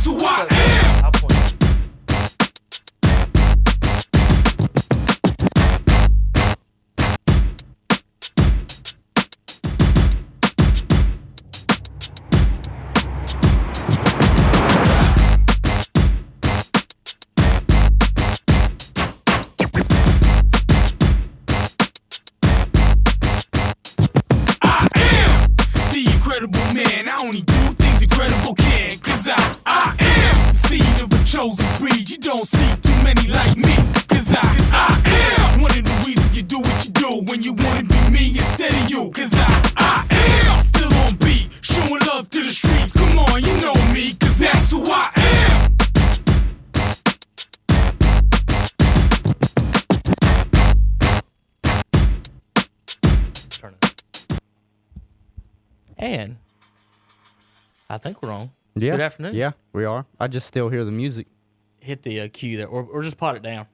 that's who I am. I'll point it. I am the incredible man. I only do things incredible can. Cause I am the seed of a chosen breed. You don't see too many like me. Cause I am one of the reasons you do what you do. When you wanna be me instead of you. Cause I am still on beat, showing love to the streets. Come on, you know me. Cause that's who I am. Turn it. And I think we're on. Yeah. Good afternoon. Yeah, we are. I just still hear the music. Hit the cue there, or just pot it down.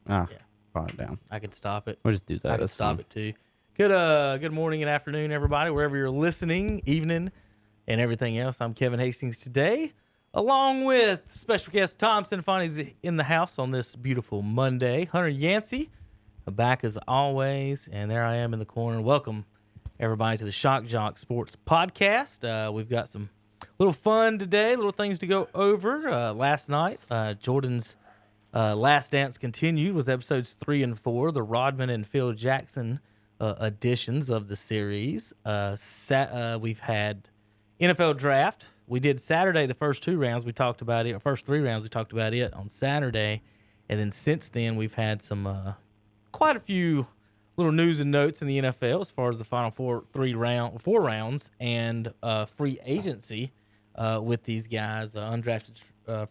Ah, Yeah. Pot it down. I could stop it. We'll just do that. I could That's stop fine. it too. Good morning and afternoon, everybody, wherever you're listening, evening, and everything else. I'm Kevin Hastings today, along with special guest Tom Centofanti in the house on this beautiful Monday. Hunter Yancey, back as always, and there I am in the corner. Welcome everybody to the Joxx Sports Podcast. We've got some little fun today, little things to go over. Last night, Jordan's Last Dance continued with episodes 3 and 4, the Rodman and Phil Jackson editions of the series. We've had NFL draft. We did Saturday, the first 2 rounds. We talked about it. First 3 rounds, we talked about it on Saturday. And then since then, we've had some quite a few little news and notes in the NFL as far as the final 4 rounds and free agency with these guys, undrafted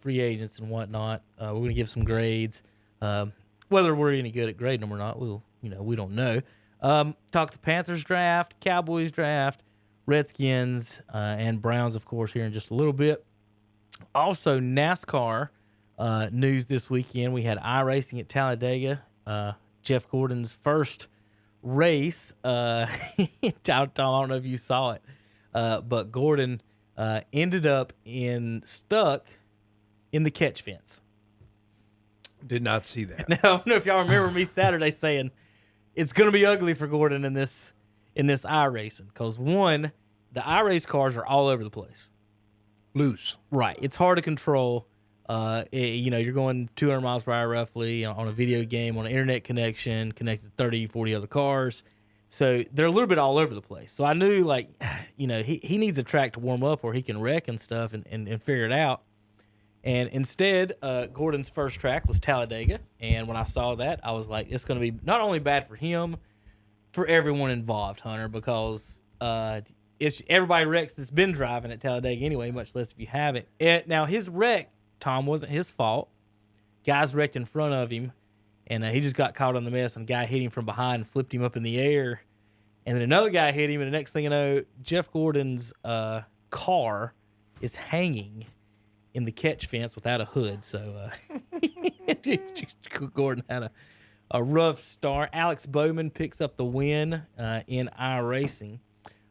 free agents and whatnot. We're going to give some grades. Whether we're any good at grading them or not, we don't know. Talk the Panthers draft, Cowboys draft, Redskins, and Browns, of course, here in just a little bit. Also, NASCAR news this weekend. We had iRacing at Talladega. Jeff Gordon's first race. Tom, I don't know if you saw it, but Gordon ended up stuck in the catch fence. Did not see that. Now, I don't know if y'all remember me Saturday saying it's going to be ugly for Gordon in this iRacing because, one, the iRace cars are all over the place. Loose. Right. It's hard to control. You're going 200 miles per hour roughly on a video game, on an internet connection, connected to 30, 40 other cars. So they're a little bit all over the place. So I knew, he needs a track to warm up where he can wreck and stuff and figure it out. And instead, Gordon's first track was Talladega. And when I saw that, I was like, it's going to be not only bad for him, for everyone involved, Hunter, because it's everybody wrecks that's been driving at Talladega anyway, much less if you haven't. Now, his wreck, Tom, wasn't his fault. Guys wrecked in front of him, and he just got caught on the mess, and a guy hit him from behind and flipped him up in the air. And then another guy hit him, and the next thing you know, Jeff Gordon's car is hanging in the catch fence without a hood. So Gordon had a rough start. Alex Bowman picks up the win in iRacing.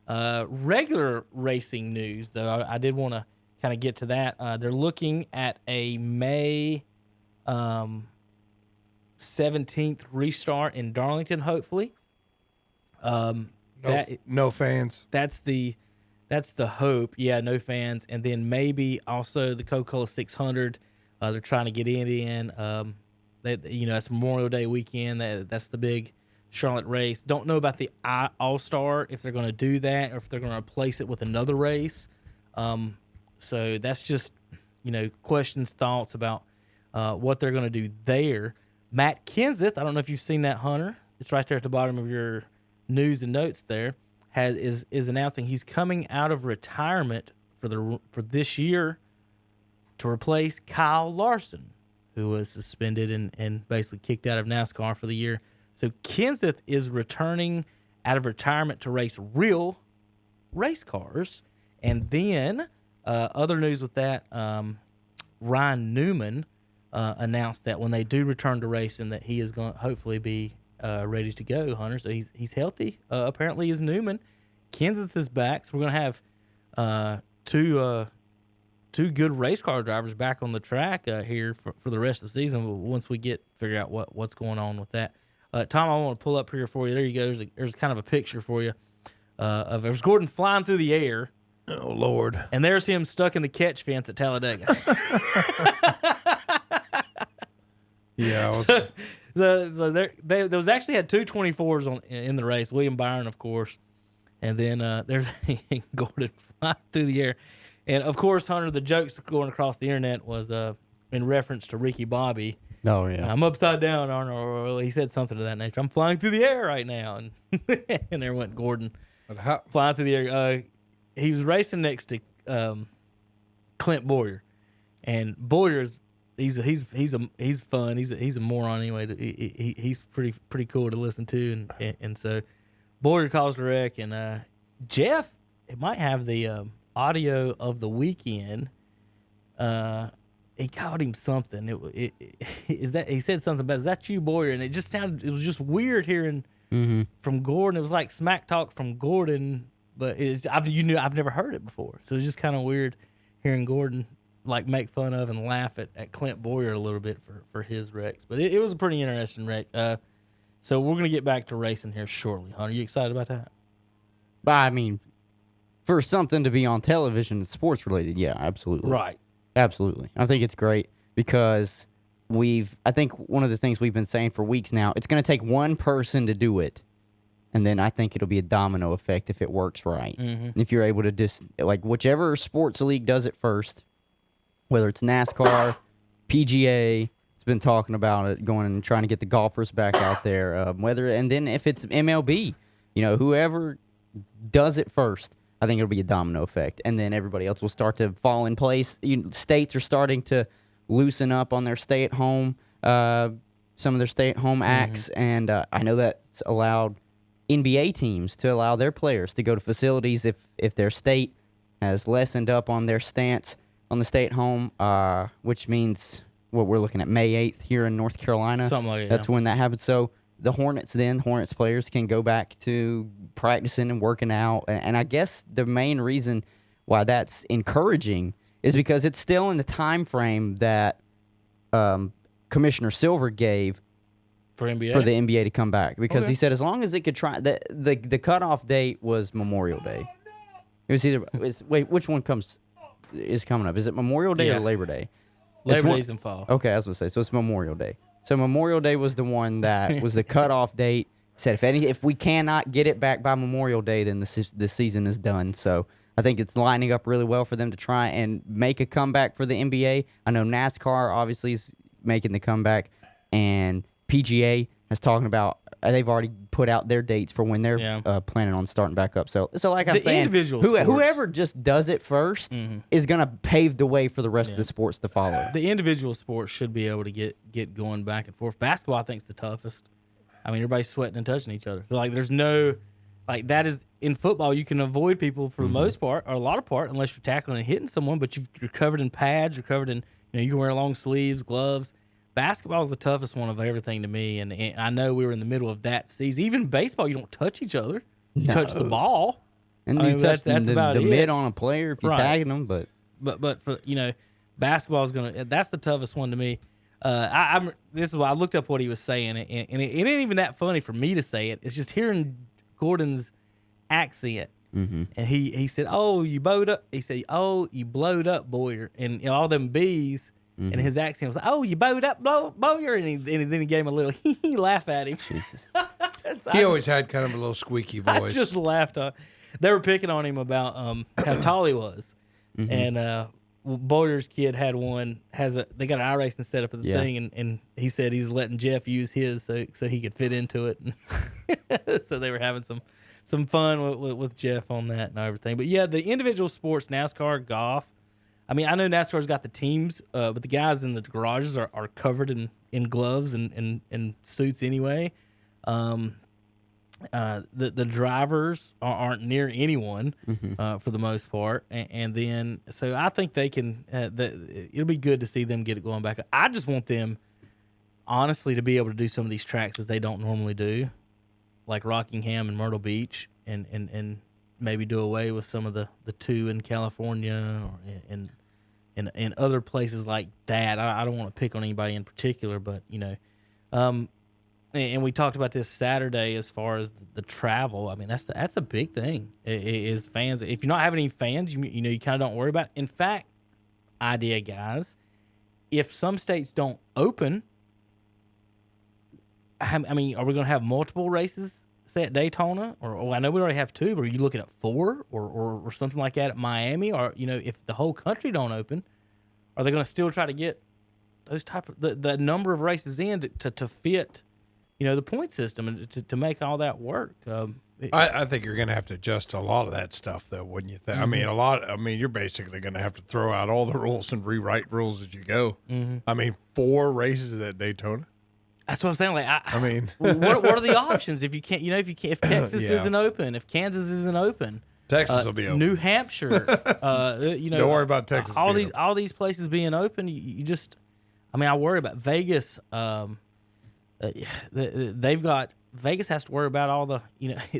Regular racing news, though, I did want to kind of get to that. They're looking at a May 17th restart in Darlington, hopefully. No fans. That's the hope. Yeah, no fans. And then maybe also the Coca-Cola 600. They're trying to get it in. That's Memorial Day weekend. That's the big Charlotte race. Don't know about the All-Star, if they're going to do that or if they're going to replace it with another race. So that's just, questions, thoughts about what they're going to do there. Matt Kenseth, I don't know if you've seen that, Hunter. It's right there at the bottom of your news and notes there. Is announcing he's coming out of retirement for this year to replace Kyle Larson, who was suspended and basically kicked out of NASCAR for the year. So Kenseth is returning out of retirement to race real race cars. And then other news with that, Ryan Newman announced that when they do return to racing that he is going to hopefully be ready to go, Hunter. So he's healthy. Apparently is Newman. Kenseth is back. So we're going to have two two good race car drivers back on the track here for the rest of the season. Once we figure out what's going on with that, Tom, I want to pull up here for you. There you go. There's kind of a picture for you of there's Gordon flying through the air. Oh Lord! And there's him stuck in the catch fence at Talladega. Yeah. So there was actually had two 24s in the race. William Byron, of course, and then there's Gordon flying through the air, and of course, Hunter, the jokes going across the internet was in reference to Ricky Bobby. Oh yeah. I'm upside down, or he said something to that nature. I'm flying through the air right now, and and there went Gordon flying through the air. He was racing next to Clint Boyer, and Boyer's. He's fun. He's a moron anyway. He's pretty cool to listen to, and so Boyer caused a wreck, and Jeff, it might have the audio of the weekend. He called him something. Is that he said something about? Is that you, Boyer? And it was just weird hearing from Gordon. It was like smack talk from Gordon, but I've never heard it before, so it was just kind of weird hearing Gordon like make fun of and laugh at Clint Boyer a little bit for his wrecks. But it was a pretty interesting wreck. So we're going to get back to racing here shortly. Hunter, you excited about that? But I mean, for something to be on television that's sports related, yeah, absolutely. Right. Absolutely. I think it's great because I think one of the things we've been saying for weeks now, it's going to take one person to do it. And then I think it'll be a domino effect if it works right. Mm-hmm. If you're able to just, like, whichever sports league does it first, whether it's NASCAR, PGA, it's been talking about it, going and trying to get the golfers back out there. And then if it's MLB, whoever does it first, I think it'll be a domino effect, and then everybody else will start to fall in place. States are starting to loosen up on their stay-at-home, some of their stay-at-home acts, and I know that's allowed NBA teams to allow their players to go to facilities if their state has lessened up on their stance on the stay-at-home, which means what we're looking at May 8th here in North Carolina. Something like that. That's when that happens. So the Hornets players can go back to practicing and working out. And I guess the main reason why that's encouraging is because it's still in the time frame that Commissioner Silver gave for the NBA to come back. Because he said as long as it could try, the cutoff date was Memorial Day. It was which one is coming up? Is it Memorial Day or Labor Day? Labor Day's in fall. Okay, I was going to say, so it's Memorial Day. So Memorial Day was the one that was the cutoff date. Said if we cannot get it back by Memorial Day, then the season is done. So I think it's lining up really well for them to try and make a comeback for the NBA. I know NASCAR obviously is making the comeback, and PGA is talking about they've already put out their dates for when they're planning on starting back up. So like I'm saying, whoever just does it first is going to pave the way for the rest of the sports to follow. The individual sports should be able to get going back and forth. Basketball, I think, is the toughest. I mean, everybody's sweating and touching each other. So, like, there's no like that is in football. You can avoid people for the most part, or a lot of part, unless you're tackling and hitting someone. But you're covered in pads. You're covered in you can wear long sleeves, gloves. Basketball is the toughest one of everything to me, and I know we were in the middle of that season. Even baseball, you don't touch each other. You touch the ball. And you touch that's about the mid on a player if you're tagging them. But for basketball is that's the toughest one to me. This is why I looked up what he was saying, and it ain't even that funny for me to say it. It's just hearing Gordon's accent, and he said, "Oh, you blowed up." He said, "Oh, you blowed up, Boyer," and all them B's. And his accent was like, "Oh, you bowed up, Boyer," and then he gave him a little laugh at him. Jesus, he always had kind of a little squeaky voice. I just laughed. They were picking on him about how tall he was, and Boyer's kid had one. They got an iRacing setup at the thing, and he said he's letting Jeff use his so he could fit into it. So they were having some fun with Jeff on that and everything. But yeah, the individual sports, NASCAR, golf. I mean, I know NASCAR's got the teams, but the guys in the garages are covered in gloves and suits anyway. The drivers aren't near anyone for the most part, and then so I think they can. It'll be good to see them get it going back. I just want them, honestly, to be able to do some of these tracks that they don't normally do, like Rockingham and Myrtle Beach, and maybe do away with some of the two in California and and other places like that. I don't want to pick on anybody in particular, but and we talked about this Saturday as far as the travel. I mean, that's a big thing. Is fans. If you're not having any fans, you kind of don't worry about it. In fact, idea guys, if some states don't open, I mean, are we going to have multiple races, say at Daytona, or I know we already have 2, but are you looking at 4 or something like that at Miami? Or if the whole country don't open, are they going to still try to get those type of the number of races in to fit? The point system and to make all that work. I think you're going to have to adjust a lot of that stuff, though, wouldn't you think? Mm-hmm. I mean, you're basically going to have to throw out all the rules and rewrite rules as you go. Mm-hmm. I mean, 4 races at Daytona. That's what I'm saying. Like, I mean, what are the options if you can't? If Texas Yeah. isn't open, if Kansas isn't open, Texas will be open. New Hampshire, Don't worry about Texas. All these places being open, you just. I mean, I worry about Vegas. They've got Vegas has to worry about all the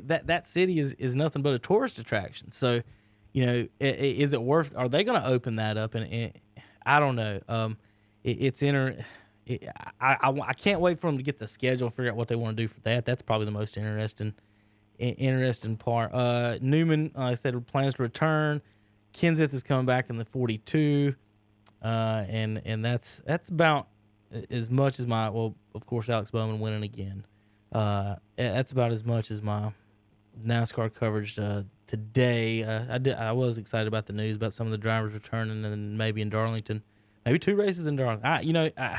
that city is nothing but a tourist attraction. So, is it worth? Are they going to open that up? And I don't know. I can't wait for them to get the schedule and figure out what they want to do for that. That's probably the most interesting part. Newman, I said, plans to return. Kenseth is coming back in the 42, and that's about as much as of course, Alex Bowman winning again. That's about as much as my NASCAR coverage today. I was excited about the news about some of the drivers returning, and maybe in Darlington, maybe 2 races in Darlington.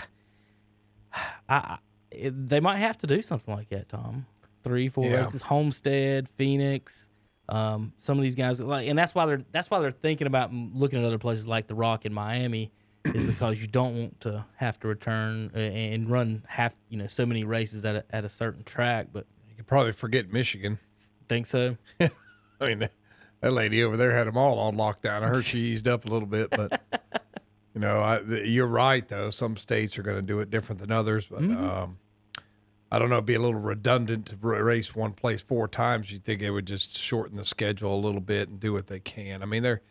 They might have to do something like that, Tom. 3, 4 races. Homestead, Phoenix. Some of these guys, and that's why they're thinking about looking at other places like the Rock in Miami. Is because you don't want to have to return and run so many races at a certain track. But You could probably forget Michigan. think so. I mean, that lady over there had them all on lockdown. I heard she eased up a little bit, but you're right though. Some states are going to do it different than others, but I don't know. It'd be a little redundant to race one place 4 times. You'd think it would just shorten the schedule a little bit and do what they can. I mean, they're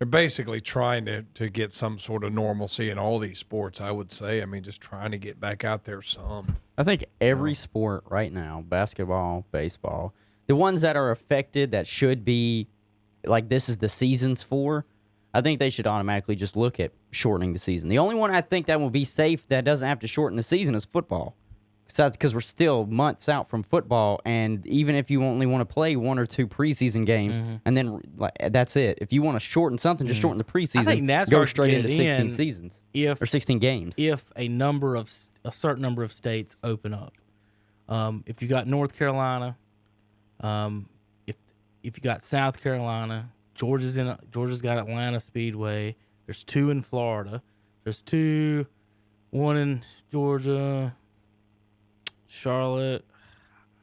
basically trying to get some sort of normalcy in all these sports, I would say. I mean, just trying to get back out there some. I think every sport right now, basketball, baseball, the ones that are affected that should be like this is the seasons for, I think they should automatically just look at shortening the season. The only one I think that will be safe that doesn't have to shorten the season is football. Because we're still months out from football, and even if you only want to play 1 or 2 preseason games, and then that's it. If you want to shorten something, just shorten the preseason. I think NASCAR go should straight get into it 16 in seasons if or 16 games. If a certain number of states open up, if you got North Carolina, if you got South Carolina, Georgia's got Atlanta Speedway. There's 2 in Florida. There's 1 in Georgia. Charlotte,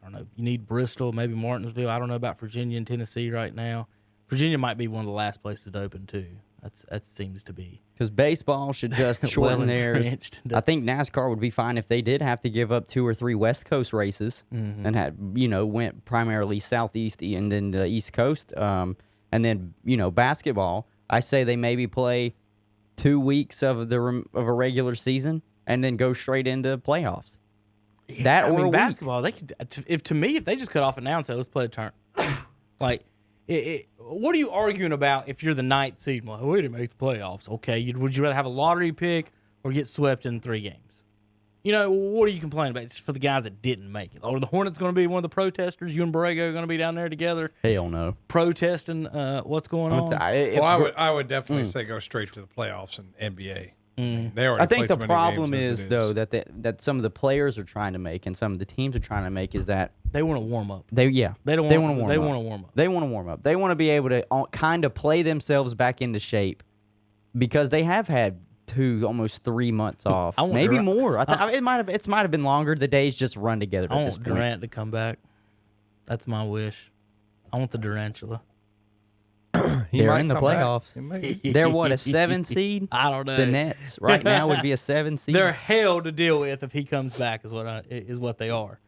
I don't know. You need Bristol, maybe Martinsville. I don't know about Virginia and Tennessee right now. Virginia might be one of the last places to open too. That seems to be Because baseball should just shorten theirs. entrenched. I think NASCAR would be fine if they did have to give up 2 or 3 West Coast races and went primarily Southeast and then the East Coast. And then basketball, I say they maybe play 2 weeks of a regular season and then go straight into playoffs. Basketball, they could. If they just cut off and now and say, let's play a turn. Like, what are you arguing about if you're the 9th seed? Well, we didn't make the playoffs. Okay, would you rather have a lottery pick or get swept in 3 games? What are you complaining about? It's for the guys that didn't make it. Or the Hornets going to be one of the protesters? You and Borrego going to be down there together? Hell no. Protesting what's going on? I would definitely say go straight to the playoffs in NBA. They already I think played the too many problem games as is, it though, that some of the players are trying to make and some of the teams are trying to make is that they want to warm up. They want to warm up. They want to warm up. They want to warm up. They want to be able to kind of play themselves back into shape because they have had 2, almost 3 months off, maybe more. It might have been longer. The days just run together. I at this want point. Durant to come back. That's my wish. I want the Durantula. They're in the playoffs. They're what, a 7 seed? I don't know. The Nets right now would be a 7 seed. They're hell to deal with if he comes back. Is what they are.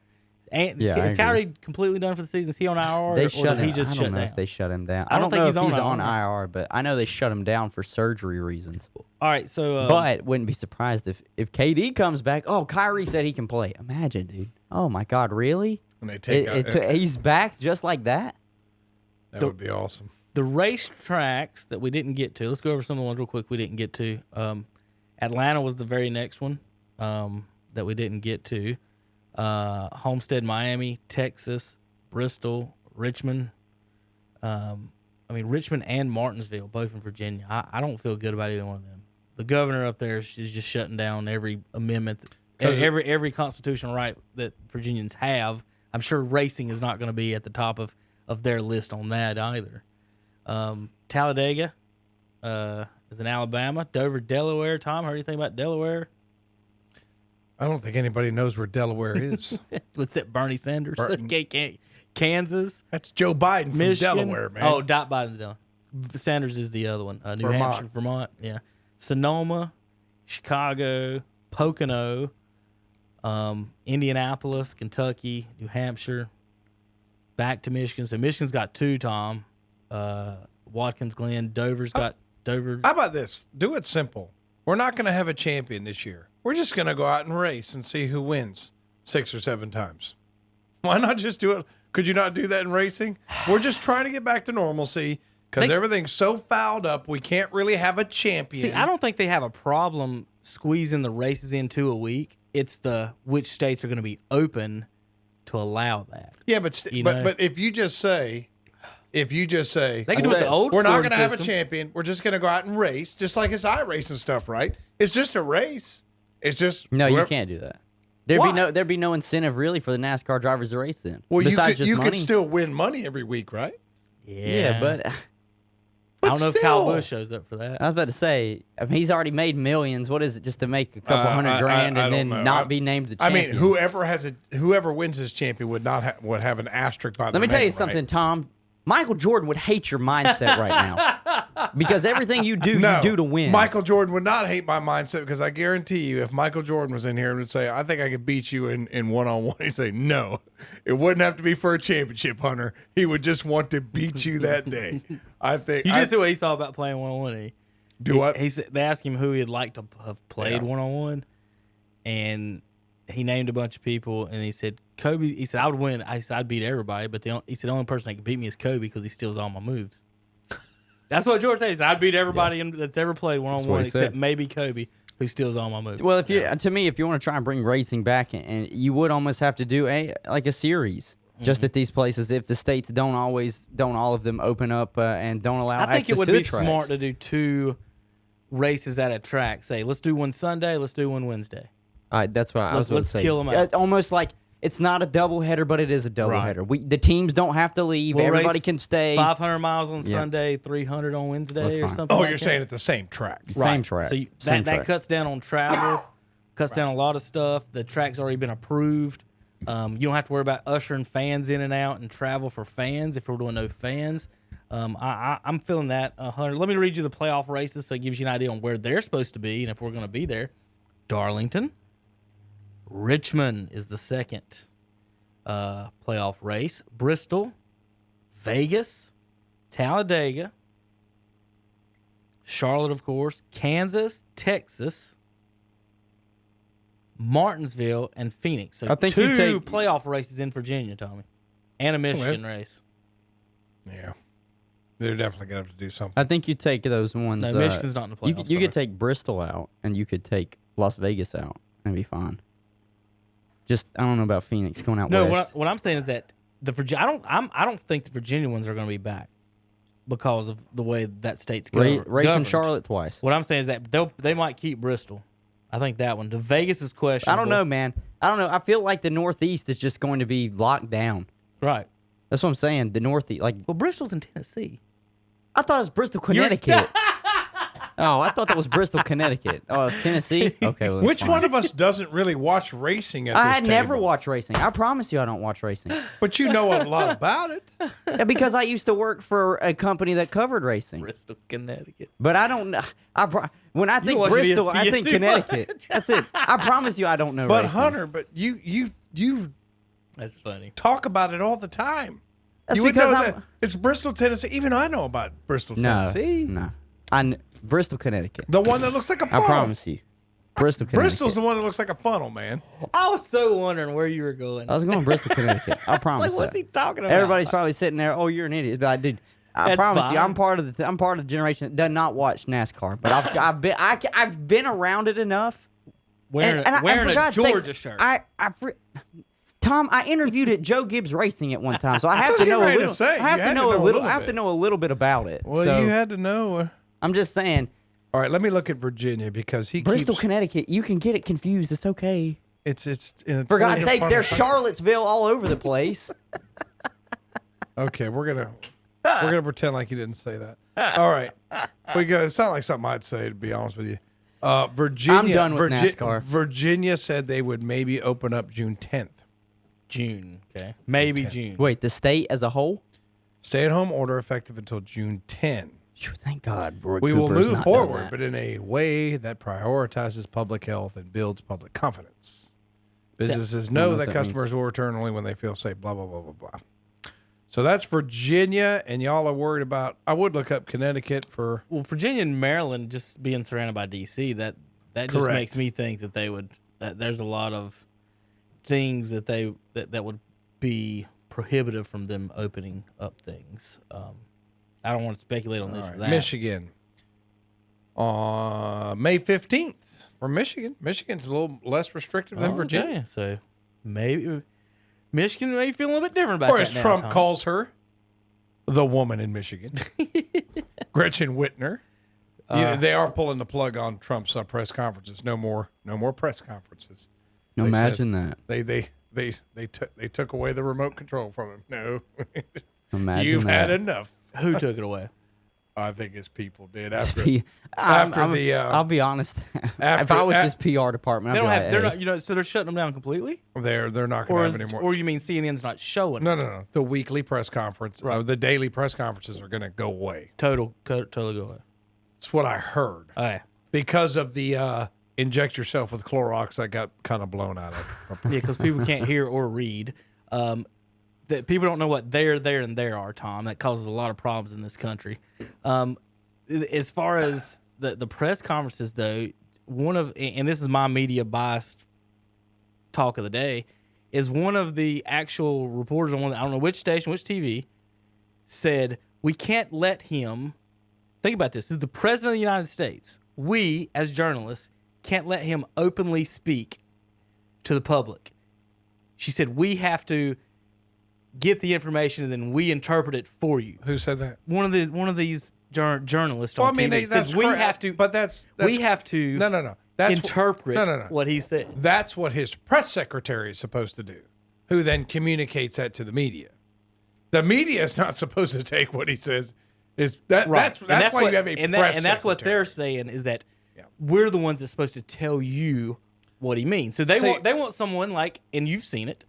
And Yeah, I is agree. Kyrie completely done for the season? Is he on IR? They or shut did he him. just I shut don't know down? if they shut him down. I don't think know he's if on he's on IR. IR, but I know they shut him down for surgery reasons. All right, so But wouldn't be surprised if KD comes back. Oh, Kyrie said he can play. Imagine, dude. Oh my God, really? And they take out. He's back just like that. That would be awesome. the racetracks that we didn't get to. Let's go over some of the ones real quick we didn't get to. Atlanta was the very next one that we didn't get to. Homestead, Miami, Texas, Bristol, Richmond. Richmond and Martinsville, both in Virginia. I don't feel good about either one of them. The governor up there, she's just shutting down every amendment, every constitutional right that Virginians have. I'm sure racing is not going to be at the top of their list on that either. Talladega is in Alabama. Dover, Delaware. Tom, heard anything about Delaware? I don't think anybody knows where Delaware is. What's that? Bernie Sanders. Kansas. That's Joe Biden from Michigan. Delaware, man. Oh, Biden's down. Sanders is the other one. New Vermont. Hampshire, Vermont. Yeah. Sonoma, Chicago, Pocono, Indianapolis, Kentucky, New Hampshire, back to Michigan. So Michigan's got two, Tom. Watkins Glen. Dover's got Dover. How about this? Do it simple. We're not going to have a champion this year. We're just going to go out and race and see who wins 6 or 7 times. Why not just do it? Could you not do that in racing? We're just trying to get back to normalcy because everything's so fouled up. We can't really have a champion. See, I don't think they have a problem squeezing the races into a week. It's which states are going to be open to allow that. Yeah, but if you just say, They can do it the old we're not Ford going to have a system. champion. We're just going to go out and race, just like it's iRace and stuff, right? It's just a race. It's just No, you can't do that. Why? There'd be no incentive really for the NASCAR drivers to race then. Well, besides you just could money. still win money every week, right? Yeah, but I don't know if Kyle still. Busch shows up for that. I was about to say, he's already made millions. What is it just to make a couple $100 grand I and don't then know. not be named the I champion? mean, whoever wins this champion would not would have an asterisk by their Let me tell you name, something, right? Tom. Michael Jordan would hate your mindset right now because everything you do, No, you do to win. Michael Jordan would not hate my mindset because I guarantee you, if Michael Jordan was in here and would say, "I think I could beat you in one-on-one," he'd say, "No, it wouldn't have to be for a championship, Hunter. He would just want to beat you that day." I think You just see what he saw about playing one-on-one. do what? He said they asked him who he'd like to have played one-on-one, and he named a bunch of people, and he said Kobe. He said I would win. I said I'd beat everybody, but he said the only person that can beat me is Kobe because he steals all my moves. That's what George said. He said I'd beat everybody that's ever played one-on-one he except said. maybe Kobe, who steals all my moves. Well, if you to me, if you want to try and bring racing back, and you would almost have to do a series. Just at these places, if the states don't all of them open up and don't allow I think access it would to be the tracks. smart to do 2 races at a track. Say, let's do one Sunday, let's do one Wednesday. That's what I was going to Let's say. kill 'em out. Almost like it's not a doubleheader, but it is a doubleheader. The teams don't have to leave. We'll Everybody race can stay. 500 miles on Yeah. Sunday, 300 on Wednesday, That's or fine. something. Oh, like you're that. saying at the same track. Same track. So Same that track. cuts down on travel, cuts down a lot of stuff. The track's already been approved. You don't have to worry about ushering fans in and out and travel for fans if we're doing no fans. I'm feeling that 100. Let me read you the playoff races so it gives you an idea on where they're supposed to be and if we're going to be there. Darlington. Richmond is the second playoff race. Bristol. Vegas. Talladega. Charlotte, of course. Kansas. Texas. Martinsville and Phoenix. So I think you 2 take- playoff races in Virginia, Tommy, and a Michigan race. Yeah, they're definitely gonna have to do something. I think you take those ones. No, Michigan's not in the playoffs. You sorry. could take Bristol out, and you could take Las Vegas out, and be fine. Just I don't know about Phoenix going out No, west. what I'm saying is that the Virginia. I don't think the Virginia ones are going to be back because of the way that state's Racing governed. Charlotte twice. What I'm saying is that they might keep Bristol. I think that one. The Vegas is questionable. I don't know, man. I don't know. I feel like the Northeast is just going to be locked down. Right. That's what I'm saying. The Northeast, like Well, Bristol's in Tennessee. I thought it was Bristol, Connecticut. Oh, I thought that was Bristol, Connecticut. Oh, it's Tennessee. Okay, well, that's Which fine. one of us doesn't really watch racing at I this never table? watch racing. I promise you, I don't watch racing. But you know a lot about it. Yeah, because I used to work for a company that covered racing. Bristol, Connecticut. But I don't know. When I think watch Bristol, I ESPN think too Connecticut. much. That's it. I promise you, I don't know. But racing. Hunter, but you That's funny. talk about it all the time. That's you would know because that it's Bristol, Tennessee. Even I know about Bristol, No, Tennessee. no. Bristol, Connecticut. The one that looks like a I funnel. promise you. Bristol, Connecticut. Bristol's the one that looks like a funnel, man. I was so wondering where you were going. I was going Bristol, Connecticut. I promise. Like, what's that. he talking about? Everybody's probably sitting there. Oh, you're an idiot. But I did. I That's promise fine. you, I'm part of the generation that does not watch NASCAR. But I've been around it enough. wearing And wearing for a God's Georgia sakes, shirt. Tom, I interviewed at Joe Gibbs Racing at one time, so I have what to I was know a getting ready to little. say. I have You to had know to a know a little. little I have to bit. know a little bit about it. Well, so you had to know. I'm just saying, All right, let me look at Virginia because he Bristol, keeps. Connecticut. You can get it confused. It's okay. It's in a For totally God's sakes, different there's country. Charlottesville all over the place. Okay, we're gonna pretend like you didn't say that. All right, we go. It sounds like something I'd say, to be honest with you. Virginia. I'm done with NASCAR. Virginia said they would maybe open up June 10th. June, okay, maybe June. Wait, the state as a whole? Stay-at-home order effective until June 10. Phew, thank God. Roy We will Cooper's move not done forward, that. but in a way that prioritizes public health and builds public confidence. Businesses I don't know know what that that customers will return only when they feel safe, blah, blah, blah, blah, blah. So that's Virginia, and y'all are worried about, I would look up Connecticut for, Well, Virginia and Maryland just being surrounded by D.C. that just Correct. makes me think that they would. That there's a lot of things that they that would be prohibitive from them opening up things. I don't want to speculate on this or that. Michigan. May 15th for Michigan. Michigan's a little less restrictive than Virginia. Okay, so maybe Michigan may feel a little bit different about Or that as now, Trump Tom. calls her, the woman in Michigan, Gretchen Whitmer. They are pulling the plug on Trump's press conferences. No more press conferences. They Imagine that. They took away the remote control from him. No, Imagine you've that. had enough. Who took it away? I think his people did after. I'll be honest. If I was his PR department, They I'd don't be have. like, They're hey. not. You know. So they're shutting them down completely. They're not going Or to have any more. or you mean CNN's not showing? No. The weekly press conference, the daily press conferences are going to go away. Totally go away. That's what I heard. Okay. Because of the inject yourself with Clorox, that got kind of blown out of. Yeah, because people can't hear or read. That people don't know what there, and there are, Tom. That causes a lot of problems in this country. As far as the press conferences, though, and this is my media biased talk of the day, is one of the actual reporters on I don't know which station, which TV, said we can't let him. Think about this. This is the president of the United States. We, as journalists, can't let him openly speak to the public. She said, we have to get the information and then we interpret it for you. Who said that? One of these journalists Well, on I mean, TV that's says we correct, have to. but that's we have to. No. That's interpret what he said. That's what his press secretary is supposed to do, who then communicates that to the media. The media is not supposed to take what he says. Is that Right. that's why what, you have a and press and that's what secretary. they're saying is that Yeah. we're the ones that's supposed to tell you what he means. So See- they want someone like, and you've seen it.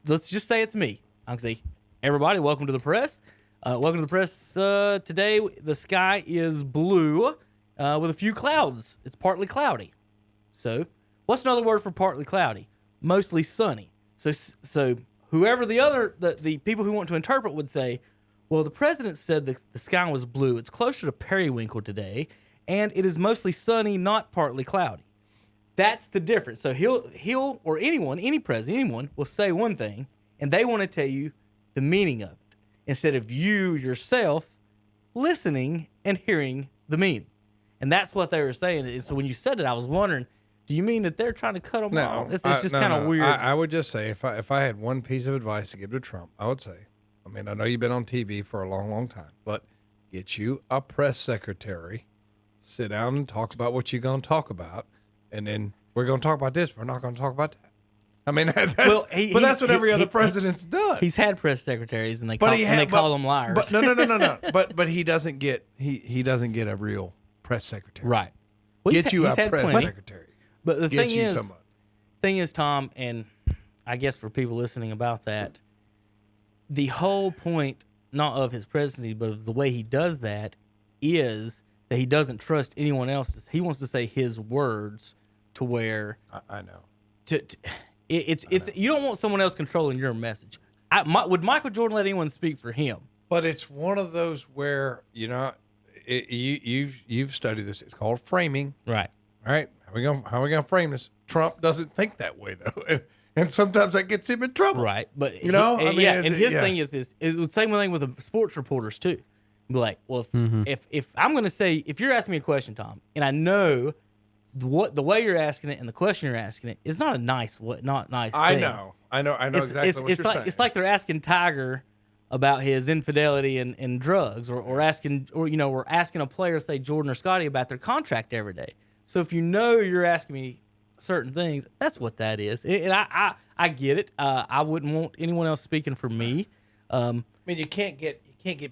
Let's just say it's me. I can say, everybody, welcome to the press. Welcome to the press. Today the sky is blue with a few clouds. It's partly cloudy. So what's another word for partly cloudy? Mostly sunny. So whoever the people who want to interpret would say, well, the president said the sky was blue. It's closer to periwinkle today, and it is mostly sunny, not partly cloudy. That's the difference. So he'll or anyone, any president, anyone will say one thing, and they want to tell you the meaning of it instead of you yourself listening and hearing the meaning. And that's what they were saying. And so when you said it, I was wondering, do you mean that they're trying to cut them off? It's just kind of weird. I would just say if I had one piece of advice to give to Trump, I would say, I mean, I know you've been on TV for a long, long time, but get you a press secretary, sit down and talk about what you're going to talk about, and then we're going to talk about this. We're not going to talk about that. I mean, that's what every other president's done. He's had press secretaries, and they call them liars. But no. But he doesn't get he doesn't get a real press secretary. Right. Well, Get you a he's had press plenty. secretary. But the Get thing you is, somebody. Tom, and I guess for people listening about that, the whole point, not of his presidency, but of the way he does that, is that he doesn't trust anyone else. He wants to say his words to where I know. It's you don't want someone else controlling your message. Would Michael Jordan let anyone speak for him? But it's one of those where you've studied this. It's called framing. Right. All right. How are we gonna frame this? Trump doesn't think that way though, and sometimes that gets him in trouble. Right. But I mean, and his thing is this. It's the same thing with the sports reporters too. Be like, well, if I'm gonna say, if you're asking me a question, Tom, and I know the way you're asking it and the question you're asking it is not a nice not nice. I thing. know exactly what you're saying. It's like they're asking Tiger about his infidelity and drugs, or asking a player, say Jordan or Scotty, about their contract every day. So if you know you're asking me certain things, that's what that is. And I get it. I wouldn't want anyone else speaking for me. I mean, you can't get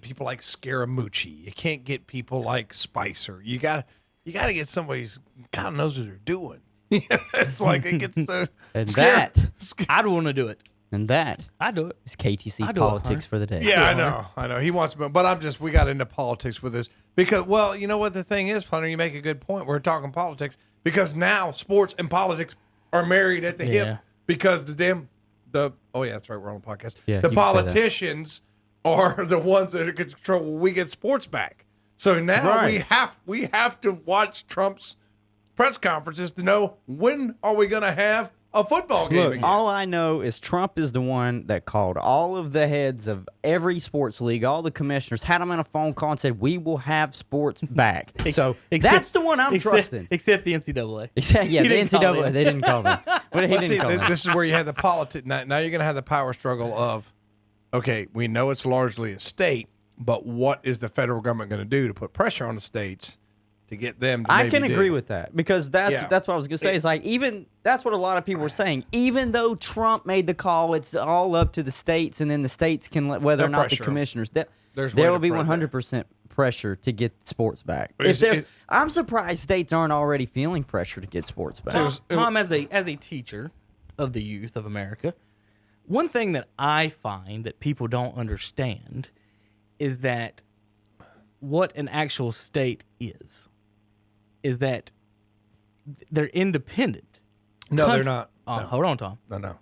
people like Scaramucci. You can't get people like Spicer. You got to get somebody who's God knows what they're doing. It's like it gets so And scary. I'd want to do it. And that I'd do it. is KTC I do it, politics Hunter. for the day. Yeah, I know. He wants to, but we got into politics with this because, well, you know what the thing is, Hunter, you make a good point. We're talking politics because now sports and politics are married at the hip because oh yeah, that's right. We're on the podcast. Yeah, the you can say that. politicians are the ones that control when we get sports back. So now Right. we have to watch Trump's press conferences to know when are we going to have a football game Look, again. all I know is Trump is the one that called all of the heads of every sports league, all the commissioners, had them on a phone call and said, we will have sports back. So that's the one I'm trusting. Except the NCAA. Yeah, the didn't call NCAA, them. they didn't call them. But he Well, didn't see, call them. this is where you have the politics. Now you're going to have the power struggle of, okay, we know it's largely a state, but what is the federal government going to do to put pressure on the states to get them to I can agree with that because that's what I was going to say. It's like that's what a lot of people were saying. Even though Trump made the call, it's all up to the states, and then the states can whether or not the commissioners. There will be 100% pressure to get sports back. I'm surprised states aren't already feeling pressure to get sports back. Tom, as a teacher of the youth of America, one thing that I find that people don't understand is that what an actual state is that they're independent. No, they're not. No. Hold on, Tom. No.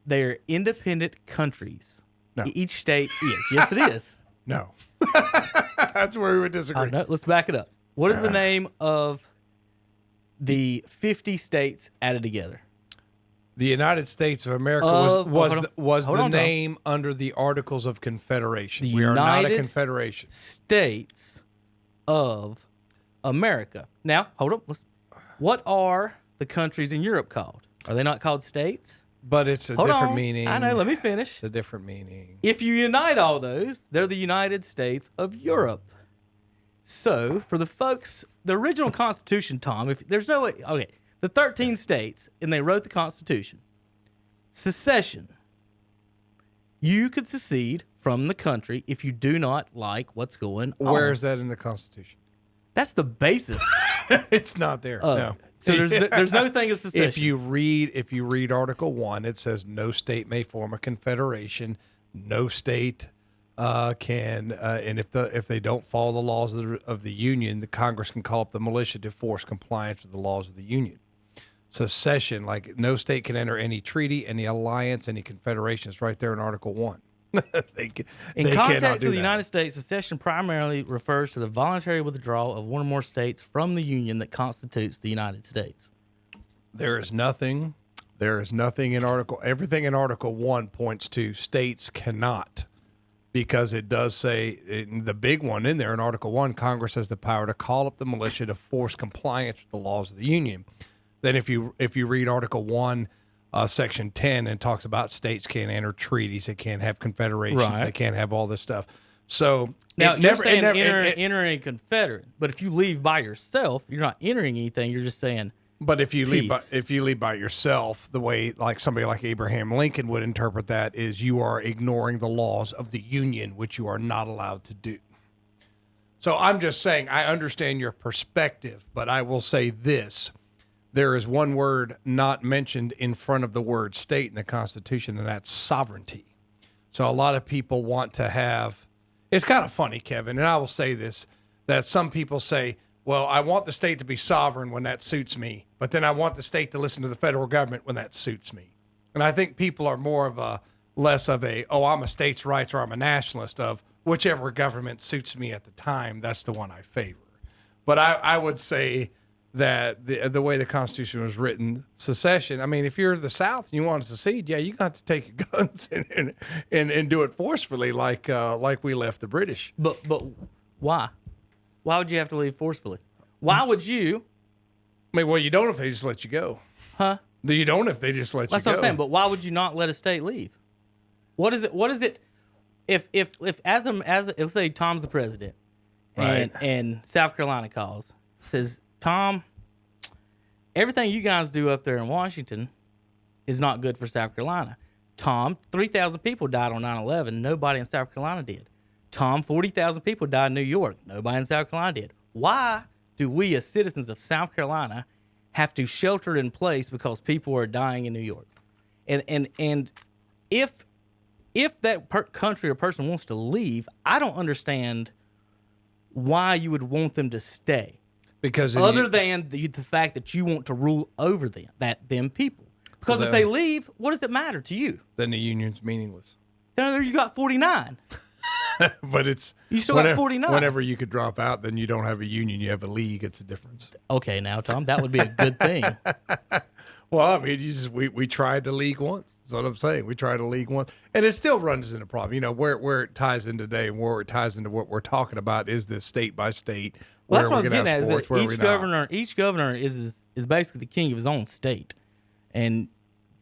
They're independent countries. No. Each state is. Yes, it is. No. That's where we would disagree. No, let's back it up. What is the name of the 50 states added together? The United States of America was the name under the Articles of Confederation. We are not a confederation. States of America. Now, hold up. What are the countries in Europe called? Are they not called states? But it's a different meaning. I know. Let me finish. It's a different meaning. If you unite all those, they're the United States of Europe. So, for the folks, the original Constitution, Tom, if there's no way, okay, the 13 states, and they wrote the Constitution. Secession. You could secede from the country if you do not like what's going on. Where is that in the Constitution? That's the basis. It's not there. No. So there's no thing of secession. If you read Article 1, it says no state may form a confederation. No state can, and if they don't follow the laws of the Union, the Congress can call up the militia to force compliance with the laws of the Union. Secession, like no state can enter any treaty, any alliance, any confederation. It's right there in Article 1. In context of the United States, secession primarily refers to the voluntary withdrawal of one or more states from the Union that constitutes the United States. There is nothing in everything in Article 1 points to states cannot, because it does say, the big one in there in Article 1, Congress has the power to call up the militia to force compliance with the laws of the Union. Then if you read Article 1, Section 10, and talks about states can't enter treaties, they can't have confederations, they can't have all this stuff. So now you're saying entering a confederate, but if you leave by yourself, you're not entering anything. You're just saying. But if you leave by yourself, the way like somebody like Abraham Lincoln would interpret that is you are ignoring the laws of the Union, which you are not allowed to do. So I'm just saying I understand your perspective, but I will say this. There is one word not mentioned in front of the word state in the Constitution, and that's sovereignty. So a lot of people want to have, it's kind of funny, Kevin, and I will say this, that some people say, well, I want the state to be sovereign when that suits me, but then I want the state to listen to the federal government when that suits me. And I think people are more of a less of a, oh, I'm a states' rights or I'm a nationalist of whichever government suits me at the time. That's the one I favor. But I would say that the way the Constitution was written, secession. I mean, if you're the South and you want to secede, yeah, you got to take your guns and do it forcefully, like we left the British. But why? Why would you have to leave forcefully? Why would you? I mean, well, you don't if they just let you go. Huh? You don't if they just let That's you go. what I'm saying. But why would you not let a state leave? What is it? What is it? If as let's say Tom's the president, and South Carolina calls, says, Tom, everything you guys do up there in Washington is not good for South Carolina. Tom, 3,000 people died on 9/11. Nobody in South Carolina did. Tom, 40,000 people died in New York. Nobody in South Carolina did. Why do we as citizens of South Carolina have to shelter in place because people are dying in New York? And if that country or person wants to leave, I don't understand why you would want them to stay. Because other than the fact that you want to rule over them people. Because if they leave, what does it matter to you? Then the union's meaningless. Then you got 49. But it's You still got 49. Whenever you could drop out, then you don't have a union, you have a league. It's a difference. Okay, now Tom, that would be a good thing. Well, I mean, we tried the league once. That's what I'm saying. We tried a league once, and it still runs into a problem. You know, where it ties in today and where it ties into what we're talking about is this state by state. Well, that's what I was getting at. Is that each governor is basically the king of his own state, and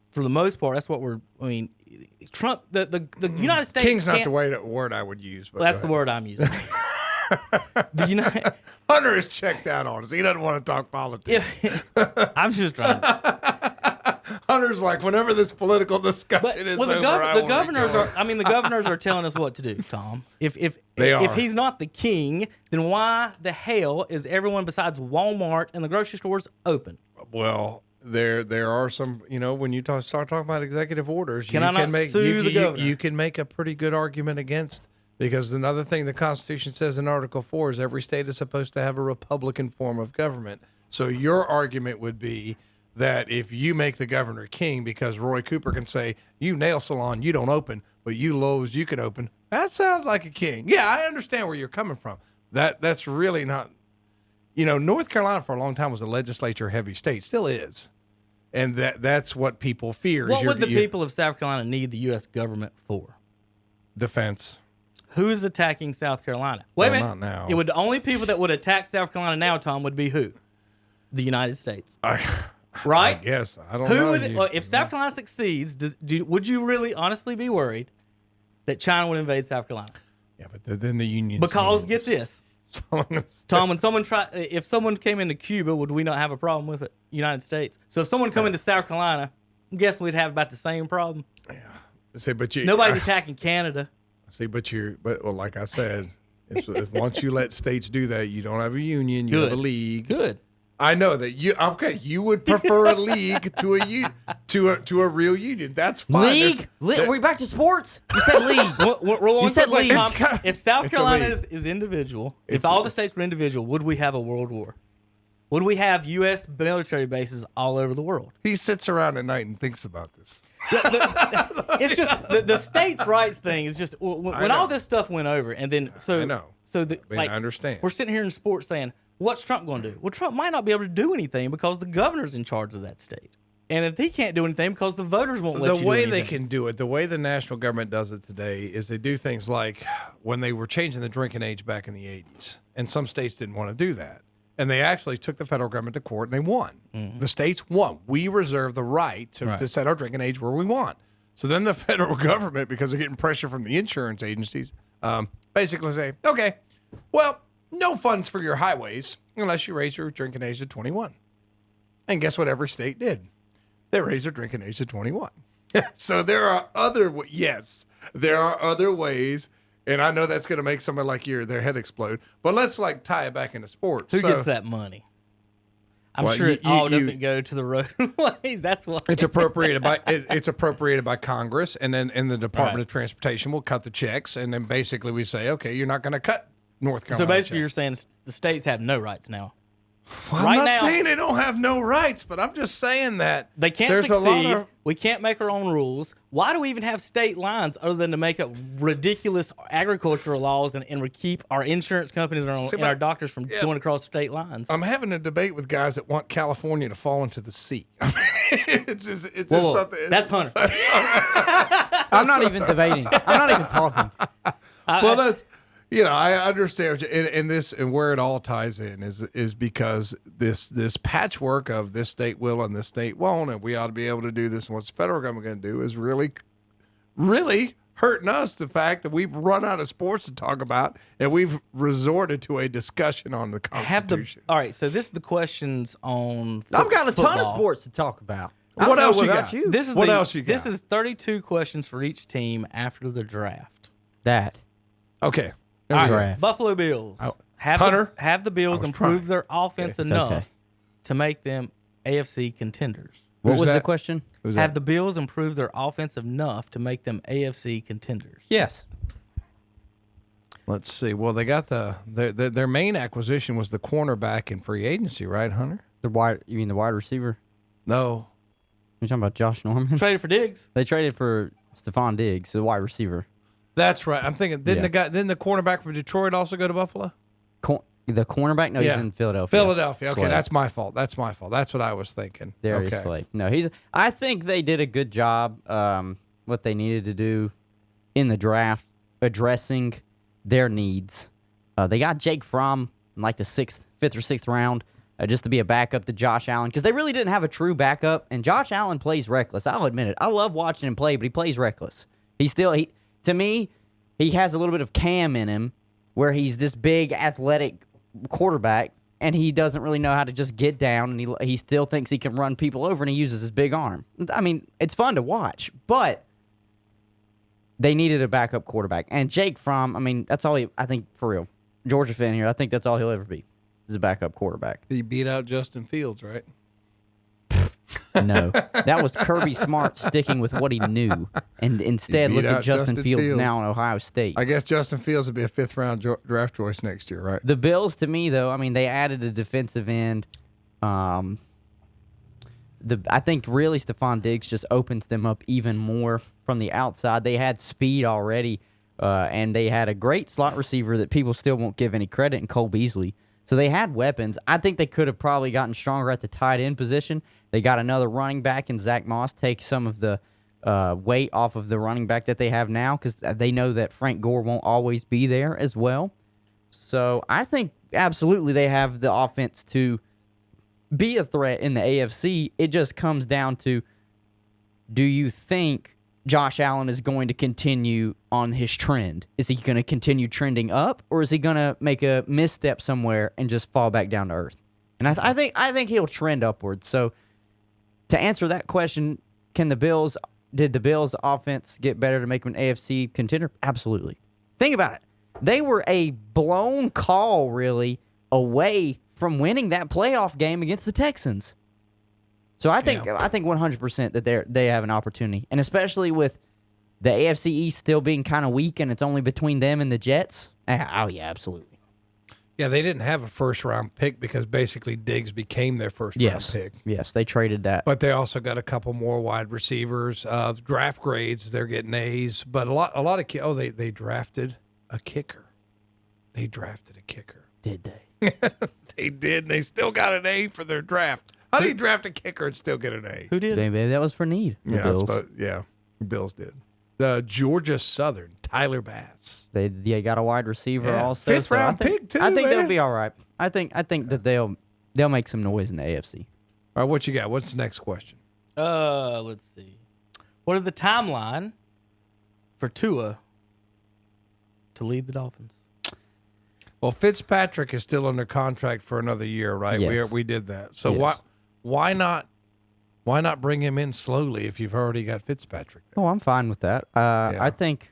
for the most part, that's what we're. I mean, Trump, the United States. King's not the word I would use, but well, that's the word I'm using. Hunter is checked out on us. He doesn't want to talk politics. I'm just trying. Hunter's like, whenever this political discussion is over, the governors are. I mean, the governors are telling us what to do, Tom. If he's not the king, then why the hell is everyone besides Walmart and the grocery stores open? Well, there are some. You know, when you start talking about executive orders, you can make a pretty good argument against. Because another thing the Constitution says in Article 4 is every state is supposed to have a Republican form of government. So your argument would be that if you make the governor king, because Roy Cooper can say, you nail salon, you don't open, but you Lowe's, you can open. That sounds like a king. Yeah, I understand where you're coming from. That's really not, you know, North Carolina for a long time was a legislature heavy state, still is. And that's what people fear. What would the people of South Carolina need the U.S. government for? Defense. Who is attacking South Carolina? Wait a minute. Not now. It would the only people that would attack South Carolina now, Tom, would be who? The United States. Right? I guess. I don't know. If South Carolina succeeds, would you really honestly be worried that China would invade South Carolina? Yeah, but then the Union. Because get this, Tom, if someone came into Cuba, would we not have a problem with it? United States. So if someone come into South Carolina, I'm guessing we'd have about the same problem. Yeah. See, but nobody's attacking Canada. See, but like I said, if once you let states do that, you don't have a union, you have a league. Good. I know that you would prefer a league to a real union. That's fine. League? Are we back to sports? You said league. You said league. If South Carolina is individual, if all the states were individual, would we have a world war? Would we have U.S. military bases all over the world? He sits around at night and thinks about this. It's just the states' rights thing is just when all this stuff went over, and then I know. I understand. We're sitting here in sports saying, "What's Trump going to do?" Well, Trump might not be able to do anything because the governor's in charge of that state, and if he can't do anything because the voters won't let you do anything. The way they can do it, the way the national government does it today, is they do things like when they were changing the drinking age back in the 80s, and some states didn't want to do that. And they actually took the federal government to court, and they won. Mm-hmm. The states won. We reserve the right to set our drinking age where we want. So then the federal government, because they're getting pressure from the insurance agencies, basically say, okay, well, no funds for your highways unless you raise your drinking age to 21. And guess what every state did? They raised their drinking age to 21. So there are other ways. And I know that's going to make somebody like their head explode. But let's tie it back into sports. Who gets that money? I'm sure it all doesn't go to the roadways. That's why it's appropriated by Congress, and then the Department of Transportation will cut the checks, and then basically we say, okay, you're not going to cut North Carolina. So basically, checks. you're saying the states have no rights now. Well, Right I'm not now- saying they don't have no rights, but I'm just saying that They can't there's succeed. a lot of We can't make our own rules. Why do we even have state lines other than to make up ridiculous agricultural laws and keep our insurance companies and our doctors from going across state lines? I'm having a debate with guys that want California to fall into the sea. I mean, it's just Whoa, something. that's Hunter. I'm not even debating. I'm not even talking. Well, that's I understand, and where it all ties in is because this patchwork of this state will and this state won't, and we ought to be able to do this. And what's the federal government going to do is really, really hurting us. The fact that we've run out of sports to talk about, and we've resorted to a discussion on the Constitution. All right, so this is the questions on. I've got a ton of football. sports to talk about. What else you about got? you? This is What else you got? This is 32 questions for each team after the draft. That. Okay. All right, Draft. Buffalo Bills. Hunter, have the Bills was improve trying. their offense It's enough okay. to make them AFC contenders. What Who's was the that? question? Who's Have that? the Bills improve their offense enough to make them AFC contenders? Yes. Let's see. Well, they got their main acquisition was the cornerback in free agency, right, Hunter? You mean the wide receiver? No. You're talking about Josh Norman? Traded for Diggs. They traded for Stephon Diggs, the wide receiver. That's right. I'm thinking, didn't Yeah. the cornerback from Detroit also go to Buffalo? The cornerback? No, Yeah. he's in Philadelphia. Philadelphia. Okay, Slay. that's my fault. That's what I was thinking. Darius okay. Slay. No, I think they did a good job. What they needed to do in the draft, addressing their needs. They got Jake Fromm in like the fifth or sixth round, just to be a backup to Josh Allen, because they really didn't have a true backup. And Josh Allen plays reckless. I'll admit it. I love watching him play, but he plays reckless. To me, he has a little bit of Cam in him, where he's this big athletic quarterback, and he doesn't really know how to just get down, and he still thinks he can run people over, and he uses his big arm. I mean, it's fun to watch, but they needed a backup quarterback. And Jake Fromm, I mean, that's all I think, for real. Georgia fan here, I think that's all he'll ever be, is a backup quarterback. He beat out Justin Fields, right? No. That was Kirby Smart sticking with what he knew, and instead He beat look at out Justin Justin Fields Fields. now in Ohio State. I guess Justin Fields would be a fifth-round draft choice next year, right? The Bills, to me, though, I mean, they added a defensive end. I think really Stephon Diggs just opens them up even more from the outside. They had speed already, and they had a great slot receiver that people still won't give any credit in Cole Beasley. So they had weapons. I think they could have probably gotten stronger at the tight end position. They got another running back in Zach Moss, take some of the weight off of the running back that they have now, because they know that Frank Gore won't always be there as well. So I think absolutely they have the offense to be a threat in the AFC. It just comes down to, do you think Josh Allen is going to continue on his trend? Is he going to continue trending up, or is he going to make a misstep somewhere and just fall back down to earth? And I think he'll trend upwards. So to answer that question, did the Bills offense get better to make them an AFC contender? Absolutely. Think about it. They were a blown call, really, away from winning that playoff game against the Texans. So I think 100% that they have an opportunity, and especially with the AFC East still being kind of weak, and it's only between them and the Jets. Oh yeah, absolutely. Yeah, they didn't have a first-round pick because basically Diggs became their first-round pick. Yes, they traded that. But they also got a couple more wide receivers. Draft grades, they're getting A's. But a lot of they drafted a kicker. They drafted a kicker. Did they? They did, and they still got an A for their draft. How do you draft a kicker and still get an A? Who did? Maybe that was for need. The Bills. The Bills did. The Georgia Southern, Tyler Bass. They got a wide receiver Yeah. also. Fifth so round I think, pick, too, I think man. they'll be all right. I think that they'll make some noise in the AFC. All right, what you got? What's the next question? Let's see. What is the timeline for Tua to lead the Dolphins? Well, Fitzpatrick is still under contract for another year, right? Yes. We did that. So Yes. why not bring him in slowly if you've already got Fitzpatrick there? Oh, I'm fine with that. I think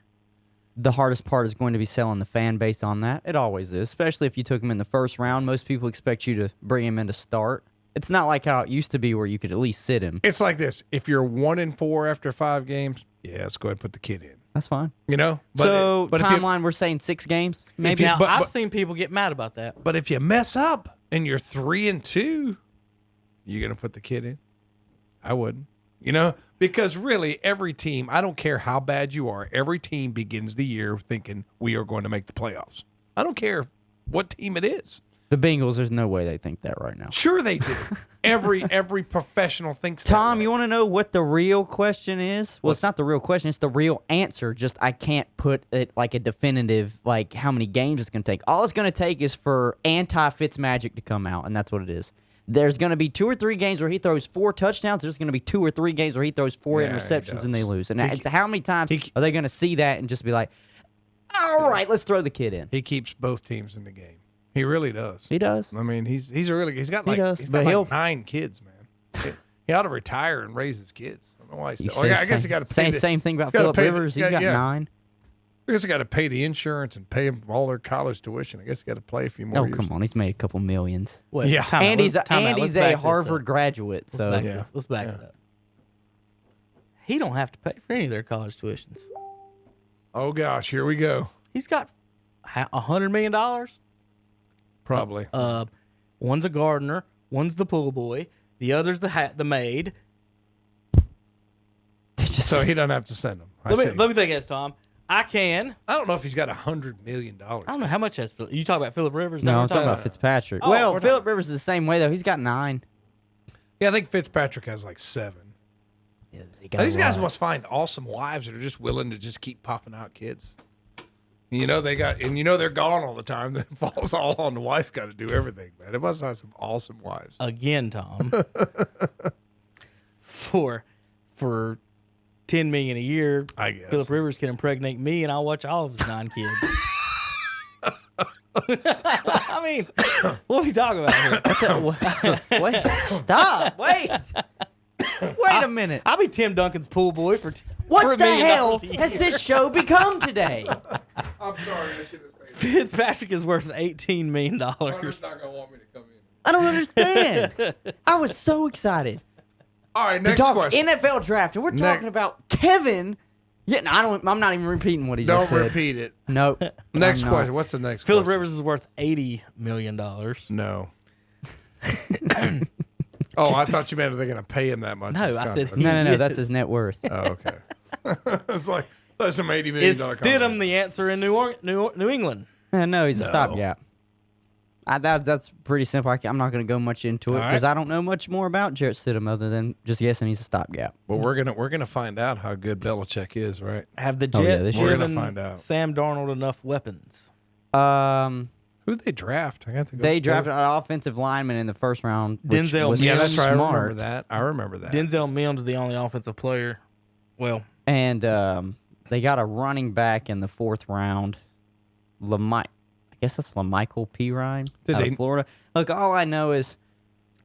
the hardest part is going to be selling the fan base on that. It always is, especially if you took him in the first round. Most people expect you to bring him in to start. It's not like how it used to be where you could at least sit him. It's like this. If you're 1-4 after 5 games, yeah, let's go ahead and put the kid in. That's fine. You know? So if you- timeline, we're saying 6 games, maybe. Now, but- I've but- seen people get mad about that. But if you mess up, and you're 3-2, you gonna put the kid in? I wouldn't. You know, because really every team, I don't care how bad you are, every team begins the year thinking we are going to make the playoffs. I don't care what team it is. The Bengals, there's no way they think that right now. Sure they do. Every professional thinks that Tom, way. you want to know what the real question is? Well, it's not the real question. It's the real answer. Just I can't put it like a definitive, like how many games it's going to take. All it's going to take is for anti-Fitzmagic to come out, and that's what it is. There's going to be 2 or 3 games where he throws 4 touchdowns. There's going to be 2 or 3 games where he throws 4 Yeah, he interceptions and they does. lose. And it's how many times are they going to see that and just be like, all right, let's throw the kid in? He keeps both teams in the game. He really does. He does. I mean, he's got He like does, he's but got he'll- like 9 kids, man. He ought to retire and raise his kids. I don't know why he's You still. say I guess he got to pay same thing about he's gotta Phillip pay the- Rivers. He's got yeah. 9. I guess he got to pay the insurance and pay them all their college tuition. I guess he got to play a few more Oh, years. come on. He's made a couple millions. Wait, Yeah. time out. And he's Let's- time out. a Let's back this Harvard up. graduate. Let's So back, Yeah. let's back Yeah. it up. He don't have to pay for any of their college tuitions. Oh gosh, here we go. He's got $100 million. Probably. One's a gardener, one's the pool boy, the other's the maid. So he doesn't have to send them. Let me think this, Tom. I don't know if he's got $100 million. I don't know how much has Phillip. You talk about Phillip Rivers? Is that no, what I'm we're talking about about? Fitzpatrick. Oh, well, we're Phillip talking- Rivers is the same way though. He's got 9. Yeah, I think Fitzpatrick has like 7. Yeah, These guys must find awesome wives that are just willing to just keep popping out kids. You know they're gone all the time. That falls all on the wife. Got to do everything, man. It must have some awesome wives. Again, Tom. for $10 million a year, I guess. Phillip Rivers can impregnate me, and I'll watch all of his 9 kids. I mean, what are we talking about here? Wait, stop. Wait. Wait a minute. I'll be Tim Duncan's pool boy for $1 What the million hell a year. has this show become today? I'm sorry, I should have stayed. Fitzpatrick is worth $18 million. Hunter's not gonna want me to come in. I don't understand. I was so excited All right, to next talk question. NFL draft, and we're talking about Kevin. Yeah, no, I'm not even repeating what he Don't just said. repeat it. Nope. Next I'm not. question. What's the next Phillip question? Rivers is worth $80 million. No. Oh, I thought you meant they're going to pay him that much. No, It's I not- said okay. No, Yes. that's his net worth. Oh, okay. It's like that's some $80 million. Is Stidham the answer in New England? No, he's a stopgap. That's pretty simple. I'm not going to go much into it All because right. I don't know much more about Jarrett Stidham other than just guessing he's a stopgap. Well, we're gonna find out how good Belichick is, right? Have the Oh, yeah, Jets this year. We're gonna given find out. Sam Darnold enough weapons? Who'd they draft? I got to go. They drafted an offensive lineman in the first round. Which Denzel was Yeah, that's right. I smart. remember that. I remember that. Denzel Mims is the only offensive player. Well, And they got a running back in the 4th round. I guess that's LaMichael Pirine Did out they- of Florida. Look, all I know is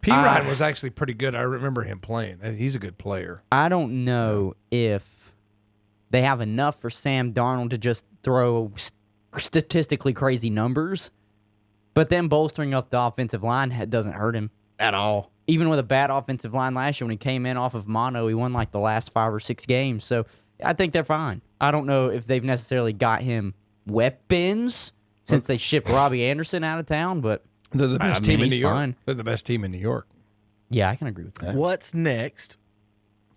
P. Ryan was actually pretty good. I remember him playing. He's a good player. I don't know if they have enough for Sam Darnold to just throw statistically crazy numbers, but then bolstering up the offensive line doesn't hurt him at all. Even with a bad offensive line last year, when he came in off of mono, he won like the last 5 or 6 games. So I think they're fine. I don't know if they've necessarily got him weapons since they shipped Robbie Anderson out of town, but They're the best I team mean, in New he's York. fine. They're the best team in New York. yeah, I can agree with that. what's next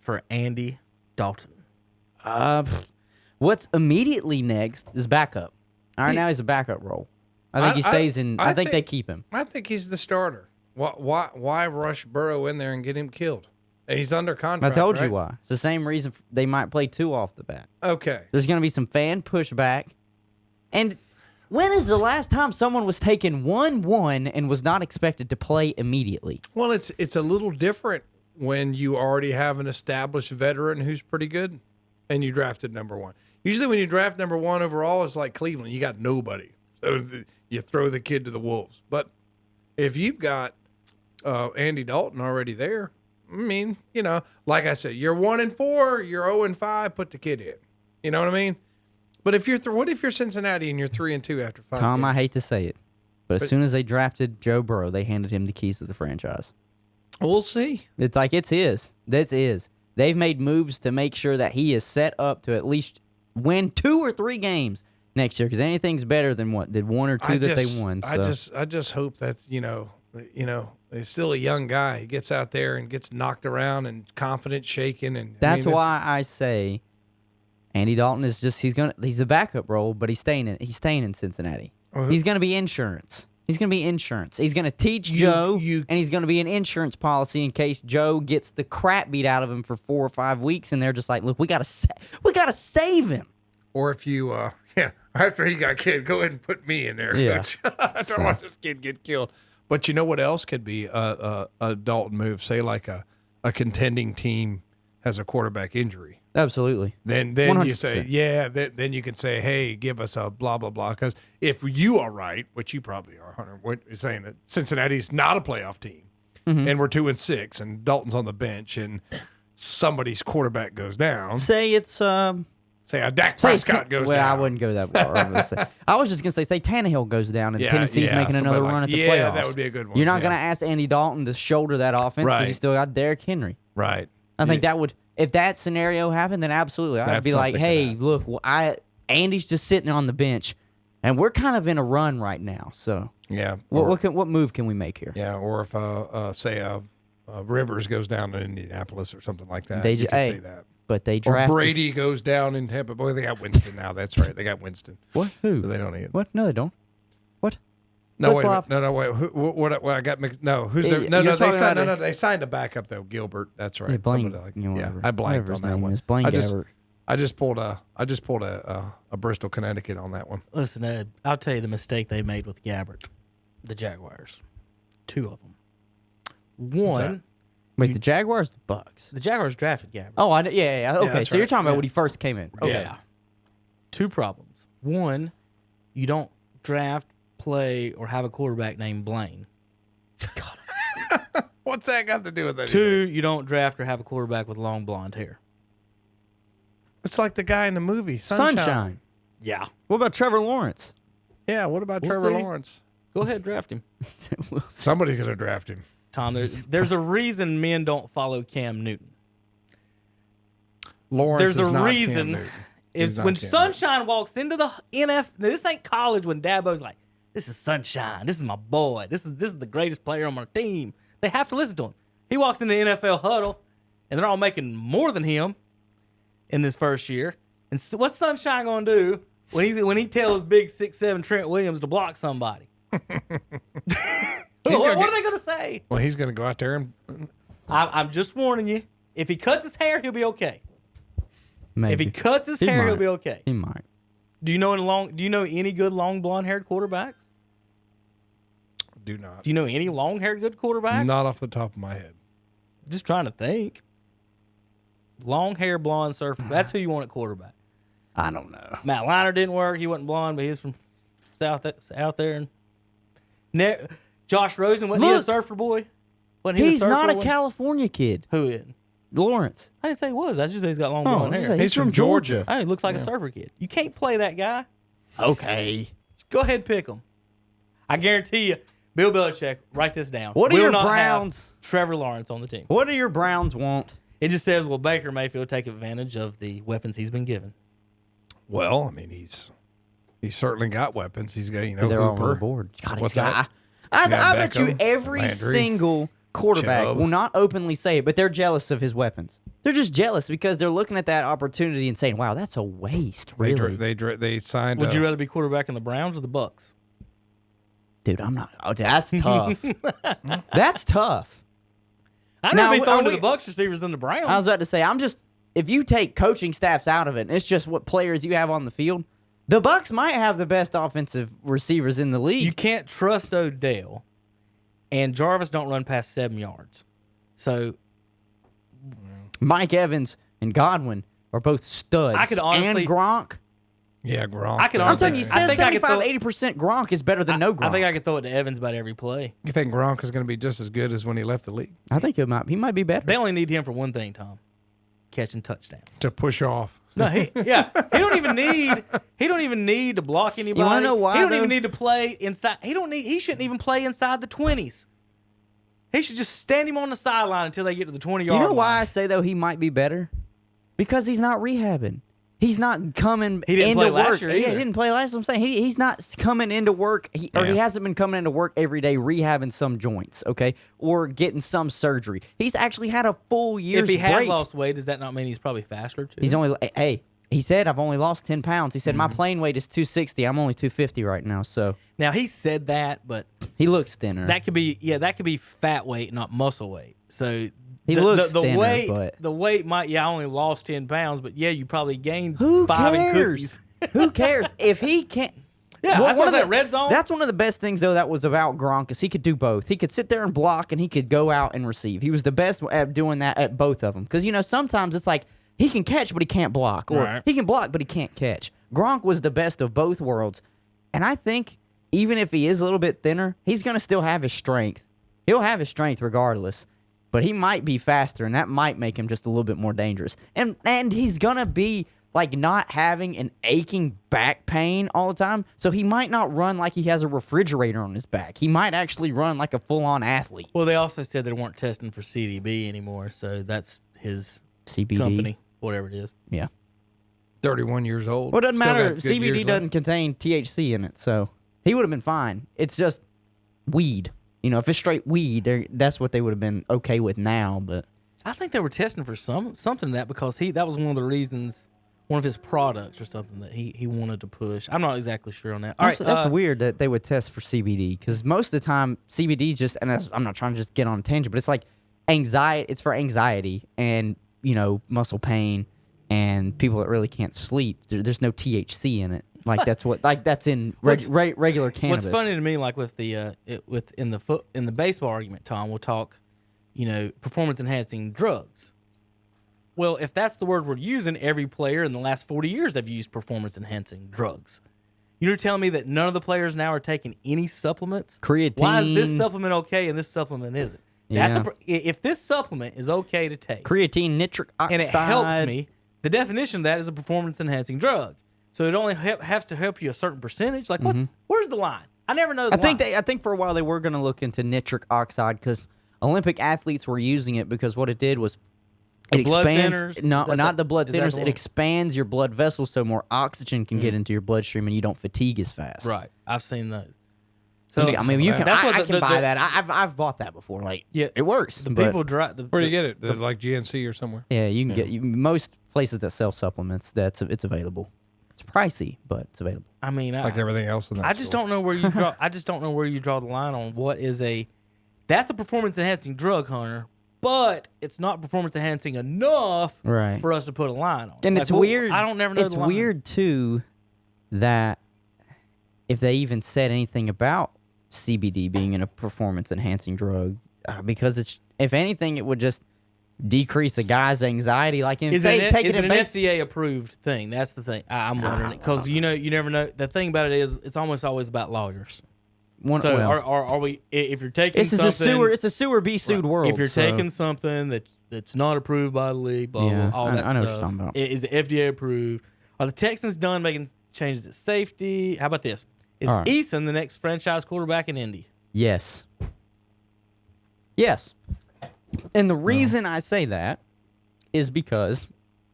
for Andy Dalton? What's immediately next is backup. All right, now he's a backup role. I think he stays in. I think they keep him. I think he's the starter. Why rush Burrow in there and get him killed? He's under I contract. told you right? why. It's the same reason they might play 2 off the bat. Okay. There's going to be some fan pushback. And when is the last time someone was taken 1-1 and was not expected to play immediately? Well, it's a little different when you already have an established veteran who's pretty good, and you drafted number 1. Usually, when you draft number 1 overall, it's like Cleveland. You got nobody, so you throw the kid to the wolves. But if you've got Andy Dalton already there, I mean, like I said, you're 1-4, you're 0-5. Put the kid in. You know what I mean? But if you're what if you're Cincinnati and you're 3-2 after 5? Tom, I games? hate to say it, but as soon as they drafted Joe Burrow, they handed him the keys to the franchise. We'll see. It's like it's his. That's his. They've made moves to make sure that he is set up to at least win 2 or 3 games next year. Because anything's better than what did 1 or 2 that they won. So. I just hope that he's still a young guy. He gets out there and gets knocked around and confident, shaking, and That's why I say Andy Dalton is just he's a backup role, but he's staying in Cincinnati. He's gonna be insurance. He's gonna be insurance. He's gonna teach Joe, and he's gonna be an insurance policy in case Joe gets the crap beat out of him for 4 or 5 weeks, and they're just like, look, we gotta save him. Or if you, after he got killed, go ahead and put me in there. Yeah. I don't want this kid get killed. But you know what else could be a Dalton move? Say like a contending team has a quarterback injury. Absolutely. Then 100%. you say, then you can say, hey, give us a blah, blah, blah. Because if you are right, which you probably are, Hunter, what you're saying that Cincinnati's not a playoff team, and we're 2-6, and Dalton's on the bench, and somebody's quarterback goes down. Say it's Say a Dak Prescott goes down. Well, I wouldn't go that far. I was just gonna say Tannehill goes down, and Tennessee's making another run at the playoffs. Yeah, that would be a good one. You're not gonna ask Andy Dalton to shoulder that offense because you still got Derrick Henry. Right. I think that would, if that scenario happened, then absolutely, I'd be like, hey, look, Andy's just sitting on the bench, and we're kind of in a run right now. So yeah, what move can we make here? Yeah, or if say Rivers goes down to Indianapolis or something like that, you can say that. But they Or drafted Brady goes down in Tampa. Boy, they got Winston now. That's right, they got Winston. What? Who? So they don't need. What? No, they don't. What? No, wait, Flip-flop. no, wait. What I got mixed? No, who's Hey, there? No, you're they talking signed. about They signed a backup though, Gilbert. That's right. Yeah, Blaine, Somebody I blanked on that one. I just pulled a Bristol, Connecticut on that one. Listen, Ed, I'll tell you the mistake they made with Gabbert, the Jaguars. 2 of them. One, Wait, the Jaguars, the Bucks. the Jaguars drafted Gabbert. Oh, yeah. Okay, that's so you're right. talking about when he first came in. Okay. Yeah. 2 problems. One, you don't draft, play, or have a quarterback named Blaine. What's that got to do with that? 2, you don't draft or have a quarterback with long blonde hair. It's like the guy in the movie Sunshine. Yeah. What about Trevor Lawrence? Yeah, what about We'll Trevor see. Lawrence? Go ahead, draft him. Somebody's gonna draft him. Tom, there's a reason men don't follow Cam Newton. Lawrence There's is a not reason. Cam Newton. It's He's not when Cam Sunshine walks into the NFL. This ain't college when Dabo's like, "This is Sunshine. This is my boy. This is the greatest player on our team." They have to listen to him. He walks in the NFL huddle, and they're all making more than him in this first year. And so what's Sunshine gonna do when he tells big 6'7" Trent Williams to block somebody? What are they gonna say? Well, he's gonna go out there and I'm just warning you. If he cuts his hair, he'll be okay. Maybe. If he cuts his hair, he'll might. be okay. He might. Do you know any good long blonde haired quarterbacks? do not. Do you know any long haired good quarterbacks? Not off the top of my head. Just trying to think. Long hair, blonde surfer. That's who you want at quarterback. I don't know. Matt Leinart didn't work. He wasn't blonde, but he was from out there. And Josh Rosen, wasn't he a Look, surfer boy? Wasn't he He's surfer not a one? California kid. Who is? Lawrence. I didn't say he was. I just said he's got long blonde hair. He's from Georgia. I mean, he looks like a surfer kid. You can't play that guy. Okay. Go ahead, pick him. I guarantee you, Bill Belichick, write this down. What do will your not have Browns- Trevor Lawrence on the team. What do your Browns want? It just says, will Baker Mayfield take advantage of the weapons he's been given? Well, I mean, he's certainly got weapons. He's got, They're all on the Hooper. board. God, What's he's got, that? I got bet you Beckham, every Landry, single quarterback Chubb. will not openly say it, but they're jealous of his weapons. They're just jealous because they're looking at that opportunity and saying, wow, that's a waste, really. They signed. Would you rather be quarterback in the Browns or the Bucks? Dude, I'm not. Oh, that's tough. That's tough. I'd Now, rather be thrown are to we- the Bucks receivers than the Browns. I was about to say, if you take coaching staffs out of it, and it's just what players you have on the field, the Bucks might have the best offensive receivers in the league. You can't trust Odell, and Jarvis don't run past 7 yards. So Mike Evans and Godwin are both studs. I could honestly- and Gronk. Yeah, Gronk. I can I'm honestly- telling you, I think I could 75, throw- 80% Gronk is better than no Gronk. I think I could throw it to Evans about every play. You think Gronk is going to be just as good as when he left the league? I think he might be better. They only need him for one thing, Tom: catching touchdowns. To push off. No, he don't even need to block anybody. You wanna know why, He don't though? even need to play inside. He shouldn't even play inside the 20s. He should just stand him on the sideline until they get to the 20-yard line. You know why I say, though, he might be better? Because he's not rehabbing. He's not coming He didn't into play work. last year Yeah, he either. didn't play last year. I'm saying he's not coming into work, he hasn't been coming into work every day rehabbing some joints, okay, or getting some surgery. He's actually had a full year's If he has break. lost weight, does that not mean he's probably faster too? He's only he said I've only lost 10 pounds. He said my playing weight is 260. I'm only 250 right now, so Now he said that, but he looks thinner. that could be fat weight, not muscle weight. So He looks thinner, weight, but- the weight might. I only lost 10 pounds, but yeah, you probably gained Who 5 in cares? cookies. Who cares if he can't? Yeah, that's one what of that red zone. That's one of the best things though that was about Gronk is he could do both. He could sit there and block, and he could go out and receive. He was the best at doing that at both of them. Because sometimes it's like he can catch but he can't block, or Right. he can block but he can't catch. Gronk was the best of both worlds, and I think even if he is a little bit thinner, he's gonna still have his strength. He'll have his strength regardless. But he might be faster, and that might make him just a little bit more dangerous. And he's gonna be like not having an aching back pain all the time, so he might not run like he has a refrigerator on his back. He might actually run like a full-on athlete. Well, they also said they weren't testing for CDB anymore, so that's his CBD, company, whatever it is. yeah. 31 years old. Well, it doesn't Still matter. got good years CBD left. doesn't contain THC in it, so he would have been fine. It's just weed. If it's straight weed, that's what they would have been okay with now. But I think they were testing for something that because that was one of the reasons, one of his products or something that he wanted to push. I'm not exactly sure on that. All right, that's weird that they would test for CBD because most of the time CBD is just, and I'm not trying to just get on a tangent, but it's like anxiety. It's for anxiety and muscle pain and people that really can't sleep. There's no THC in it. Like that's in regular cannabis. What's funny to me, like with the in the baseball argument, Tom, we'll talk, performance enhancing drugs. Well, if that's the word we're using, every player in the last 40 years have used performance enhancing drugs. You're telling me that none of the players now are taking any supplements? Creatine. Why is this supplement okay and this supplement isn't? Yeah. If this supplement is okay to take, Creatine, nitric oxide, and it helps me, the definition of that is a performance enhancing drug. So it only has to help you a certain percentage. Like, where's the line? I never know. I think for a while they were going to look into nitric oxide because Olympic athletes were using it because what it did was it blood expands. thinners? No, Is that not the- the blood is that thinners. the It one? expands your blood vessels so more oxygen can get into your bloodstream and you don't fatigue as fast. Right. I've seen those. So I mean, you can. That's I what can buy that. I've bought that before. Like, Yeah, it works. The but- people drive. Where do you get it? Like GNC or somewhere? Yeah, you can get most places that sell supplements. It's available. It's pricey, but it's available. I mean, Like everything else in that I just store. don't know where you draw. I just don't know where you draw the line on what is that's a performance enhancing drug, Hunter. But it's not performance enhancing enough Right. for us to put a line on. And Like, it's well, weird. I don't never know. It's the line. weird too that if they even said anything about CBD being in a performance enhancing drug, because it's if anything, it would just decrease a guy's anxiety. Like in Is it taking an a base- FDA approved thing? That's the thing. I'm wondering because you never know. The thing about it is, it's almost always about lawyers. One, So well, are we? If you're taking this is something, a sewer. It's a sewer be sued world. If you're so- taking something that's not approved by the league, blah Yeah, blah, all I that know what stuff, you're talking about. is it FDA approved? Are the Texans done making changes at safety? How about this? Is All right. Eason the next franchise quarterback in Indy? Yes. Yes. And the reason I say that is because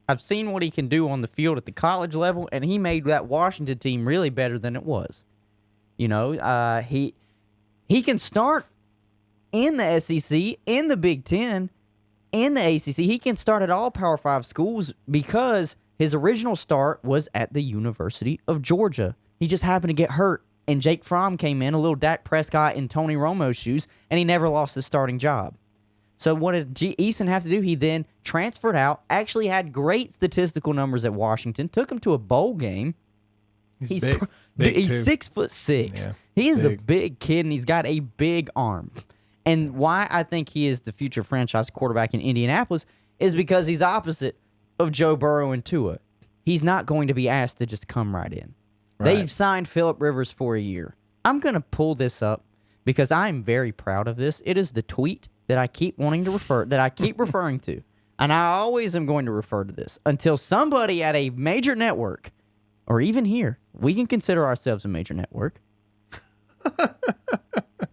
I've seen what he can do on the field at the college level, and he made that Washington team really better than it was. He can start in the SEC, in the Big Ten, in the ACC. He can start at all Power 5 schools because his original start was at the University of Georgia. He just happened to get hurt, and Jake Fromm came in, a little Dak Prescott in Tony Romo's shoes, and he never lost his starting job. So what did Eason have to do? He then transferred out, actually had great statistical numbers at Washington, took him to a bowl game. He's big he's too. 6'6". Yeah, He is a big. big kid, and he's got a big arm. And why I think he is the future franchise quarterback in Indianapolis is because he's opposite of Joe Burrow and Tua. He's not going to be asked to just come right in. Right. They've signed Phillip Rivers for a year. I'm going to pull this up because I'm very proud of this. It is the tweet that I keep referring to. And I always am going to refer to this until somebody at a major network, or even here, we can consider ourselves a major network.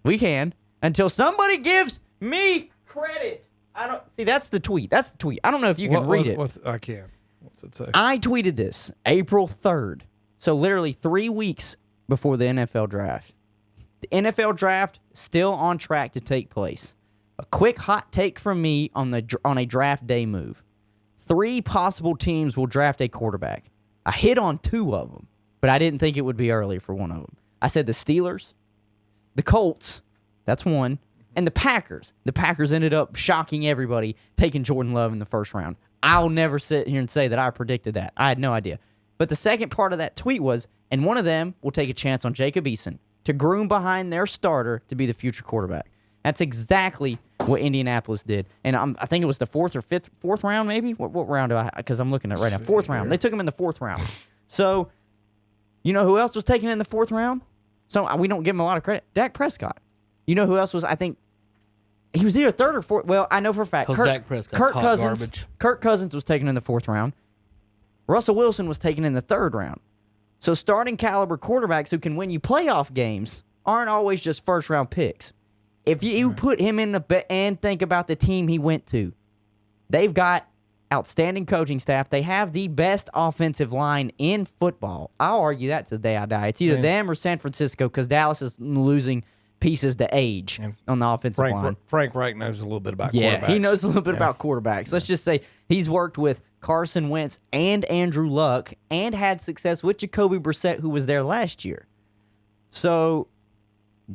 We can. Until somebody gives me credit. I don't see. That's the tweet. I don't know if you can read it. I can. What's it say? I tweeted this April 3rd. So literally 3 weeks before the NFL draft. The NFL draft still on track to take place. A quick hot take from me on a draft day move. 3 possible teams will draft a quarterback. I hit on 2 of them, but I didn't think it would be early for one of them. I said the Steelers, the Colts, that's one, and the Packers. The Packers ended up shocking everybody, taking Jordan Love in the first round. I'll never sit here and say that I predicted that. I had no idea. But the second part of that tweet was, and one of them will take a chance on Jacob Eason to groom behind their starter to be the future quarterback. That's exactly what Indianapolis did. And I think it was the fourth round maybe? What round do I have? Because I'm looking at it right now. 4th round. They took him in the 4th round. So, you know who else was taken in the 4th round? So we don't give him a lot of credit. Dak Prescott. You know who else was, I think, he was either 3rd or 4th. Well, I know for a fact. Dak Prescott's hot garbage. Kirk Cousins was taken in the 4th round. Russell Wilson was taken in the 3rd round. So starting caliber quarterbacks who can win you playoff games aren't always just first-round picks. If you put him in the and think about the team he went to, they've got outstanding coaching staff. They have the best offensive line in football. I'll argue that to the day I die. It's either them or San Francisco because Dallas is losing pieces to age on the offensive line. Frank Reich knows a little bit about quarterbacks. Yeah, he knows a little bit about quarterbacks. Let's just say he's worked with Carson Wentz and Andrew Luck and had success with Jacoby Brissett, who was there last year. So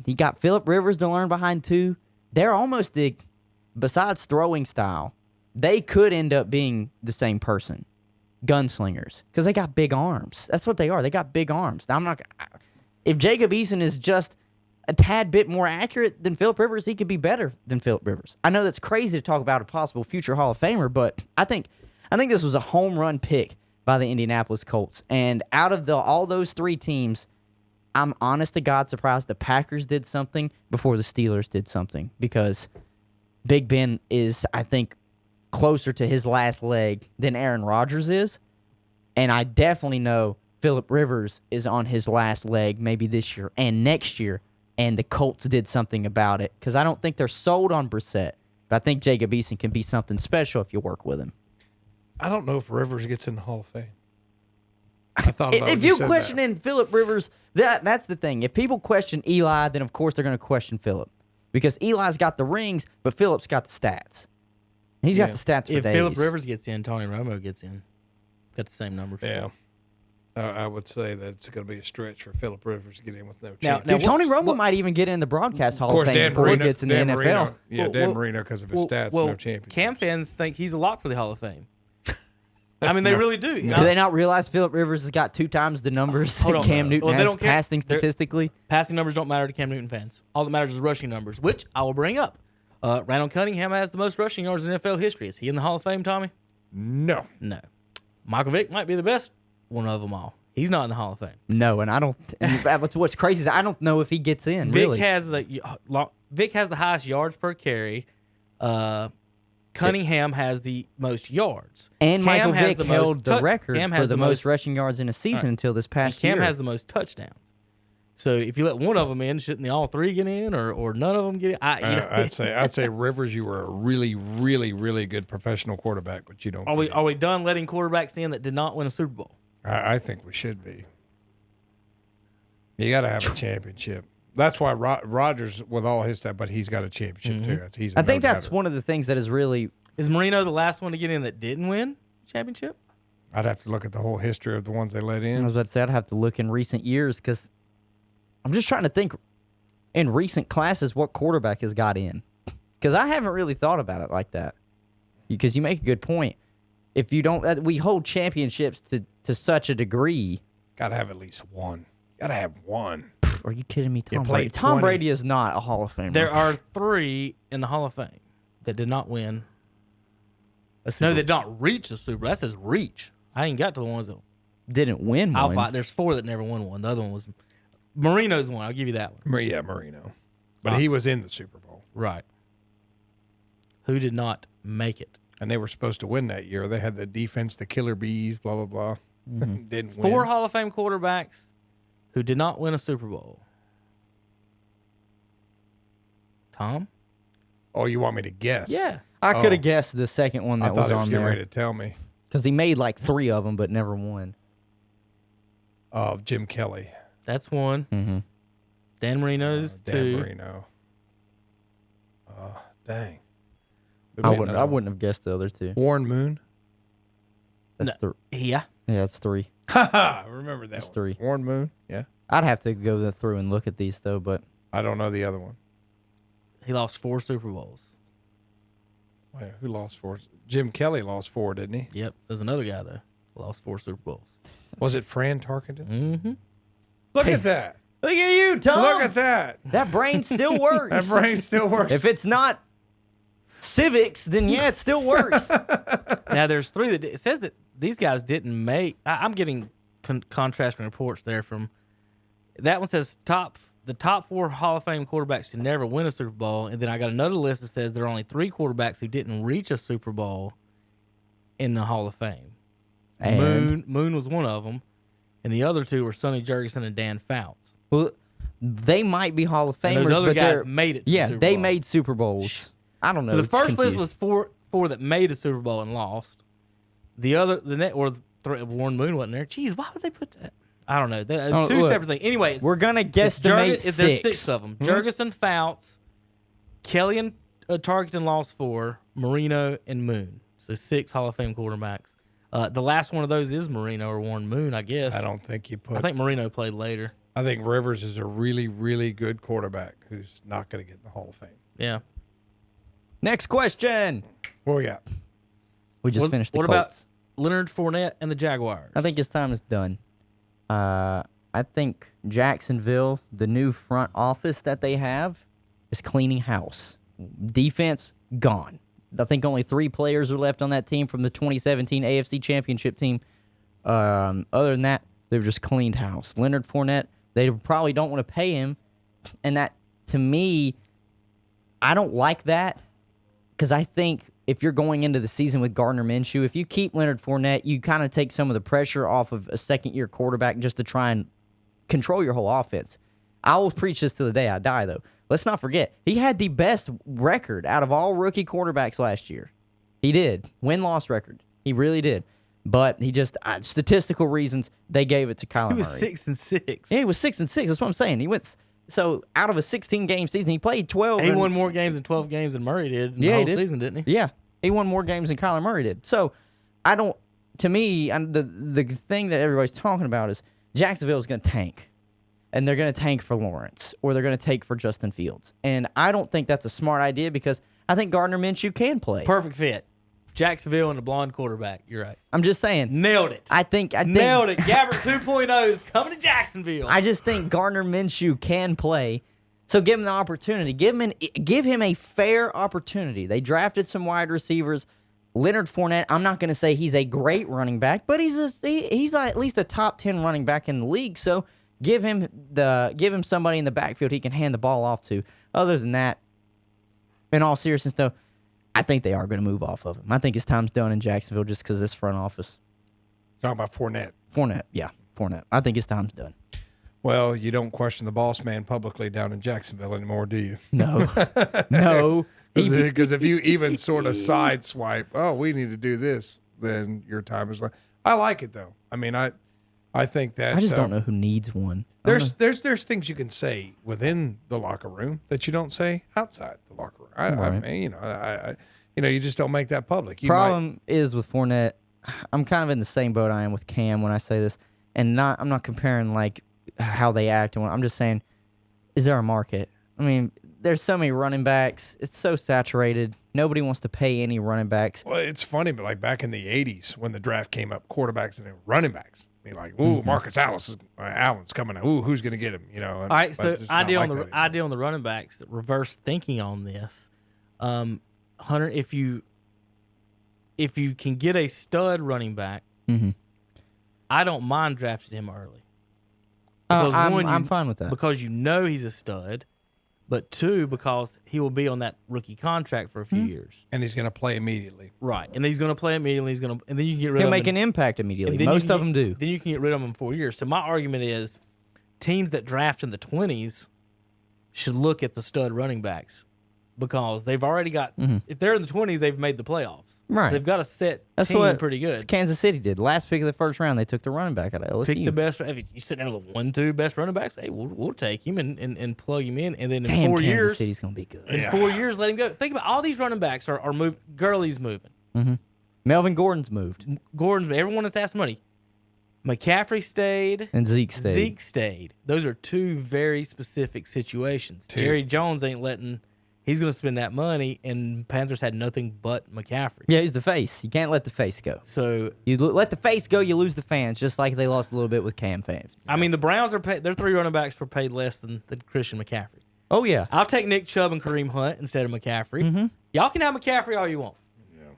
he got Phillip Rivers to learn behind too. They're almost besides throwing style, they could end up being the same person. Gunslingers. Because they got big arms. That's what they are. They got big arms. Now, if Jacob Eason is just a tad bit more accurate than Phillip Rivers, he could be better than Phillip Rivers. I know that's crazy to talk about a possible future Hall of Famer, but I think this was a home run pick by the Indianapolis Colts. And out of all those 3 teams, I'm honest to God surprised the Packers did something before the Steelers did something because Big Ben is, I think, closer to his last leg than Aaron Rodgers is. And I definitely know Phillip Rivers is on his last leg maybe this year and next year. And the Colts did something about it because I don't think they're sold on Brissett. But I think Jacob Eason can be something special if you work with him. I don't know if Rivers gets in the Hall of Fame. I thought about if you question in Phillip Rivers, that's the thing. If people question Eli, then of course they're going to question Phillip because Eli's got the rings, but Phillip's got the stats. He's got the stats for days. If Phillip Rivers gets in, Tony Romo gets in. Got the same numbers. Yeah. I would say that it's going to be a stretch for Phillip Rivers to get in with no Now, chance. Tony Romo might even get in the broadcast Hall of Fame before he gets in the NFL. Dan Marino, because of his stats, no championship. Cam fans think he's a lock for the Hall of Fame. I mean, they really do. Do they not realize Phillip Rivers has got 2 times the numbers that Cam Newton has passing statistically? Passing numbers don't matter to Cam Newton fans. All that matters is rushing numbers, which I will bring up. Randall Cunningham has the most rushing yards in NFL history. Is he in the Hall of Fame, Tommy? No. Michael Vick might be the best one of them all. He's not in the Hall of Fame. No, and I don't. What's crazy is I don't know if he gets in. Vick has the highest yards per carry. Cunningham has the most yards. And Michael Vick held the record for the most rushing yards in a season until this past year. Cam has the most touchdowns. So if you let one of them in, shouldn't they all 3 get in, or none of them get in? I'd say Rivers, you were a really, really, really good professional quarterback, but you don't. Are we done letting quarterbacks in that did not win a Super Bowl? I think we should be. You got to have a championship. That's why Rodgers, with all his stuff, but he's got a championship too. I think that's one of the things that is really. Is Marino the last one to get in that didn't win championship? I'd have to look at the whole history of the ones they let in. I was about to say I'd have to look in recent years because I'm just trying to think in recent classes what quarterback has got in because I haven't really thought about it like that. Because you make a good point. If you don't, we hold championships to such a degree. Got to have at least one. Got to have one. Are you kidding me? Tom Brady is not a Hall of Famer. There are 3 in the Hall of Fame that did not win. No, they did not reach the Super Bowl. That says reach. I ain't got to the ones that didn't win one. There's 4 that never won one. The other one was Marino's one. I'll give you that one. Yeah, Marino. But he was in the Super Bowl. Right. Who did not make it? And they were supposed to win that year. They had the defense, the killer bees, blah, blah, blah. Didn't 4 win. Hall of Fame quarterbacks who did not win a Super Bowl. Tom? Oh, you want me to guess? Yeah. I could have guessed the second one that was on there. I thought he was getting ready to tell me. Because he made like 3 of them, but never won. Jim Kelly. That's one. Mm-hmm. Dan Marino's Dan 2. Marino. Dang. I wouldn't have guessed the other 2. Warren Moon. That's No. Yeah. Yeah, that's 3. Haha, remember that That's one. 3. Warren Moon. Yeah. I'd have to go through and look at these though, but I don't know the other one. He lost 4 Super Bowls. Wait, who lost 4? Jim Kelly lost 4, didn't he? Yep. There's another guy, though. Lost 4 Super Bowls. Was it Fran Tarkenton? Mm-hmm. Look at that. look at you, Tom. Look at that. That brain still works. That brain still works. If it's not civics, then yeah, it still works. Now, there's 3 that it says that these guys didn't make. I'm getting contrasting reports there from. That one says the top 4 Hall of Fame quarterbacks to never win a Super Bowl, and then I got another list that says there are only 3 quarterbacks who didn't reach a Super Bowl in the Hall of Fame. And Moon was one of them, and the other 2 were Sonny Jurgensen and Dan Fouts. well, they might be Hall of And Famers, those other but guys made it. To the yeah, Super they Bowl. made Super Bowls. I don't know. So the it's first list confused. was four that made a Super Bowl and lost. Warren Moon wasn't there. Jeez, why would they put that? I don't know. Oh, 2 look, separate things. Anyway, we're gonna guesstimate There's 6. 6 of them. Jurgensen, Fouts, Kelly and Tarkenton lost 4, Marino and Moon. So 6 Hall of Fame quarterbacks. The last one of those is Marino or Warren Moon, I guess. I don't think you put. I think Marino played later. I think Rivers is a really, really good quarterback who's not going to get in the Hall of Fame. Yeah. Next question. What we got? We just finished the What Colts. about Leonard Fournette and the Jaguars? I think his time is done. I think Jacksonville, the new front office that they have, is cleaning house. Defense, gone. I think only 3 players are left on that team from the 2017 AFC Championship team. Other than that, they've just cleaned house. Leonard Fournette, they probably don't want to pay him. And that, to me, I don't like that because I think if you're going into the season with Gardner Minshew, if you keep Leonard Fournette, you kind of take some of the pressure off of a second-year quarterback just to try and control your whole offense. I will preach this to the day I die, though. Let's not forget, he had the best record out of all rookie quarterbacks last year. He did. Win-loss record. He really did. But he just, statistical reasons, they gave it to Kyler He was Murray. 6-6. Yeah, he was 6-6. That's what I'm saying. He went, so out of a 16-game season, he played 12. He and- won more games in 12 games than Murray did in the Yeah, he whole did. season, didn't he? Yeah, he won more games than Kyler Murray did. So, I don't. To me, the thing that everybody's talking about is Jacksonville is going to tank, and they're going to tank for Lawrence, or they're going to tank for Justin Fields, and I don't think that's a smart idea because I think Gardner Minshew can play. Perfect fit. Jacksonville and a blonde quarterback. You're right. I'm just saying. Nailed it. I think Nailed it. Gabbert 2.0 is coming to Jacksonville. I just think Gardner Minshew can play. So give him the opportunity. Give him a fair opportunity. They drafted some wide receivers. Leonard Fournette, I'm not going to say he's a great running back, but he's at least a top 10 running back in the league. So give him somebody in the backfield he can hand the ball off to. Other than that, in all seriousness though, I think they are going to move off of him. I think his time's done in Jacksonville just because of this front office. Talking about Fournette. Fournette. I think his time's done. Well, you don't question the boss man publicly down in Jacksonville anymore, do you? No. No. Because if you even sort of sideswipe, oh, we need to do this, then your time is like. I like it though. I mean, I think that I just don't know who needs one. There's things you can say within the locker room that you don't say outside the locker room. I mean, you just don't make that public. You Problem is with Fournette, I'm kind of in the same boat I am with Cam when I say this, and I'm not comparing like how they act and what I'm just saying, is there a market? I mean, there's so many running backs. It's so saturated. Nobody wants to pay any running backs. Well, it's funny, but like back in the 80s when the draft came up, quarterbacks and then running backs. Be like, ooh, Marcus Allen's coming out. Ooh, who's going to get him? You know. All right, so idea on the running backs. Reverse thinking on this, Hunter. If you can get a stud running back, I don't mind drafting him early. Because I'm fine with that. Because you know he's a stud, but 2, because he will be on that rookie contract for a few years. And he's going to play immediately. Right, and he's going to play immediately. And then you can get rid He'll of him. make an impact immediately. And then Most of them do. Then you can get rid of him in 4 years. So my argument is, teams that draft in the 20s should look at the stud running backs because they've already got. If they're in the 20s, they've made the playoffs. Right. So they've got a set That's team what pretty good. Kansas City did. Last pick of the first round, they took the running back out of LSU. Pick the best. If you sit down with 1-2 best running backs, hey, we'll take him and plug him in, and then in Damn, 4 Kansas years, City's gonna be good. in 4 years, let him go. Think about all these running backs are moving. Gurley's moving. Melvin Gordon's moved, Gordon's. Everyone that's asked money. McCaffrey stayed. and Zeke stayed. Zeke stayed. Those are two very specific situations. Jerry Jones ain't letting. He's going to spend that money, and Panthers had nothing but McCaffrey. Yeah, he's the face. You can't let the face go. So You let the face go, you lose the fans, just like they lost a little bit with Cam fans. I mean, the Browns are paid. Their 3 running backs were paid less than Christian McCaffrey. Oh yeah, I'll take Nick Chubb and Kareem Hunt instead of McCaffrey. Y'all can have McCaffrey all you want.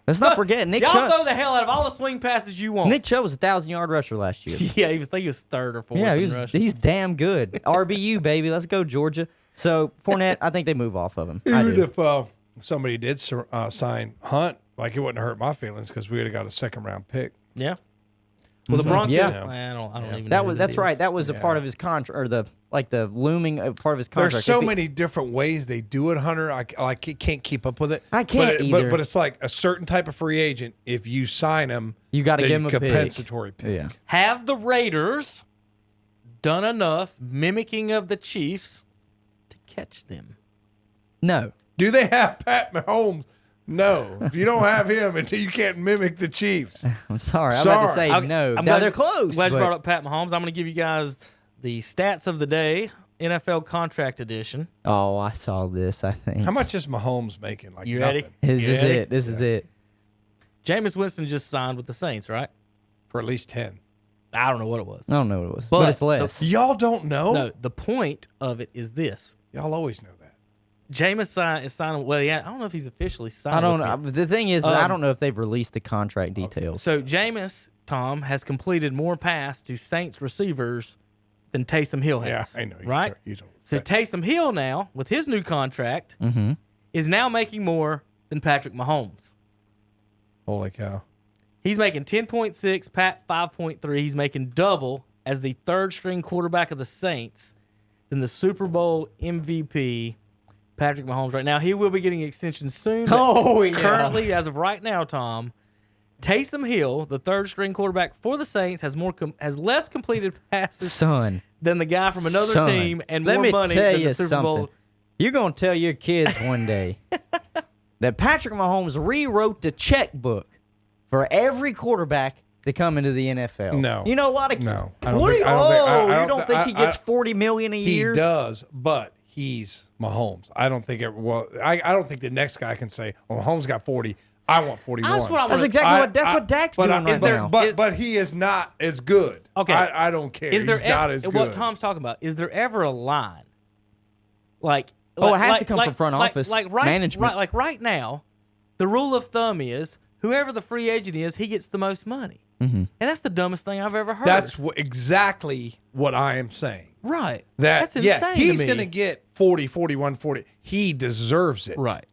let's not forget Nick Y'all Chubb. throw the hell out of all the swing passes you want. Nick Chubb was a 1,000-yard rusher last year. Yeah, I think he was 3rd or 4th Yeah, in rushing. he's damn good. RBU baby, let's go Georgia. So Fournette, I think they move off of him. I Even do. if somebody did sign Hunt, like it wouldn't hurt my feelings because we would have got a 2nd-round pick. Yeah. Well, the Broncos. Yeah. I don't even know. That who was that's is. right. That was a part of his contract, or the looming part of his contract. There's so If he- many different ways they do it, Hunter. I can't keep up with it. I can't either. But it's like a certain type of free agent. If you sign him, You gotta then give him a pick. compensatory pick. Yeah. Have the Raiders done enough mimicking of the Chiefs to catch them? No. Do they have Pat Mahomes? No. If you don't have him, until you can't mimic the Chiefs. I'm sorry. I'm about to say Okay, no. I'm Now glad they're you- close. Glad you but- brought up Pat Mahomes. I'm going to give you guys the stats of the day, NFL contract edition. Oh, I saw this. I think How much is Mahomes making? Like You ready? nothing. this You is ready? it. This is it. Jameis Winston just signed with the Saints, right? For at least 10. I don't know what it was. I don't know what it was, But but it's less. Y'all don't know? No, the point of it is this. Y'all always know that. Jameis is signing. Well, yeah, I don't know if he's officially signed. I don't with know. me. The thing is, I don't know if they've released the contract details. So Jameis, Tom, has completed more passes to Saints receivers than Taysom Hill has. Yeah, I know. Right? You don't So Taysom Hill now, with his new contract, is now making more than Patrick Mahomes. Holy cow. He's making 10.6, Pat 5.3. He's making double as the 3rd-string quarterback of the Saints than the Super Bowl MVP, Patrick Mahomes. Right now, he will be getting an extension soon. but Oh, yeah. Currently, as of right now, Tom, Taysom Hill, the 3rd-string quarterback for the Saints, has less completed passes Son, than the guy from another son, team and let more me money tell than you the Super something. Bowl. You're gonna tell your kids one day that Patrick Mahomes rewrote the checkbook for every quarterback to come into the NFL. No. You know a lot of No. I don't What think- do you, I don't think- I you don't don't thi- think he gets $40 million a He year? does, but he's Mahomes. I don't think I don't think the next guy can say, "Well, Mahomes got 40. I want 41." That's what I'm That's gonna- exactly what Dak's doing right now. But he is not as good. Okay. I don't care. Is there He's not as good. what Tom's talking about? Is there ever a line? Like, Oh, it has to come from front office management. Like right now, the rule of thumb is whoever the free agent is, he gets the most money. And that's the dumbest thing I've ever heard. That's exactly what I am saying. right. That's insane he's to me. going to get 40, 41, 40. He deserves it. Right.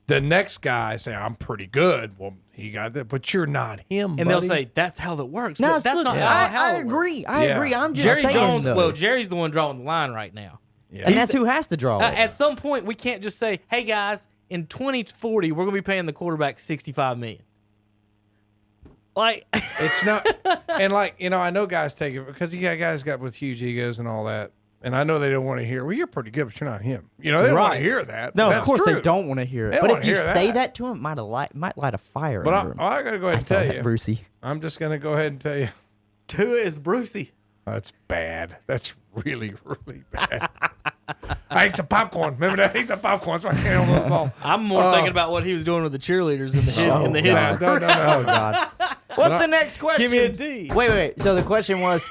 The next guy say, "I'm pretty good." Well, he got that, but you're not him. And they'll buddy. say that's how it works. No, but that's look, not I how it works. agree. I Yeah. agree. I'm just Jerry saying, Jones. though. Well, Jerry's the one drawing the line right now. Yeah. and that's who has to draw it. At some point, we can't just say, "Hey guys, in 2040, we're going to be paying the quarterback $65 million." Like, It's not, and like I know guys take it because you got guys got with huge egos and all that, and I know they don't want to hear. Well, you're pretty good, but you're not him. They don't want Right. to hear that. No, That's of course true. they don't want to hear They it. don't But wanna if you hear say that. that to him, might light a fire But under him. I got to go ahead and saw tell that, you, Brucey. I'm just going to go ahead and tell you, Tua is Brucey. that's bad. That's really, really bad. I ate some popcorn. Remember that? I ate some popcorn. So I can't on the ball. I'm more thinking about what he was doing with the cheerleaders in the hidden. in the hidden God. group. No. Oh God! What's the next question? Give me a D. Wait. So the question was,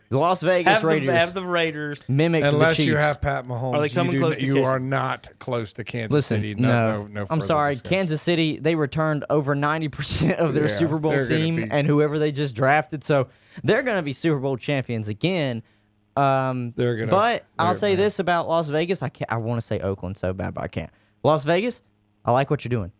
the Las Vegas Raiders Have the Raiders. mimicked the Unless Chiefs. you have Pat Mahomes, Are they coming you, close to you Kansas? are not close to Kansas Listen, City. no, No I'm further sorry. discussion. Kansas City, they returned over 90% of their Yeah, Super Bowl they're gonna team be- and whoever they just drafted. So they're going to be Super Bowl champions again. But I'll say this about Las Vegas. I want to say Oakland so bad, but I can't. Las Vegas, I like what you're doing.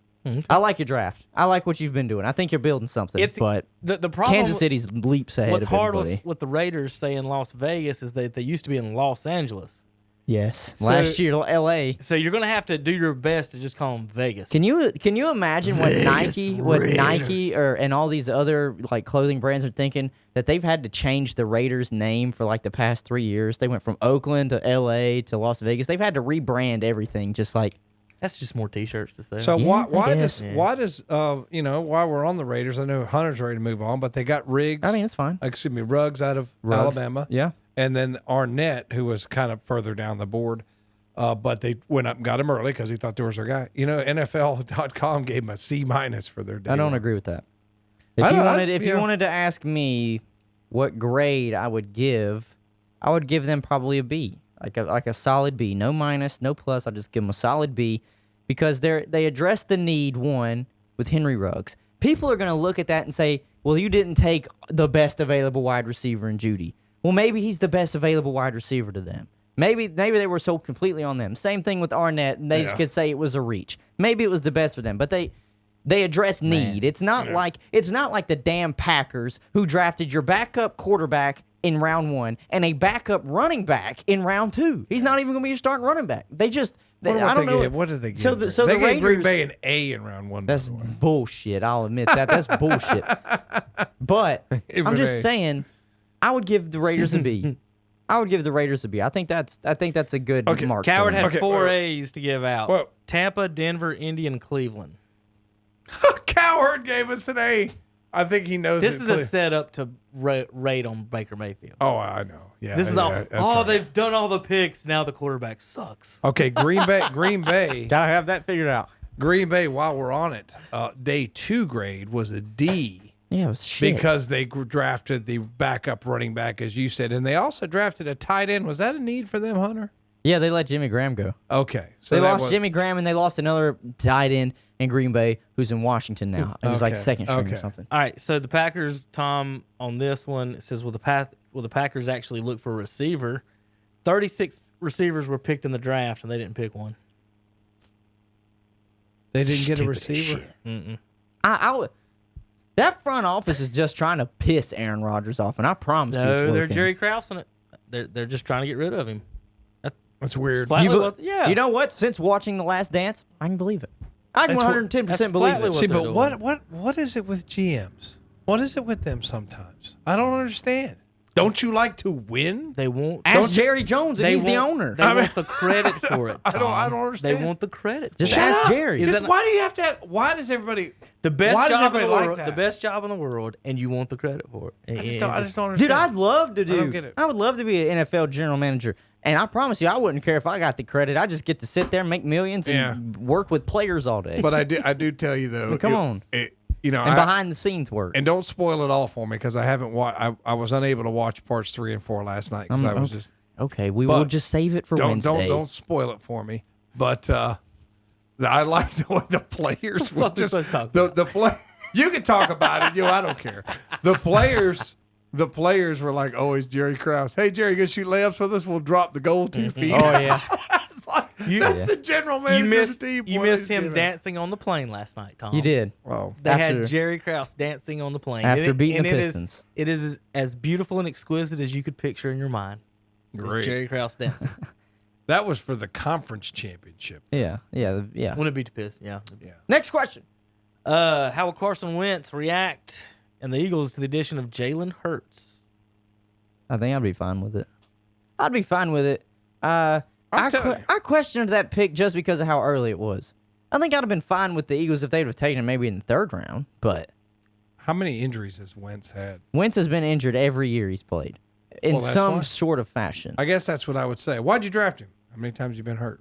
I like your draft. I like what you've been doing. I think you're building something. But the problem. Kansas City's leaps ahead What's of hard everybody. with the Raiders saying Las Vegas is that they used to be in Los Angeles. Yes. Last year, L.A. So you're gonna have to do your best to just call them Vegas. Can you imagine what Nike and all these other like clothing brands are thinking, that they've had to change the Raiders name for like the past 3 years? They went from Oakland to L.A. to Las Vegas. They've had to rebrand everything, just like. That's just more T-shirts to sell. So Yeah, why I does guess. while we're on the Raiders, I know Hunter's ready to move on, but they got Riggs. I mean, it's fine. Ruggs out of Alabama. Yeah. And then Arnett, who was kind of further down the board, but they went up and got him early because he thought there was their guy. NFL.com gave him a C- for their day. I don't agree with that. If you wanted to ask me what grade I would give them probably a B, like a solid B, no minus, no plus. I'll just give them a solid B, because they addressed the need one with Henry Ruggs. People are going to look at that and say, well, you didn't take the best available wide receiver in Judy. Well, maybe he's the best available wide receiver to them. Maybe they were sold completely on them. Same thing with Arnett, and they could say it was a reach. Maybe it was the best for them, but they address need. It's not like the damn Packers who drafted your backup quarterback in round 1 and a backup running back in round 2. He's not even going to be your starting running back. I don't know. What did they give? So they the gave Raiders, Green Bay an A in round 1. That's bullshit. I'll admit that. That's bullshit. But I'm just saying, I would give the Raiders a B. I would give the Raiders a B. I think that's a good mark. Coward for them. had 4 A's to give out. Well- Tampa, Denver, Indy, and Cleveland. Coward gave us an A. I think he knows This it. is a setup to rate on Baker Mayfield. Oh, I know. Yeah. This is yeah, that's all. right. They've done all the picks. Now the quarterback sucks. Okay, Green Bay. Gotta have that figured out. Green Bay, while we're on it, day 2 grade was a D. Yeah, it was shit. Because they drafted the backup running back, as you said, and they also drafted a tight end. Was that a need for them, Hunter? Yeah, they let Jimmy Graham go. Okay. So They that lost was- Jimmy Graham, and they lost another tight end in Green Bay who's in Washington now. It was like Okay, second string okay. or something. All right, so the Packers, Tom, on this one, it says, will the Packers actually look for a receiver? 36 receivers were picked in the draft, and they didn't pick one. They didn't get a Stupid receiver. shit. That front office is just trying to piss Aaron Rodgers off, and I promise you it's No, they're working. Jerry Krause on it. They're just trying to get rid of him. That's weird. Flatly You, what- yeah. you know what? Since watching The Last Dance, I can believe it. I can That's what- 110% that's believe flatly it. what See, they're but doing. what is it with GMs? What is it with them sometimes? I don't understand. Don't you like to win? They won't. Ask Jerry Jones, and he's the want- owner. They want the credit for it. I don't Tom. understand. They want the credit. Just for it. ask Jerry. Is Just, that- why do you have to? Why does everybody? The best why does job in the everybody world. like The that? best job in the world, and you want the credit for it. I just don't understand. Dude, I'd love to I don't do. get it. I would love to be an NFL general manager, and I promise you, I wouldn't care if I got the credit. I just get to sit there and make millions and work with players all day. But I do tell you though. Come on. You know, and behind the scenes work. and don't spoil it all for me because I haven't watched. I was unable to watch parts 3 and 4 last night because I was just. Okay, we But will just save it for Wednesday. Don't spoil it for me. But I like the way the players were fuck we just supposed to talk the play. You can talk about it, I don't care. The players were like, "Oh, it's Jerry Krause. Hey, Jerry, you gonna shoot layups with us? We'll drop the goal 2 feet." Oh yeah, It's like, that's the general manager. You missed. of the team. You Boy, missed they him did it. dancing on the plane last night, Tom. you did. Wow. They After- had Jerry Krause dancing on the plane After And beating the it is- Pistons. It is as beautiful and exquisite as you could picture in your mind. It's Great. Jerry Krause dancing. That was for the conference championship. Yeah. Wouldn't it be too pissed? Yeah. Yeah. Next question. How will Carson Wentz react and the Eagles to the addition of Jalen Hurts? I think I'd be fine with it. I'd be fine with it. I telling you. questioned that pick just because of how early it was. I think I'd have been fine with the Eagles if they'd have taken him maybe in the 3rd round. But How many injuries has Wentz had? Wentz has been injured every year he's played in Well, that's some why. sort of fashion. I guess that's what I would say. Why'd you draft him? How many times you been hurt?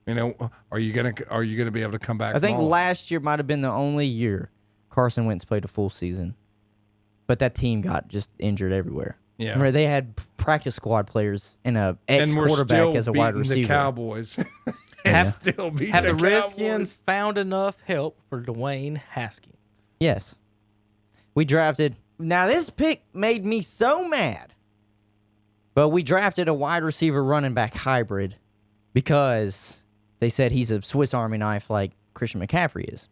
You know, are you gonna be able to come back? I think from all- last year might have been the only year Carson Wentz played a full season. But that team got just injured everywhere. Yeah. Remember, they had practice squad players and a and we're ex-quarterback still as a wide beating receiver. The Cowboys. Have- still beating Have the the Redskins Cowboys. found enough help for Dwayne Haskins? Yes. We drafted. Now, this pick made me so mad. But we drafted a wide receiver running back hybrid because they said he's a Swiss Army knife like Christian McCaffrey is.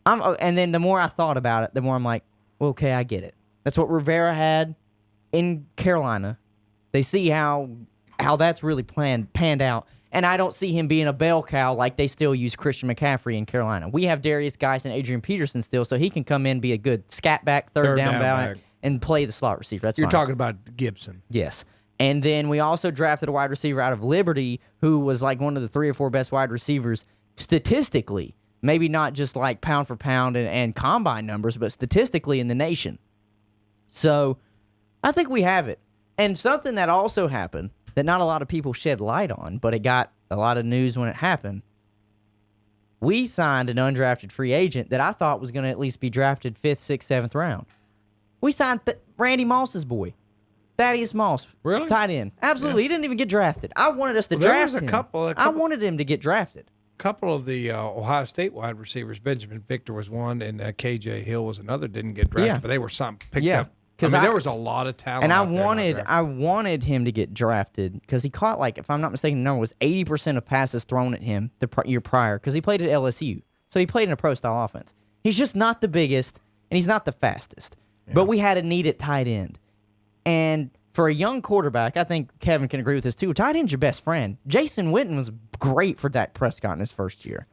And then the more I thought about it, the more I'm like, well, okay, I get it. That's what Rivera had in Carolina. They see how how that's really panned out. And I don't see him being a bell cow like they still use Christian McCaffrey in Carolina. We have Darius Geis and Adrian Peterson still, so he can come in, be a good scat back, third down back, and play the slot receiver. That's You're fine. talking about Gibson. Yes. And then we also drafted a wide receiver out of Liberty who was like one of the 3 or 4 best wide receivers statistically. Maybe not just like pound for pound and combine numbers, but statistically in the nation. So I think we have it. And something that also happened that not a lot of people shed light on, but it got a lot of news when it happened. We signed an undrafted free agent that I thought was going to at least be drafted 5th, 6th, 7th round. We signed Randy Moss's boy, Thaddeus Moss. Really? Tight end. Absolutely. He didn't even get drafted. I wanted us to Well, there draft was a him. couple- I wanted him to get drafted. Couple of the Ohio State wide receivers, Benjamin Victor was one, and KJ Hill was another. Didn't get drafted, Yeah. but they were picked Yeah. up. 'Cause there was a lot of talent. And I out there not drafted. wanted him to get drafted because he caught, like, if I'm not mistaken, the number was 80% of passes thrown at him the year prior because he played at LSU. So he played in a pro-style offense. He's just not the biggest, and he's not the fastest. Yeah. But we had a need at tight end. And for a young quarterback, I think Kevin can agree with this too, tight end's your best friend. Jason Witten was great for Dak Prescott in his first year.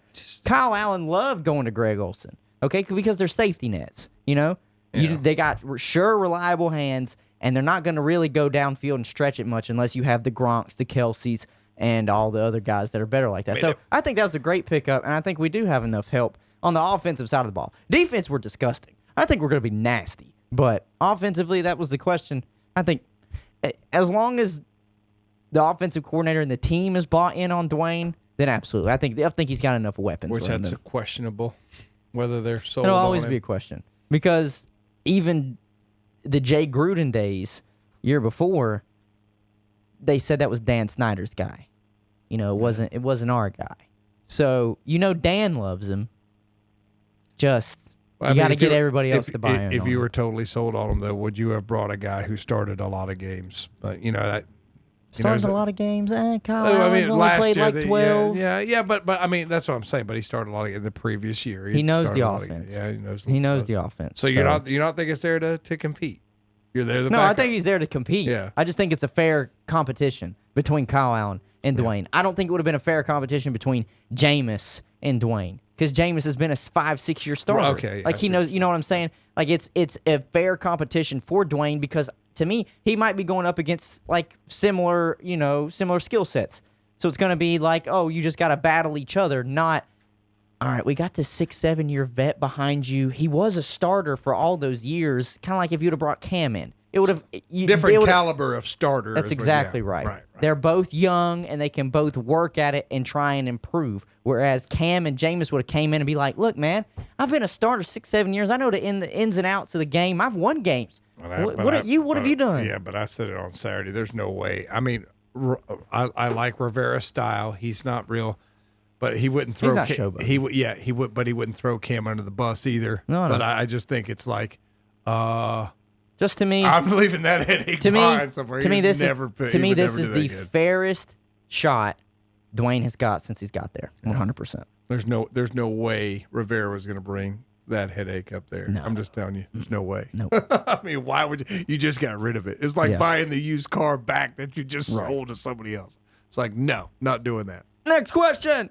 Kyle Allen loved going to Greg Olsen, okay, because they're safety nets, you know? Yeah. They got sure, reliable hands, and they're not going to really go downfield and stretch it much unless you have the Gronks, the Kelseys, and all the other guys that are better like that. So I think that was a great pickup, and I think we do have enough help on the offensive side of the ball. Defense, we're disgusting. I think we're going to be nasty. But offensively, that was the question. I think as long as the offensive coordinator and the team is bought in on Dwayne, then absolutely. I think he's got enough weapons. Which for him that's questionable whether they're sold. It'll on always him. be a question because even the Jay Gruden days, year before, they said that was Dan Snyder's guy. You know, it wasn't our guy. So Dan loves him. Just you got to get everybody else to buy in. If you were totally sold on him, though, would you have brought a guy who started a lot of games? But that. Started a lot of games. Kyle Allen's only played year, like 12. Yeah, but I mean that's what I'm saying. But he started a lot of the previous year. He knows the started a lot offense. Yeah, he knows. He knows the offense. So you're not think it's there to compete. You're there. No, I think he's there to compete. Yeah. I just think it's a fair competition between Kyle Allen and Dwayne. I don't think it would have been a fair competition between Jameis and Dwayne because Jameis has been a 5-6 year starter. Okay, like he knows. You know what I'm saying? Like it's a fair competition for Dwayne because to me he might be going up against like similar skill sets. So it's going to be like, oh, you just got to battle each other, not. All right, we got this 6-7 year vet behind you. He was a starter for all those years, kind of like if you'd have brought Cam in. It would have different caliber of starter. That's exactly right. Right. They're both young and they can both work at it and try and improve. Whereas Cam and Jameis would have came in and be like, "Look, man, I've been a starter 6-7 years. I know the ins and outs of the game. I've won games. What have you done?" Yeah, but I said it on Saturday. There's no way. I mean, I like Rivera's style. He's not real. But he wouldn't throw. He's not showboat. He would, but he wouldn't throw Cam under the bus either. No. But I just think it's like, just to me, I'm leaving that headache behind somewhere. This is the fairest shot Dwayne has got since he's got there. 100%. There's no way Rivera was going to bring that headache up there. No. I'm just telling you, there's no way. Nope. I mean, why would you just got rid of it? It's like buying the used car back that you just sold to somebody else. It's like, no, not doing that. Next question.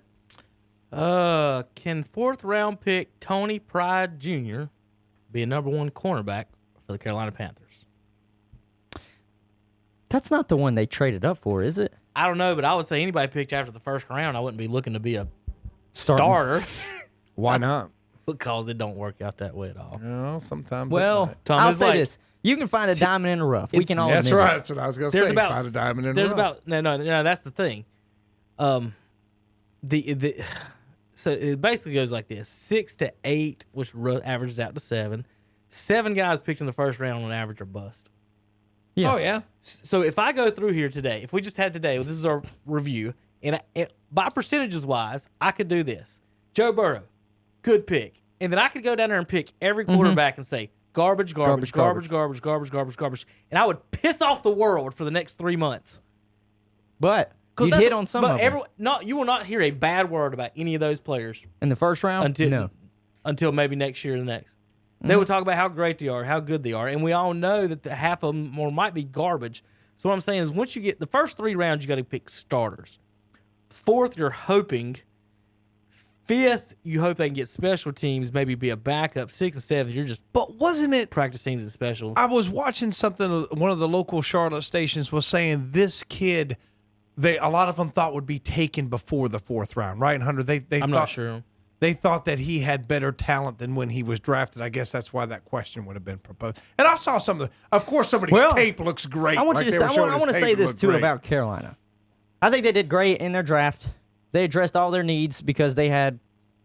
Can 4th round pick Tony Pride Jr. be a number 1 cornerback for the Carolina Panthers? That's not the one they traded up for, is it? I don't know, but I would say anybody picked after the 1st round, I wouldn't be looking to be a Starting. starter Why not? because it don't work out that way at all. Well, sometimes. Well, Tom, I'll it's say like- this. You can find a diamond in the rough. We can all That's admit right. it. That's what I was going to There's say. about Find a diamond in there's the rough. about no. That's the thing. So it basically goes like this: 6 to 8, which averages out to 7. 7 guys picked in the 1st round on average are bust. Yeah. Oh yeah. So if I go through here today, if we just had today, this is our review, and by percentages wise, I could do this. Joe Burrow, good pick, and then I could go down there and pick every quarterback and say garbage, and I would piss off the world for the next 3 months. But you hit on some of them. You will not hear a bad word about any of those players In the 1st round? until maybe next year or the next. They would talk about how great they are, how good they are, and we all know that half of them might be garbage. So what I'm saying is once you get the first 3 rounds, you got to pick starters. 4th, you're hoping. 5th, you hope they can get special teams, maybe be a backup. 6th and 7th, you're just But wasn't it? practice teams and special. I was watching something. One of the local Charlotte stations was saying this kid, a lot of them thought would be taken before the 4th round, right? And Hunter, they I'm thought, not sure. They thought that he had better talent than when he was drafted. I guess that's why that question would have been proposed. And I saw of course, somebody's tape looks great. I want Like you to they say, were showing I his want to tape, say it this looked too great. about Carolina. I think they did great in their draft. They addressed all their needs because they had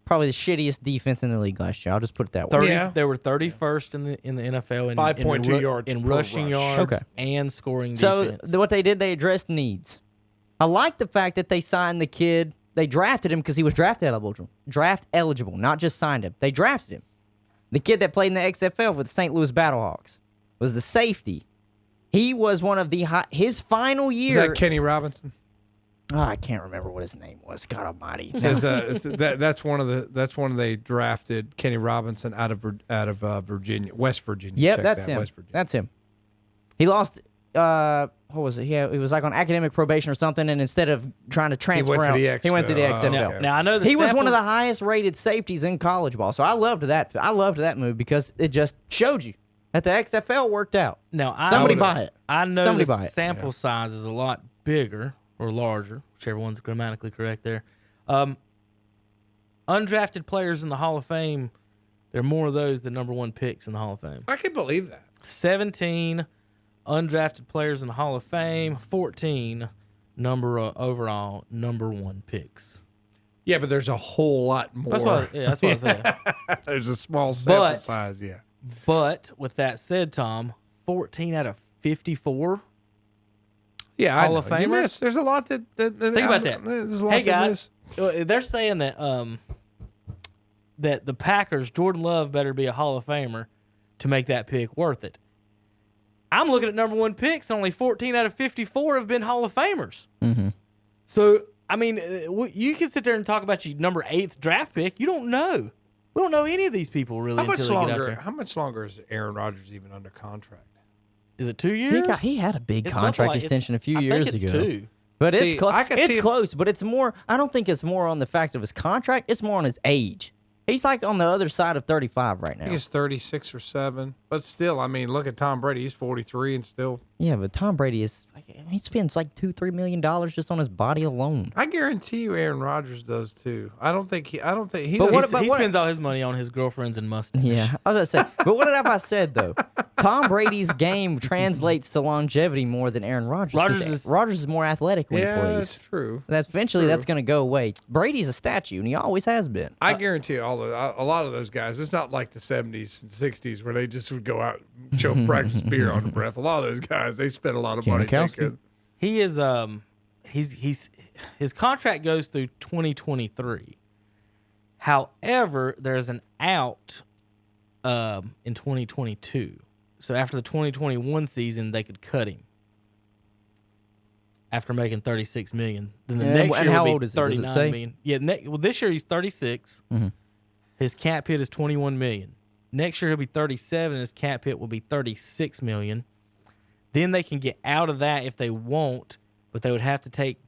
probably the shittiest defense in the league last year. I'll just put it that way. 30, Yeah. They were 31st in the NFL in 5.2 yards in per rushing rush. yards Okay. and scoring So defense. what they did, they addressed needs. I like the fact that they signed the kid. They drafted him because he was draft eligible, not just signed him. They drafted him. The kid that played in the XFL with the St. Louis Battlehawks was the safety. He was one of his final year. Is that Kenny Robinson? Oh, I can't remember what his name was. God Almighty! Says that's one of they drafted Kenny Robinson out of Virginia, West Virginia. Yep, Check that's that, him. West Virginia. That's him. He lost. What was it? He was like on academic probation or something, and instead of trying to transfer went to out, the he went to the XFL. XFL. now, okay. now I know He was one of the highest rated safeties in college ball, so I loved that. I loved that move because it just showed you that the XFL worked out. Now Somebody buy it. I know Somebody the buy it. sample size is a lot bigger or larger, whichever one's grammatically correct there. Undrafted players in the Hall of Fame, there are more of those than number 1 picks in the Hall of Fame. I can believe that. 17 undrafted players in the Hall of Fame, 14 overall number 1 picks. Yeah, but there's a whole lot more. That's what I said. There's a small sample But- size. Yeah. But with that said, Tom, 14 out of 54. Yeah, Hall I of know. You Famers? miss. There's a lot that. Think about that. There's a lot Hey that guys, miss. they're saying that the Packers, Jordan Love, better be a Hall of Famer to make that pick worth it. I'm looking at number 1 picks, and only 14 out of 54 have been Hall of Famers. Mm-hmm. So, I mean, you can sit there and talk about your number 8th draft pick. You don't know. We don't know any of these people really How much until they get out longer? there. How much longer is Aaron Rodgers even under contract? Is it 2 years? He had a big It's contract something like- extension a few I years think it's ago. 2. But See, it's close. I could see It's if- close, but it's more. I don't think it's more on the fact of his contract. It's more on his age. He's like on the other side of 35 right I now. think it's 36 or 7. But still, I mean, look at Tom Brady. He's 43 and still. Yeah, but Tom Brady he spends like $2-3 million just on his body alone. I guarantee you, Aaron Rodgers does too. I don't think he. But doesn't- He spends all his money on his girlfriends and mustache. Yeah, I was gonna say. But what have I said though? Tom Brady's game translates to longevity more than Aaron Rodgers. 'cause Rodgers is more athletic when Yeah, he that's plays. true. That's eventually true. that's going to go away. Brady's a statue, and he always has been. I guarantee you, a lot of those guys. It's not like the 70s and 60s where they just would go out and show practice beer on the breath. A lot of those guys, they spend a lot of money. Janikowski. taking- He is his contract goes through 2023. However, there's an out in 2022. So after the 2021 season, they could cut him after making $36 million. Then the And- next and year how will old be is he? Does it $39 say? million. Yeah, well, this year he's 36. Mhm. His cap hit is $21 million. Next year he'll be 37, and his cap hit will be $36 million. Then they can get out of that if they want, but they would have to take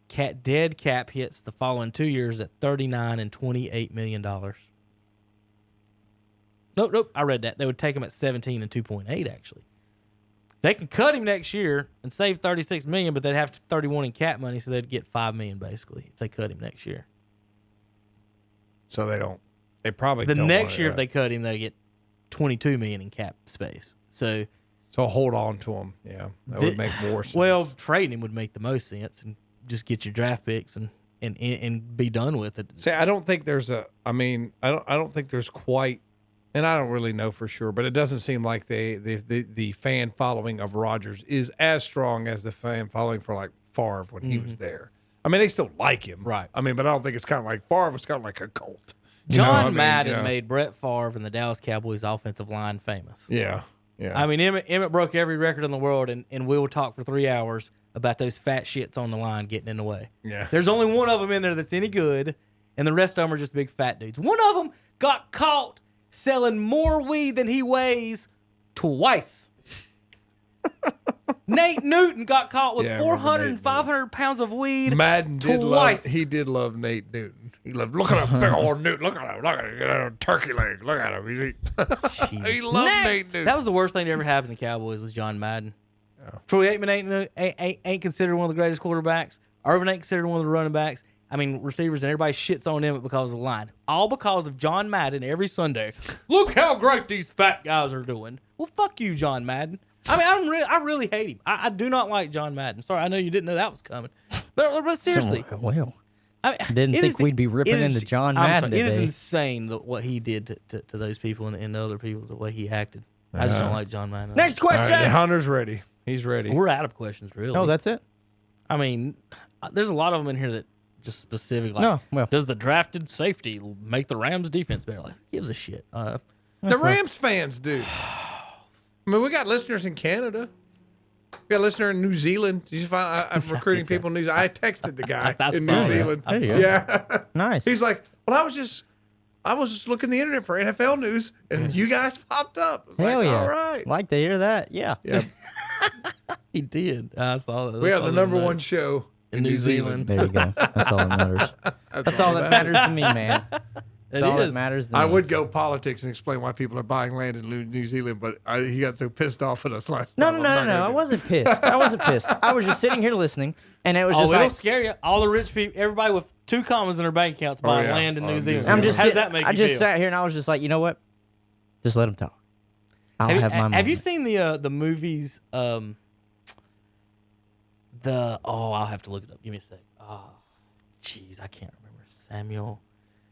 dead cap hits the following 2 years at $39 and $28 million. Nope. I read that. They would take him at 17 and 2.8 actually. They can cut him next year and save $36 million, but they'd have 31 in cap money, so they'd get $5 million basically if they cut him next year. So they don't. They probably The don't next want year, it. if they cut him, they get $22 million in cap space. So, So hold on to him. Yeah, that would make more sense. well, trading him would make the most sense, and just get your draft picks and be done with it. see, I don't think there's a. I mean, I don't think there's quite, and I don't really know for sure, but it doesn't seem like the fan following of Rodgers is as strong as the fan following for like Favre when he was there. I mean, they still like him, Right. I mean, but I don't think it's kind of like Favre. It's kind of like a cult. You John know what I mean? Madden Yeah. made Brett Favre and the Dallas Cowboys offensive line famous. Yeah. I mean, Emmett broke every record in the world, and we will talk for 3 hours about those fat shits on the line getting in the way. Yeah. There's only one of them in there that's any good, and the rest of them are just big fat dudes. One of them got caught selling more weed than he weighs twice. Nate Newton got caught with Yeah, I remember 400 and Nate 500 pounds of weed. Madden did twice. love. He did love Nate Newton. He loved. Look at that big old Newton. Look at him. Look at him. Get a turkey leg. Look at him. He loved Nate Newton. That was the worst thing to ever happen to the Cowboys was John Madden. Troy Aikman ain't considered one of the greatest quarterbacks. Irvin ain't considered one of the running backs. I mean, receivers, and everybody shits on them because of the line. All because of John Madden every Sunday. Look how great these fat guys are doing. Well, fuck you, John Madden. I mean, I really hate him. I do not like John Madden. Sorry, I know you didn't know that was coming. But seriously. Well, I didn't think we'd be ripping it is- into John I'm Madden sorry, It is today. insane what he did to those people and other people, the way he acted. I just don't like John Madden. Next All question. right, Hunter's ready. He's ready. We're out of questions, really. Oh, that's it? I mean, there's a lot of them in here that just specific. Like, No, well. does the drafted safety make the Rams defense better? Like, who gives a shit? The Rams fans do. I mean, we got listeners in Canada. We got a listener in New Zealand. Did you find I'm recruiting people in New Zealand? I texted the guy I in saw New that. Zealand. I saw that. Yeah. Nice. He's like, well, I was just looking the internet for NFL news, and you guys popped up. I was Hell like, yeah. all right. Like to hear that. Yeah. Yeah. He did. I saw that. We I are saw the that number today. one show in New Zealand. There you go. That's all that matters. That's all that matters to me, man. That's all that is. matters to I me. would go politics and explain why people are buying land in New Zealand, but he got so pissed off at us last No, time. no, I'm no, not no, no. gonna I do it. wasn't pissed. I wasn't pissed. I was just sitting here listening, and it was Oh, just it'll like, scare you. All the rich people, everybody with 2 commas in their bank accounts buying yeah. land in Oh, New Zealand. I'm just How does sitting- that make I you just feel? sat here and I was just like, you know what? Just let him talk. I'll have my Have you moment. seen the movies? I'll have to look it up. Give me a sec. Oh, jeez, I can't remember. Samuel.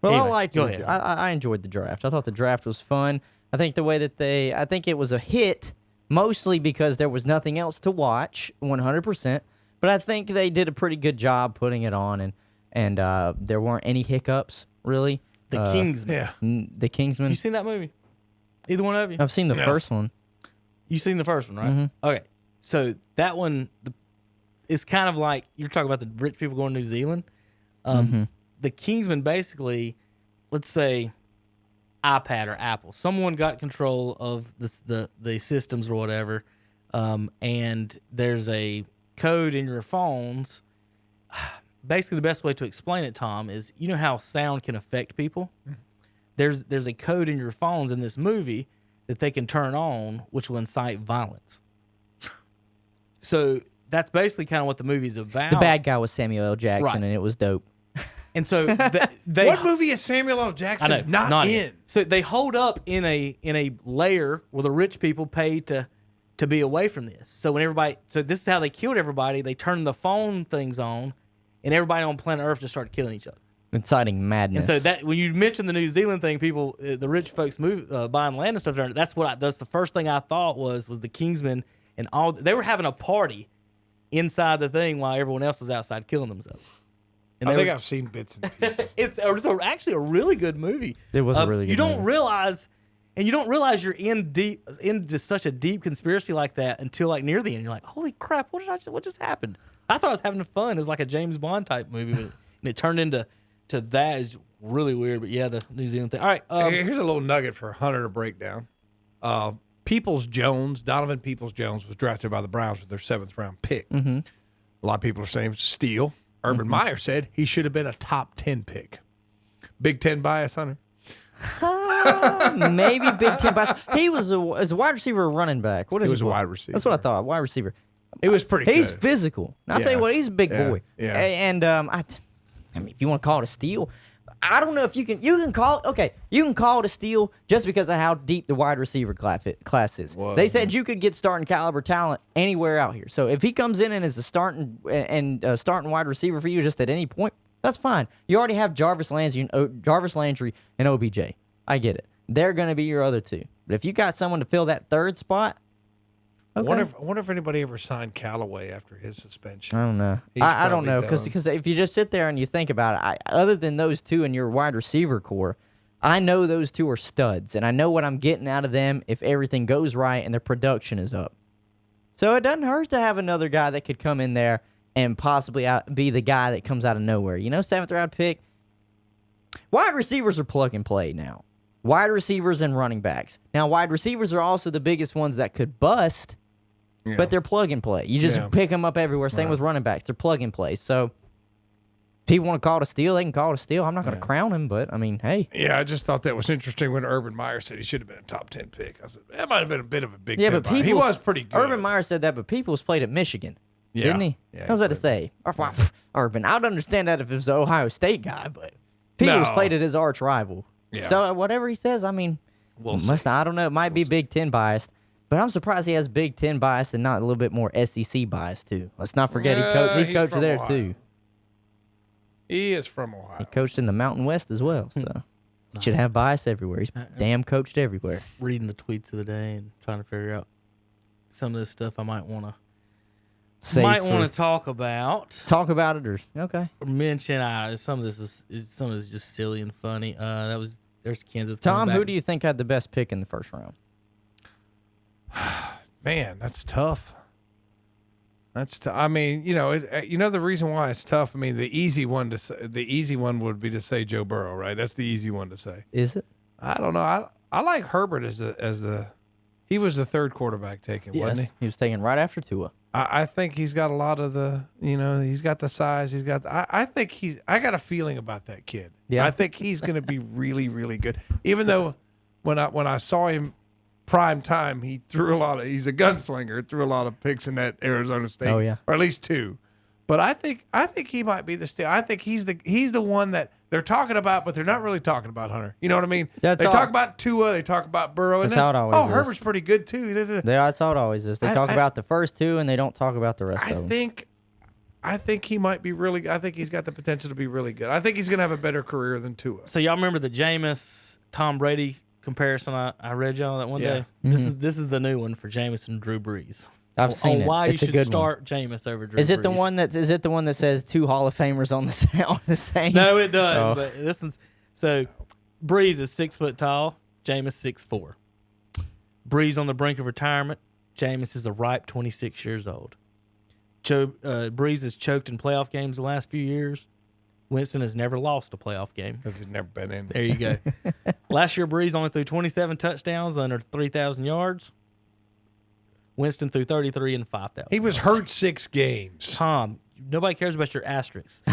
Well, Anyway, I liked go it. ahead. I enjoyed the draft. I thought the draft was fun. I think the way that I think it was a hit mostly because there was nothing else to watch, 100%. But I think they did a pretty good job putting it on, and there weren't any hiccups really. The Kingsman. Yeah. The Kingsman. You seen that movie? Either one of you? I've seen the first one. You seen the first one, right? Mm-hmm. Okay. So that one is kind of like you're talking about the rich people going to New Zealand. Mm-hmm. The Kingsman basically, let's say iPad or Apple. Someone got control of the systems or whatever, and there's a code in your phones. Basically, the best way to explain it, Tom, is you know how sound can affect people? There's a code in your phones in this movie that they can turn on, which will incite violence. So that's basically kind of what the movie's about. The bad guy was Samuel L. Jackson, Right. and it was dope. And so they What movie is Samuel L. I Jackson know, not in? So they hold up in a layer where the rich people pay to be away from this. So this is how they killed everybody. They turned the phone things on, and everybody on planet Earth just started killing each other. Inciting madness. And so that when you mentioned the New Zealand thing, people, the rich folks buying land and stuff there. That's the first thing I thought was the Kingsmen and all. They were having a party inside the thing while everyone else was outside killing themselves. And I they think were- I've seen bits and pieces. it's actually a really good movie. It was a really good You don't movie. realize, and you don't realize you're into such a deep conspiracy like that until like near the end. You're like, holy crap, what just happened? I thought I was having fun as like a James Bond type movie, and it turned into that is really weird. But yeah, the New Zealand thing. All right, Here's a little nugget for Hunter to break down. Donovan Peoples-Jones was drafted by the Browns with their 7th round pick. Mm-hmm. A lot of people are saying steal. Urban Meyer said he should have been a top 10 pick. Big 10 bias, Hunter? Maybe Big Ten bias. He was as a wide receiver or running back. What He is was a play? wide receiver. That's what I thought. Wide receiver. It was pretty He's good. physical. Now, I'll tell you Yeah. what, he's a big Yeah. boy. Yeah. And I mean, if you want to call it a steal, I don't know if you can call it a steal just because of how deep the wide receiver class is. Was, They said you could get starting caliber talent anywhere out here. So if he comes in and is a starting wide receiver for you just at any point, that's fine. You already have Jarvis Landry and OBJ. I get it. They're going to be your other two. But if you got someone to fill that third spot, I okay. wonder if anybody ever signed Callaway after his suspension. I don't know. He's I don't probably know done. because if you just sit there and you think about it, other than those two in your wide receiver core, I know those two are studs, and I know what I'm getting out of them if everything goes right and their production is up. So it doesn't hurt to have another guy that could come in there and possibly be the guy that comes out of nowhere. You know, 7th round pick. Wide receivers are plug and play now. Wide receivers and running backs. Now, wide receivers are also the biggest ones that could bust. but they're plug and play. You just pick them up everywhere. Same with running backs; they're plug and play. So, people want to call it a steal, they can call it a steal. I'm not going to crown him, but I mean, hey. Yeah, I just thought that was interesting when Urban Meyer said he should have been a top 10 pick. I said that might have been a bit of a big 10 but buy. He was pretty good. Urban Meyer said that, but Peoples played at Michigan, didn't he? Yeah, How's that to say? Urban, I'd understand that if it was the Ohio State guy, but Peoples played at his arch rival. Yeah. So whatever he says, I mean, I don't know. It might be Big Ten biased, but I'm surprised he has Big Ten bias and not a little bit more SEC bias too. Let's not forget he coached from there Ohio. too. He is from Ohio. He coached in the Mountain West as well, so he should have bias everywhere. He's damn coached everywhere. Reading the tweets of the day and trying to figure out some of this stuff I might want to talk about. Talk about it or okay. Or mention. Some of this is just silly and funny. There's Kansas. Tom, who do you think had the best pick in the first round? Man, that's tough. I mean, the reason why it's tough. I mean, the easy one would be to say Joe Burrow, right? That's the easy one to say. Is it? I don't know. I like Herbert he was the third quarterback taken, wasn't he? He was taken right after Tua. I think he's got a lot of he's got the size. I think I got a feeling about that kid. Yeah. I think he's going to be really, really good. Even though when I saw him prime time, he's a gunslinger, threw a lot of picks in that Arizona State. Oh, yeah. Or at least 2. But I think he might be the steal. I think he's the one that they're talking about, but they're not really talking about, Hunter. You know what I mean? They talk about Tua, they talk about Burrow, and That's how it always is. Herbert's pretty good too. That's how it always is. They talk about the first 2 and they don't talk about the rest of them. I think he might be really. I think he's got the potential to be really good. I think he's going to have a better career than Tua. So y'all remember the Jameis Tom Brady comparison I read y'all that one day? Mm-hmm. This is the new one for Jameis and Drew Brees. I've seen it. Why It's you a should good start Jameis over Drew Is it Brees. the one that says 2 Hall of Famers on the same? No, it doesn't. Oh. But this is so. Brees is 6 foot tall. Jameis 6'4". Brees on the brink of retirement. Jameis is a ripe 26 years old. Brees has choked in playoff games the last few years. Winston has never lost a playoff game. Because he's never been in. There you go. Last year, Brees only threw 27 touchdowns under 3,000 yards. Winston threw 33 and 5,000. He was hurt 6 games. Tom, nobody cares about your asterisks.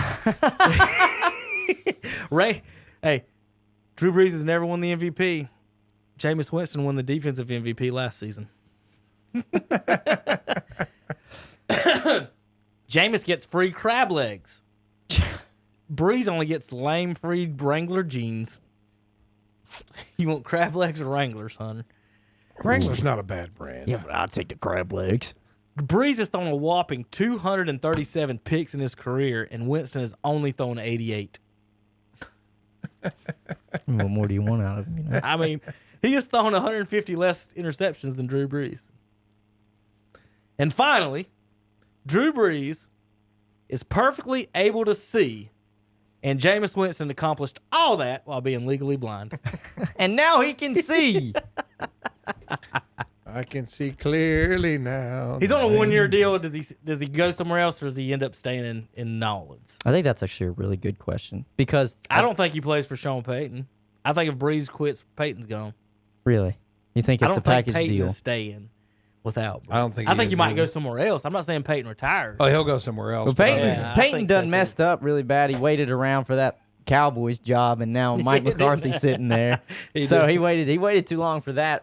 Drew Brees has never won the MVP. Jameis Winston won the defensive MVP last season. Jameis gets free crab legs. Brees only gets lame free Wrangler jeans. You want crab legs or Wranglers, Hunter? Wrangler's not a bad brand. Yeah, but I'll take the crab legs. Brees has thrown a whopping 237 picks in his career, and Winston has only thrown 88. What more do you want out of him? I mean, he has thrown 150 less interceptions than Drew Brees. And finally, Drew Brees is perfectly able to see, and Jameis Winston accomplished all that while being legally blind. And now he can see. I can see clearly now. He's on a 1-year deal. Does he go somewhere else, or does he end up staying in New Orleans? I think that's actually a really good question because I don't think he plays for Sean Payton. I think if Brees quits, Payton's gone. Really, you think I it's don't a think package Payton deal? is staying without Brees. I don't think I he think is he might either. go somewhere else. I'm not saying Payton retires. Oh, he'll go somewhere else. Well, but I Peyton's, mean, I Peyton think so, done too. messed up really bad. He waited around for that Cowboys job, and now Mike He didn't. McCarthy's sitting there. He So did. he waited too long for that.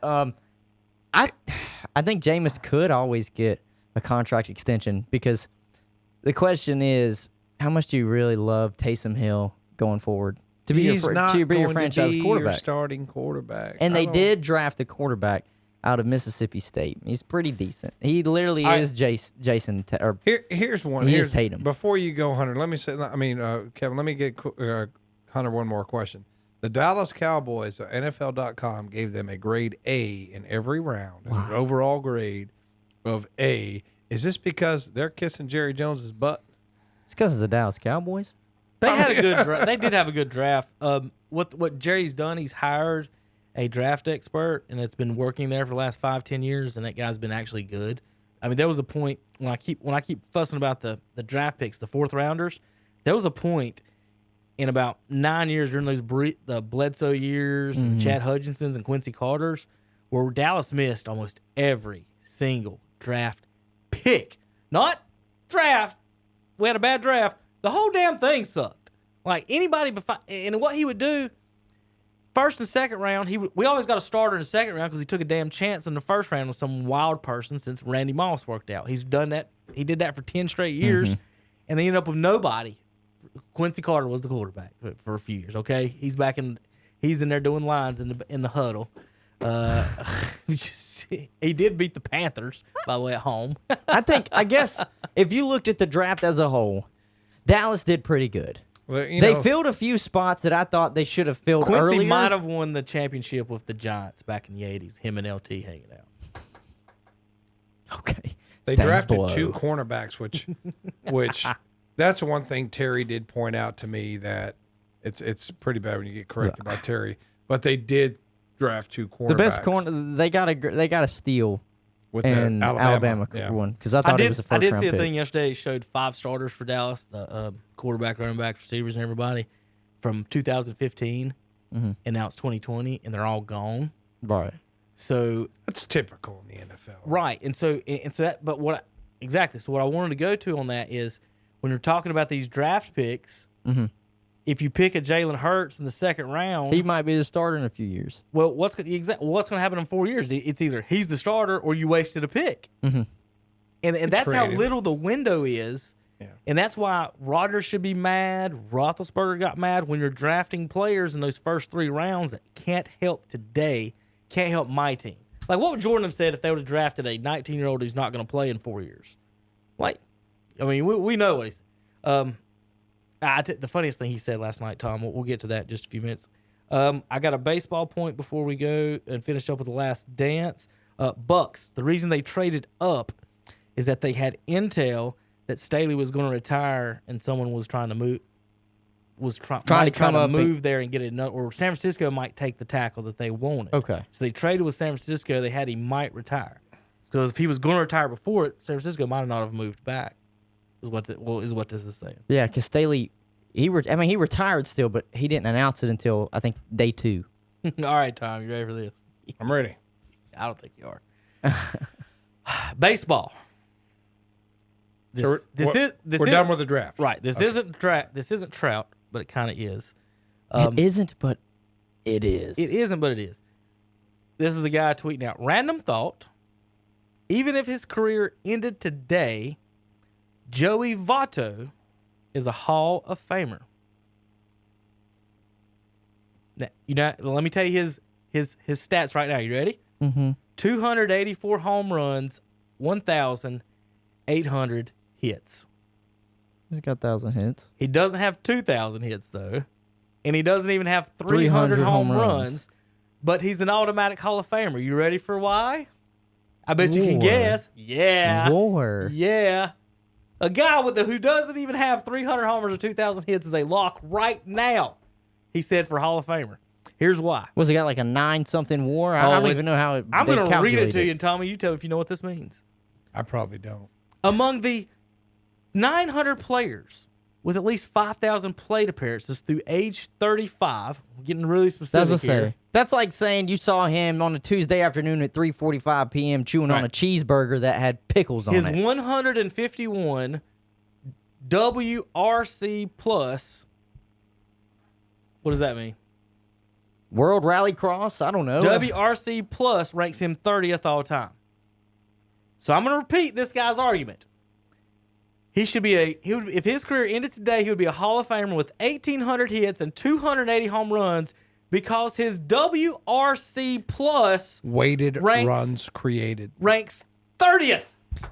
I think Jameis could always get a contract extension because the question is, how much do you really love Taysom Hill going forward to be he's not your going franchise to be quarterback? your starting quarterback. And I they don't- did draft a quarterback out of Mississippi State. He's pretty decent. He literally is Jason. Here's one. He is Here's Tatum. Before you go, Hunter, let me say. Kevin, let me get Hunter one more question. The Dallas Cowboys, NFL.com, gave them a grade A in every round, an overall grade of A. Is this because they're kissing Jerry Jones's butt? It's because of the Dallas Cowboys. They had a good. They did have a good draft. What Jerry's done, he's hired a draft expert, and it's been working there for the last 5-10 years, and that guy's been actually good. I mean, there was a point when I keep fussing about the draft picks, the 4th rounders. There was a point in about 9 years during those the Bledsoe years, and Chad Hutchinsons and Quincy Carters, where Dallas missed almost every single draft pick, not draft. We had a bad draft. The whole damn thing sucked. Like anybody, and what he would do, first and second round, we always got a starter in the second round because he took a damn chance in the first round with some wild person since Randy Moss worked out. He's done that. He did that for 10 straight years, and they ended up with nobody. Quincy Carter was the quarterback for a few years. Okay, he's in there doing lines in the huddle. He did beat the Panthers, by the way, at home. I guess if you looked at the draft as a whole, Dallas did pretty good. Well, They filled a few spots that I thought they should have filled Quincy earlier. might have won the championship with the Giants back in the 80s, him and LT hanging out. Okay. They Stand drafted below. 2 cornerbacks, which that's one thing Terry did point out to me, that it's pretty bad when you get corrected by Terry. But they did draft 2 cornerbacks. The best corner they got a steal with in the Alabama Yeah. one because I thought it was a first I did round see a pick. thing yesterday. It showed 5 starters for Dallas, the quarterback, running back, receivers, and everybody from 2015, and now it's 2020, and they're all gone. Right. So That's typical in the NFL. right, and so that, but exactly? So what I wanted to go to on that is when you're talking about these draft picks, if you pick a Jalen Hurts in the second round, He might be the starter in a few years. well, what's going to happen in 4 years? It's either he's the starter or you wasted a pick. And that's how Traded. little the window is. Yeah. And that's why Rodgers should be mad. Roethlisberger got mad when you're drafting players in those first 3 rounds that can't help today, can't help my team. Like, what would Jordan have said if they would have drafted a 19-year-old who's not going to play in 4 years? Like, I mean, we know what he said. The funniest thing he said last night, Tom, we'll get to that in just a few minutes. I got a baseball point before we go and finish up with the last dance. Bucks, the reason they traded up is that they had intel that Staley was going to retire and someone was trying to move, trying to move there and get it, or San Francisco might take the tackle that they wanted. Okay. So they traded with San Francisco. They had he might retire. Because if he was going to retire before it, San Francisco might not have moved back. Is what this is saying. Yeah, because Staley, he retired still, but he didn't announce it until I think day 2. All right, Tom, you ready for this? I'm ready. I don't think you are. Baseball. We're done with the draft. Right. This isn't Trout, but it kind of is. It isn't, but it is. It isn't, but it is. This is a guy tweeting out, random thought. Even if his career ended today, Joey Votto is a Hall of Famer. Now, let me tell you his stats right now. You ready? 284 home runs, 1,800 hits. He's got 1,000 hits. He doesn't have 2,000 hits, though. And he doesn't even have 300 home runs. But he's an automatic Hall of Famer. You ready for why? I bet you can guess. Yeah. Lord. Yeah. A guy who doesn't even have 300 homers or 2,000 hits is a lock right now, he said, for Hall of Famer. Here's why. Was he got like a 9-something WAR? I don't even know how it. I'm going to read it to you, and Tommy, you tell me if you know what this means. I probably don't. Among the 900 players with at least 5,000 plate appearances through age 35, I'm getting really specific That's what here. say. That's like saying you saw him on a Tuesday afternoon at 3:45 p.m. chewing on a cheeseburger that had pickles on His it. 151 WRC plus. What does that mean? World Rallycross? I don't know. WRC plus ranks him 30th all time. So I'm going to repeat this guy's argument. He should be if his career ended today, he would be a Hall of Famer with 1,800 hits and 280 home runs because his WRC plus Weighted runs created. ranks 30th.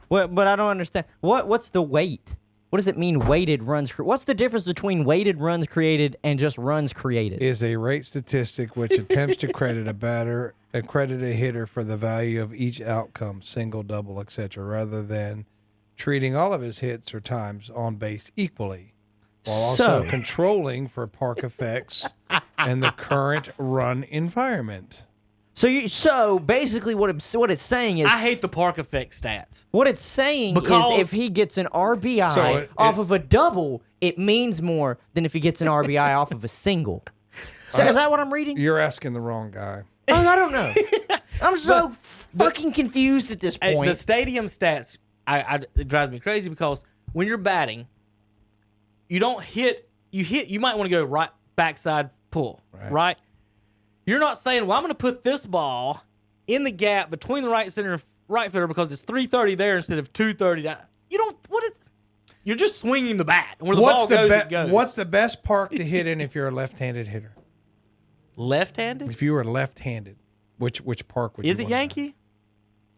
But I don't understand. What's the weight? What does it mean, weighted runs? What's the difference between weighted runs created and just runs created? Is a rate statistic which attempts to credit a batter and credit a hitter for the value of each outcome, single, double, etc., rather than treating all of his hits or times on base equally, while also controlling for park effects and the current run environment. So basically, what it's saying is, I hate the park effect stats. what it's saying Because- is, if he gets an RBI off of a double, it means more than if he gets an RBI off of a single. So is that what I'm reading? You're asking the wrong guy. Oh, I don't know. I'm so fucking confused at this Hey, point. the stadium stats it drives me crazy because when you're batting, you don't hit. You might want to go right backside pull, right? You're not saying, well, I'm going to put this ball in the gap between the right center and right fielder because it's 330 there instead of 230 down. You don't. You're just swinging the bat. Where the ball goes, it goes. What's the best park to hit in if you're a left-handed hitter? Left-handed? If you were left-handed, which park would you Is it want to Yankee? hit?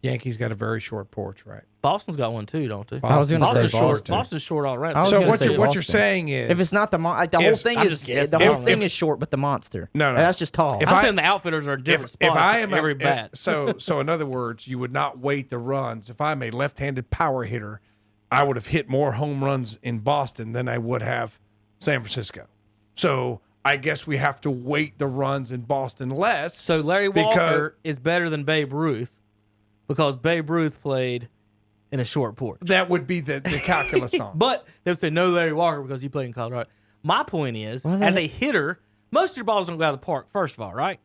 Yankee's got a very short porch, right? Boston's got one too, don't they? I was gonna say Boston's short. Boston. Boston's short all right. I was So gonna what say you're Boston. saying is, If it's not the whole thing I'm is just guessing. the whole If- thing is short, but the monster. No. That's just tall. If I'm I- saying the outfielders are different spots. if I am every bat. so in other words, you would not weight the runs. If I'm a left-handed power hitter, I would have hit more home runs in Boston than I would have San Francisco. So I guess we have to weight the runs in Boston less. So Larry Walker is better than Babe Ruth because Babe Ruth played in a short porch. That would be the calculus on. But they would say no Larry Walker because he played in Colorado. My point is, as a hitter, most of your balls don't go out of the park, first of all, right?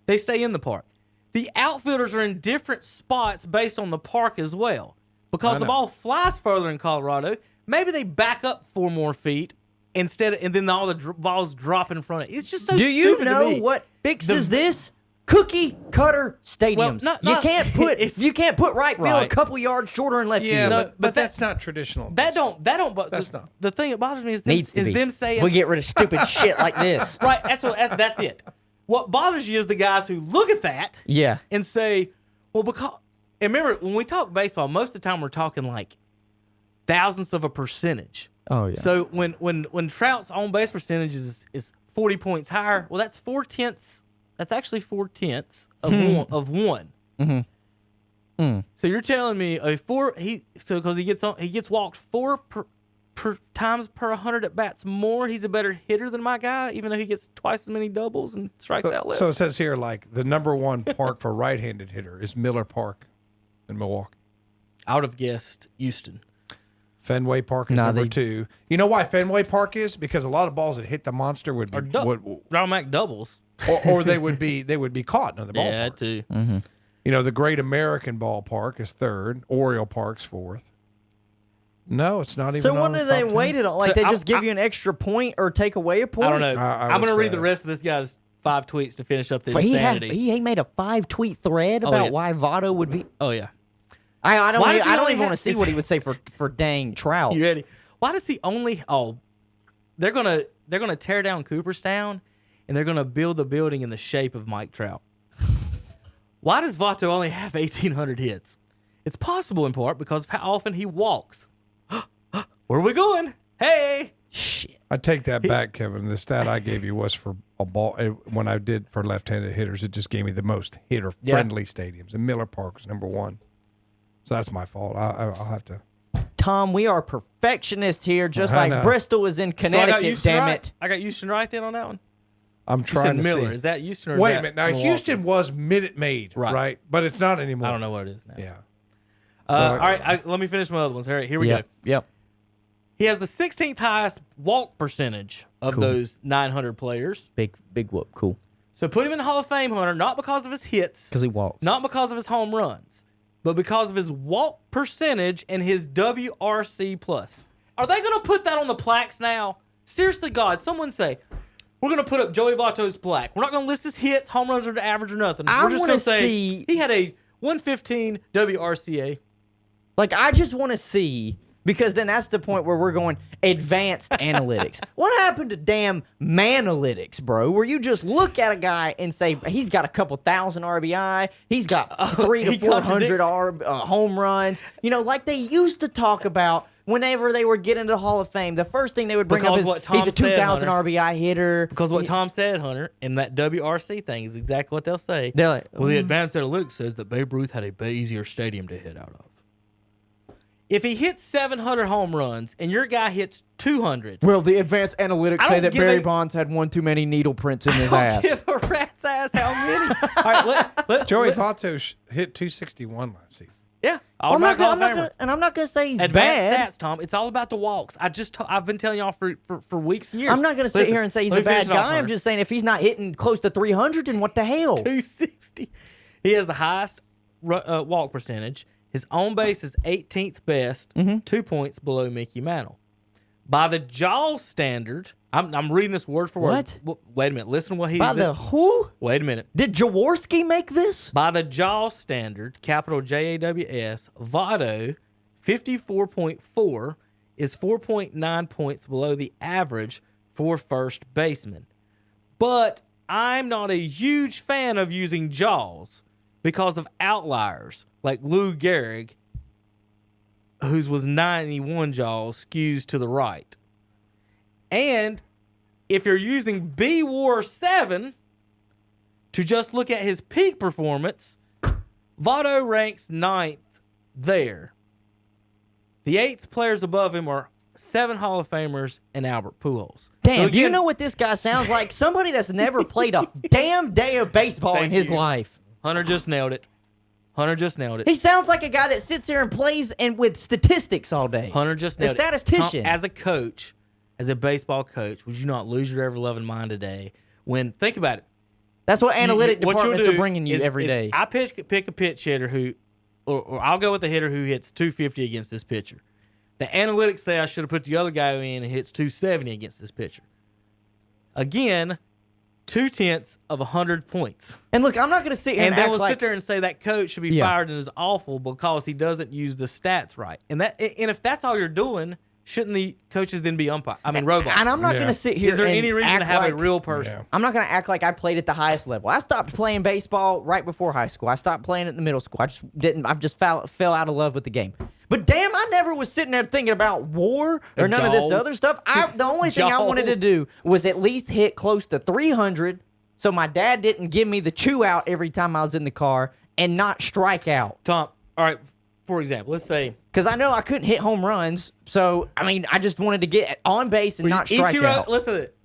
They stay in the park. The outfielders are in different spots based on the park as well. Because the ball flies further in Colorado, maybe they back up 4 more feet and then all the balls drop in front of it. It's just so Do stupid you to know me. what fixes this? Cookie cutter stadiums. You can't put right field a Right. couple yards shorter in left Yeah, field. but that's not traditional. That don't. That's not. The thing that bothers me is Needs to be. them saying We get rid of stupid shit like this. right. That's it. What bothers you is the guys who look at that Yeah. and say, well, because and remember when we talk baseball, most of the time we're talking like thousandths of a percentage. Oh yeah. So when Trout's on base percentage is 40 points higher, well, that's 4/10. That's actually 4/10 of one. So you're telling me because he gets walked 4 times per 100 at bats more. He's a better hitter than my guy, even though he gets twice as many doubles and strikes out less. So it says here, like the number one park for right-handed hitter is Miller Park in Milwaukee. I would have guessed Houston. Fenway Park is number 2. You know why Fenway Park is? Because a lot of balls that hit the monster would be Romack doubles. or they would be caught in the ballpark. Yeah, too. You know, the Great American Ballpark is 3rd. Oriole Park's 4th. No, it's not even. So on what the do they top 10. weight it on? Like So they just give you an extra point or take away a point? I don't know. I I'm would going to read say- the rest of this guy's 5 tweets to finish up the He insanity. made a 5-tweet thread about yeah. why Votto would be. Oh yeah. I don't Why does he even only want to have- see what he would say for dang Trout. You ready? Why does he only? Oh, they're gonna tear down Cooperstown, and they're gonna build the building in the shape of Mike Trout. Why does Votto only have 1,800 hits? It's possible in part because of how often he walks. Where are we going? Hey, Shit. I take that back, Kevin. The stat I gave you was for a ball. When I did for left-handed hitters, it just gave me the most hitter-friendly stadiums, and Miller Park was number 1. So that's my fault. I'll have to. Tom, we are perfectionists here, just I like know. Bristol is in So I got Connecticut. Houston Damn right. it. I got Houston right then on that one. I'm You trying said to Miller. see. Is that Houston or Wait is a that minute. Now, Milwaukee? Houston was Minute Maid, Right. right? But it's not anymore. I don't know what it is now. Yeah. All right. Let me finish my other ones. All right, here we go. Yep. He has the 16th highest walk percentage of those 900 players. Big whoop. Cool. So put him in the Hall of Fame, Hunter, not because of his hits, Because he walks. not because of his home runs, but because of his walk percentage and his WRC plus. Are they going to put that on the plaques now? Seriously, God, someone say, we're going to put up Joey Votto's plaque. We're not going to list his hits, home runs, or the average or nothing. I We're just wanna going to say see- he had a 115 WRCA. Like, I just want to see, because then that's the point where we're going advanced analytics. What happened to damn Manalytics, bro? Where you just look at a guy and say, he's got a couple thousand RBI, he's got 300 he to 400 contradicts. home runs. You know, like they used to talk about whenever they were getting to the Hall of Fame. The first thing they would bring Because up what is Tom he's a said, 2,000 Hunter. RBI hitter. Because what Tom said, Hunter, and that WRC thing is exactly what they'll say. They're like, well, the advanced analytics says that Babe Ruth had a easier stadium to hit out of. If he hits 700 home runs and your guy hits 200, well, the advanced analytics I say don't that give Barry a- Bonds had one too many needle prints in his I ass. don't give a rat's ass how many. All right, let Joey Votto hit 261 last season. yeah. I'm not Hall of gonna, Famer. and I'm not going to say he's Advanced bad. stats, Tom. It's all about the walks. I've been telling y'all for weeks and years. I'm not going to sit Listen, here and say he's let a me finish bad it off, guy. I'm Hunter. just saying if he's not hitting close to 300, then what the hell? 260. He has the highest walk percentage. His on base is 18th best, 2 points below Mickey Mantle. By the Joxx standard, I'm reading this word for word. What? Wait a minute. Listen to what he. By the who? Wait a minute. Did Jaworski make this? By the Joxx standard, capital Jaws, Votto, 54.4 is 4.9 points below the average for first baseman. But I'm not a huge fan of using Jaws because of outliers like Lou Gehrig, whose was 91 Jaws, skews to the right. And if you're using B-War 7 to just look at his peak performance, Votto ranks 9th there. The 8th players above him are 7 Hall of Famers and Albert Pujols. Damn, So do you again- know what this guy sounds like? Somebody that's never played a damn day of baseball in Thank his you. life. Hunter just nailed it. Hunter just nailed it. He sounds like a guy that sits there and plays and with statistics all day. Hunter just A nailed it. statistician. Tom, as a coach, as a baseball coach, would you not lose your ever-loving mind today when, think about it. That's what analytic What you'll departments are do bringing you every day. I pick a pitch hitter who, or I'll go with a hitter who hits 250 against this pitcher. The analytics say I should have put the other guy in and hits 270 against this pitcher. Again, 0.2 of 100 points. And look, I'm not going to sit here And and they act will like sit there and say that coach should be Yeah. fired and is awful because he doesn't use the stats right. And if that's all you're doing, shouldn't the coaches then be robots? And I'm not going to sit here Is there and any reason to act have like, a real person? Yeah. I'm not going to act like I played at the highest level. I stopped playing baseball right before high school. I stopped playing it in the middle school. I've just fell out of love with the game. But damn, I never was sitting there thinking about war or none of this Jaws. other stuff. The only thing I wanted to Jaws. do was at least hit close to 300 so my dad didn't give me the chew out every time I was in the car and not strike out. Tom, all right, for example, let's say Because I know I couldn't hit home runs. So, I just wanted to get on base and not strike Ichiro, out. listen to it.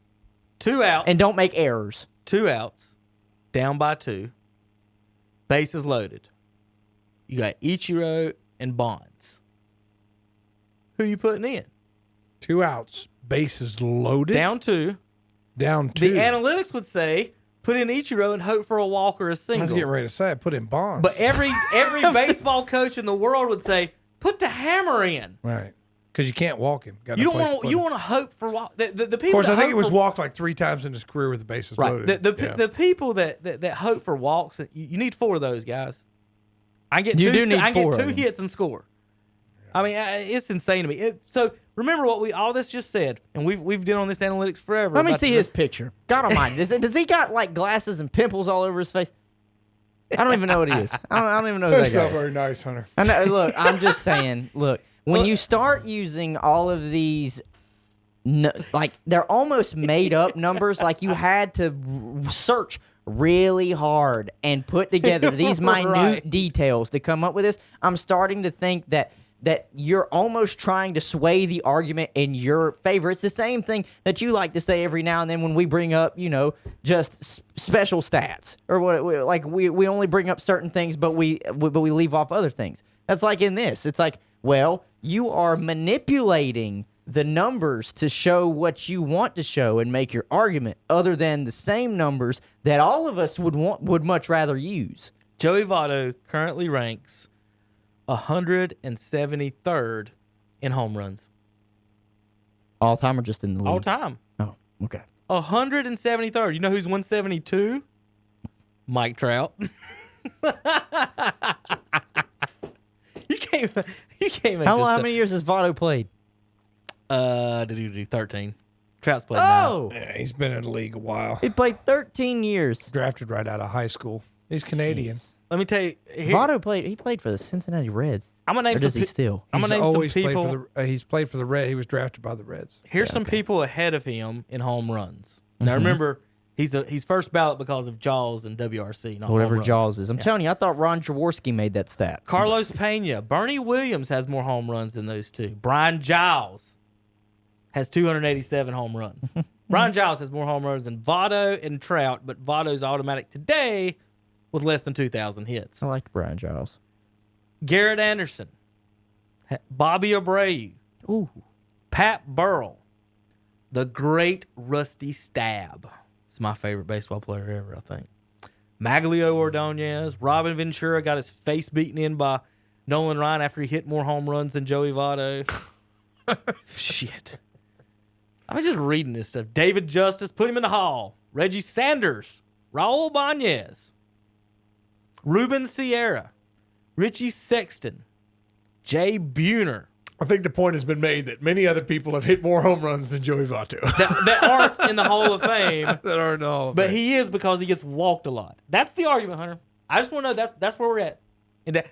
2 outs. And don't make errors. 2 outs, down by 2, bases loaded. You got Ichiro and Bonds. Who you putting in? 2 outs, bases loaded. Down 2. Down 2. The analytics would say put in Ichiro and hope for a walk or a I single. was getting ready to say I put in Bonds. But every baseball coach in the world would say put the hammer in. right, because you can't walk him. Got You no don't place to want put you him. want to hope for walk. The people. Of course, that I think hope it was for- walked like 3 times in his career with the bases right. loaded. The people that hope for walks. You need 4 of those guys. I get You two. do need I 4 get of 2 them. hits and score. It's insane to me. So remember what we all this just said, and we've done on this analytics forever. Let me about see the- his picture. God almighty. Does he got like glasses and pimples all over his face? I don't even know what he is. I don't even know who That's that guy not is. very nice, Hunter. I know, look, I'm just saying, look, when you start using all of these, like they're almost made up numbers, like you had to search really hard and put together these minute Right. details to come up with this, I'm starting to think that you're almost trying to sway the argument in your favor. It's the same thing that you like to say every now and then when we bring up, just special stats or what. We only bring up certain things, but we leave off other things. That's like in this. It's like, well, you are manipulating the numbers to show what you want to show and make your argument, other than the same numbers that all of us would much rather use. Joey Votto currently ranks 173rd in home runs All time or just in the league? all time. Oh, okay. 173rd. You know who's 172? Mike Trout. You can't make How this long? How stuff. many years has Votto played? 13. Trout's played 9. Oh, Yeah, he's been in the league a while. he played 13 years. Drafted right out of high school. He's Canadian. Let me tell you. Here, Votto played. He played for the Cincinnati Reds. I'm gonna name Or does some he pe- still? I'm He's gonna name some always played people. for the. He's played for the Reds. He was drafted by the Reds. Here's some people ahead of him in home runs. Now remember, he's first ballot because of Jaws and WRC. Not Whatever home runs. Jaws is. I'm telling you, I thought Ron Jaworski made that stat. Carlos Pena, Bernie Williams has more home runs than those two. Brian Giles has 287 home runs. Brian Giles has more home runs than Votto and Trout, but Votto's automatic today with less than 2,000 hits. I liked Brian Giles. Garrett Anderson, Bobby Abreu, Ooh. Pat Burrell, the great Rusty Stabb. It's my favorite baseball player ever, I think. Maglio Ordonez, Robin Ventura got his face beaten in by Nolan Ryan after he hit more home runs than Joey Votto. Shit. I'm just reading this stuff. David Justice, put him in the hall. Reggie Sanders, Raul Bañez, Ruben Sierra, Richie Sexton, Jay Buhner. I think the point has been made that many other people have hit more home runs than Joey Votto. That aren't in the Hall of Fame. That are in the Hall of But Fame. he is because he gets walked a lot. That's the argument, Hunter. I just want to know that's where we're at. And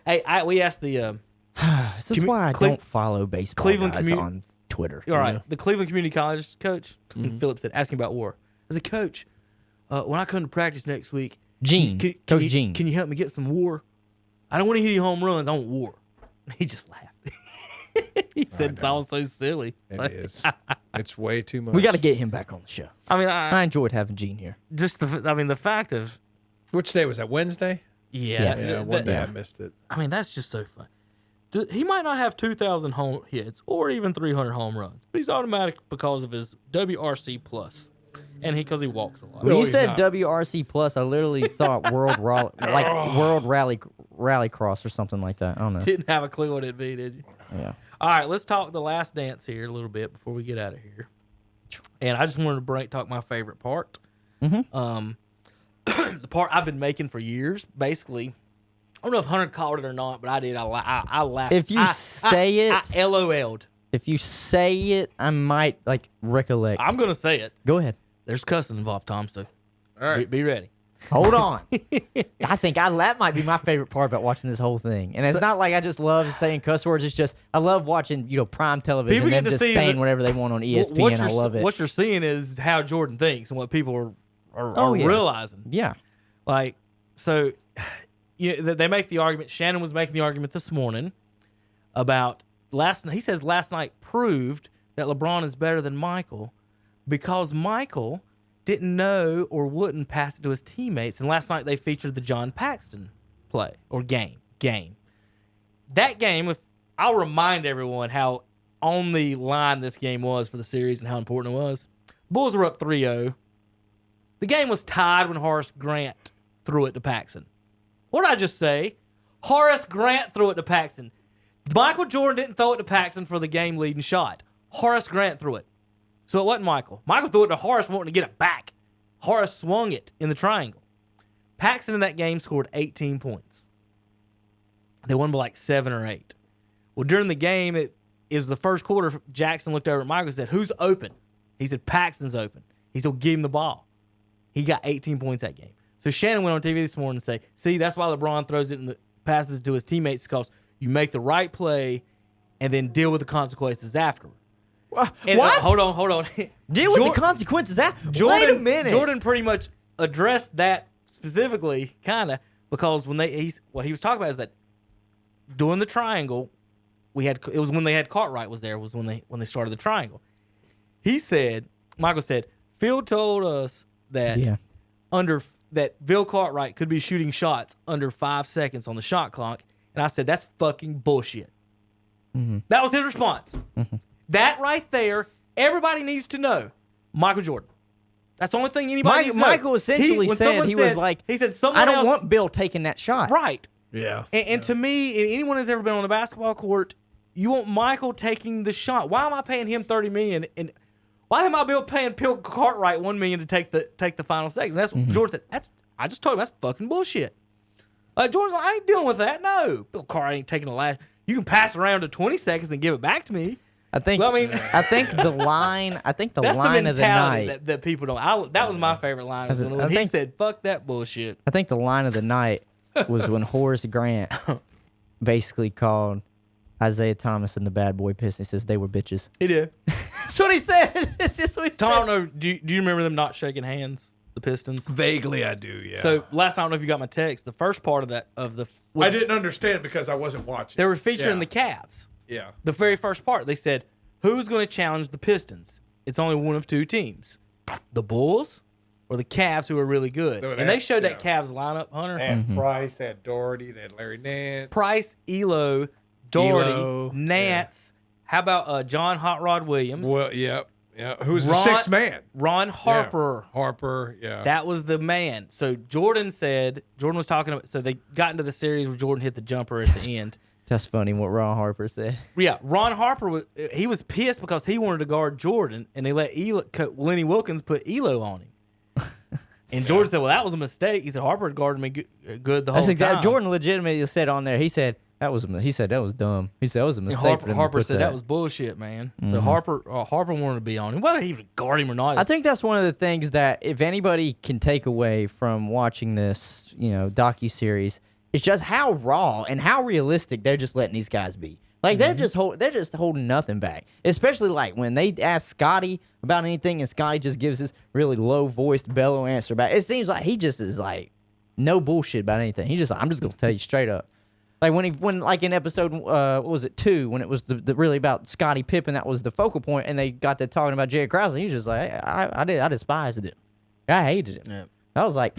we asked the This is why I don't follow baseball Cleveland guys commu- on Twitter. all right, the Cleveland Community College coach, Phillips said, asking about war. I said, Coach, when I come to practice next week, Gene, Coach Gene. Can you help me get some war? I don't want to hit any home runs. I want war. He just laughed. He said it's all so silly. It is. It's way too much. We got to get him back on the show. I mean, I enjoyed having Gene here. just the fact of Which day was that? Wednesday? Yeah, one day I missed it. I mean, that's just so fun. He might not have 2,000 home hits or even 300 home runs, but he's automatic because of his WRC plus, and because he walks a lot. When No, you he's said not. WRC plus, I literally thought World Rally Cross or something like that. I don't know. Didn't have a clue what it'd be, did you? Yeah. All right, let's talk The Last Dance here a little bit before we get out of here. And I just wanted to talk my favorite part. The part I've been making for years, basically. I don't know if Hunter called it or not, but I did. I laughed. If you say it, I LOL'd. if you say it, I might recollect. I'm gonna say it. Go ahead. There's cussing involved, Tom. So All right. be ready. Hold on. I think that might be my favorite part about watching this whole thing. And it's not like I just love saying cuss words. It's just I love watching prime television People get and to just see saying the- whatever they want on What ESPN. I you're- love it. What you're seeing is how Jordan thinks and what people are Oh, yeah. realizing. Yeah. Like, so they make the argument. Shannon was making the argument this morning about last night. He says last night proved that LeBron is better than Michael because Michael didn't know or wouldn't pass it to his teammates. And last night they featured the John Paxton play or game. That game, I'll remind everyone how on the line this game was for the series and how important it was. Bulls were up 3-0. The game was tied when Horace Grant threw it to Paxton. What did I just say? Horace Grant threw it to Paxton. Michael Jordan didn't throw it to Paxton for the game-leading shot. Horace Grant threw it. So it wasn't Michael. Michael threw it to Horace wanting to get it back. Horace swung it in the triangle. Paxton in that game scored 18 points. They won by like 7 or 8. Well, during the game, it is the first quarter, Jackson looked over at Michael and said, "Who's open?" He said, "Paxton's open." He said, "Give him the ball." He got 18 points that game. So Shannon went on TV this morning and say, "See, that's why LeBron throws it and passes to his teammates because you make the right play and then deal with the consequences afterward." And, What? hold on. Deal with the consequences. Wait a minute. Jordan pretty much addressed that specifically, kind of, because what he was talking about is that doing the triangle, it was when they had Cartwright was there, was when they started the triangle. Michael said, Phil told us that that Bill Cartwright could be shooting shots under 5 seconds on the shot clock, and I said that's fucking bullshit. That was his response. That right there, everybody needs to know. Michael Jordan. That's the only thing anybody needs to know. Michael essentially when said someone he was like, he said someone I don't else, want Bill taking that shot. right. Yeah. And to me, and anyone who's ever been on a basketball court, you want Michael taking the shot. Why am I paying him $30 million? And why am I paying Bill Cartwright $1 million to take the final seconds? And that's what Jordan said. I just told him that's fucking bullshit. Jordan's like, I ain't dealing with that. No, Bill Cartwright ain't taking the last. You can pass it around to 20 seconds and give it back to me. I think. Well, I mean, I think the line. I think the that's line the of the mentality night. that people don't. That was my favorite line. Was when he said, "Fuck that bullshit." I think the line of the night was when Horace Grant basically called Isaiah Thomas and the Bad Boy Pistons. He says they were bitches. He did. That's what he said. That's just what he Tom, I said. don't know. Do you remember them not shaking hands? The Pistons. Vaguely, I do. Yeah. So last night, I don't know if you got my text. The first part of that I didn't understand because I wasn't watching. They were featuring Yeah. the Cavs. Yeah. The very first part, they said, "Who's going to challenge the Pistons? It's only one of two teams: the Bulls or the Cavs, who are really good." So And they showed that yeah. Cavs lineup, Hunter. They had Price, they had Doherty, they had Larry Nance. Price, Elo, Doherty, Elo, Nance. How about John Hot Rod Williams? Well, yeah. Who's the Ron- sixth man? Ron Harper. Yeah. Harper, yeah. That was the man. So Jordan was talking about, so they got into the series where Jordan hit the jumper at the end. That's funny what Ron Harper said. Yeah, Ron Harper was pissed because he wanted to guard Jordan, and they let Lenny Wilkins put Elo on him. And Jordan said, "Well, that was a mistake." He said Harper had guarded me good the whole That's exactly. time. Jordan legitimately said on there. He said that was dumb. He said that was a And mistake. for them to Harper put said that was bullshit, man. So Harper wanted to be on him. Whether he would guard him or not, I think that's one of the things that if anybody can take away from watching this, docuseries, it's just how raw and how realistic they're just letting these guys be. Like they're just holding nothing back. Especially like when they ask Scotty about anything and Scotty just gives this really low voiced bellow answer back. It seems like he just is like no bullshit about anything. He just I'm just gonna tell you straight up. Like when like in episode what was it 2 when it was the really about Scottie Pippen, that was the focal point, and they got to talking about Jerry Krause, and he was just like I despised him, I hated him. Yeah. I was like,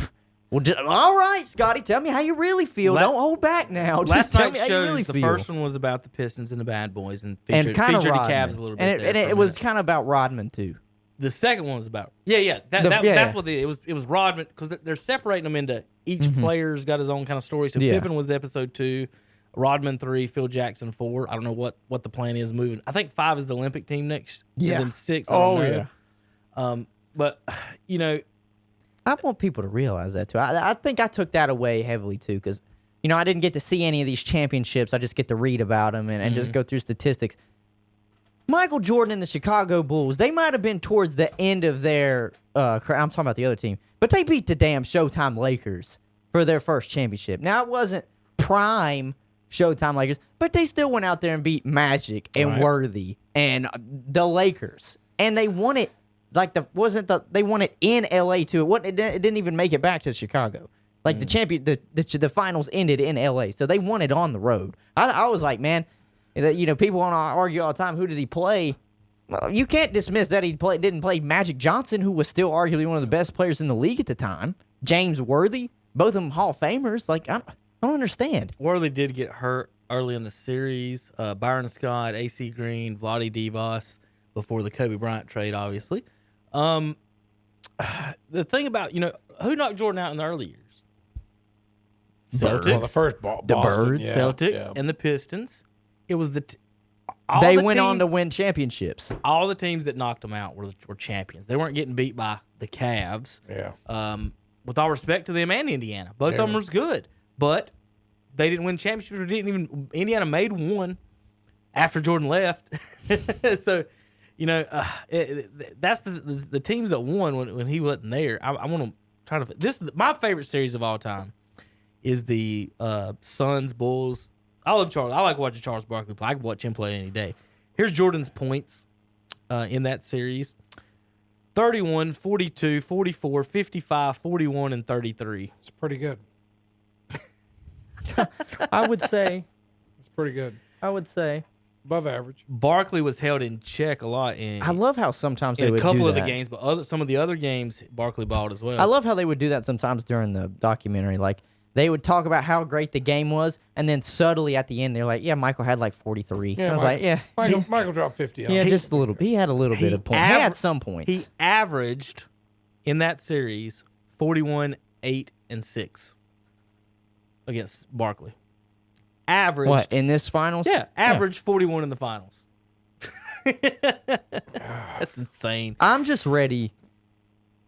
well, all right, Scotty, tell me how you really feel. Don't hold back now. Just last tell night's me how you shows, really the feel. First one was about the Pistons and the Bad Boys, and and featured kind of the Rodman. Cavs a little bit. And there for a it was minute. kind of about Rodman too. The second one was about that's yeah. what it was Rodman, because they're separating them into each player's got his own kind of story. So Yeah. Pippen was episode 2, Rodman 3, Phil Jackson 4. I don't know what the plan is moving. I think 5 is the Olympic team next. Yeah. And then 6. I don't know. yeah. But I want people to realize that too. I think I took that away heavily too, because I didn't get to see any of these championships. I just get to read about them and just go through statistics. Michael Jordan and the Chicago Bulls, they might have been towards the end of their I'm talking about the other team, but they beat the damn Showtime Lakers for their first championship. Now, it wasn't prime Showtime Lakers, but they still went out there and beat Magic and Worthy and the Lakers, and they won it. Like they won it in LA too. It didn't even make it back to Chicago. Like the finals ended in LA, so they won it on the road. I was like, man, people want to argue all the time. Who did he play? Well, you can't dismiss that didn't play Magic Johnson, who was still arguably one of the best players in the league at the time. James Worthy, both of them Hall of Famers. Like I don't understand. Worthy did get hurt early in the series. Byron Scott, AC Green, Vlade Divac before the Kobe Bryant trade, obviously. The thing about who knocked Jordan out in the early years? Celtics, Well, the first Boston, Birds, yeah, Celtics, yeah. and the Pistons. It was They went on to win championships. All the teams that knocked them out were champions. They weren't getting beat by the Cavs. Yeah. With all respect to them and Indiana, both of them was good, but they didn't win championships. Indiana made one after Jordan left. So, that's the teams that won when he wasn't there. I want to try to. This is my favorite series of all time. Is the Suns Bulls. I love Charles. I like watching Charles Barkley play. I can watch him play any day. Here's Jordan's points in that series: 31, 42, 44, 55, 41, and 33. It's pretty good. I would say. It's pretty good. Above average. Barkley was held in check a lot I love how sometimes they in a would couple do of the that. games, but some of the other games, Barkley balled as well. I love how they would do that sometimes during the documentary. Like, they would talk about how great the game was, and then subtly at the end, they're like, yeah, Michael had like 43. Yeah, I was like, yeah. Michael dropped 50 on Yeah, him. just a little bit. He had a little bit of points. He had some points. He averaged in that series 41, 8, and 6 against Barkley. Averaged. What, in this finals? Yeah, averaged 41 in the finals. That's insane. I'm just ready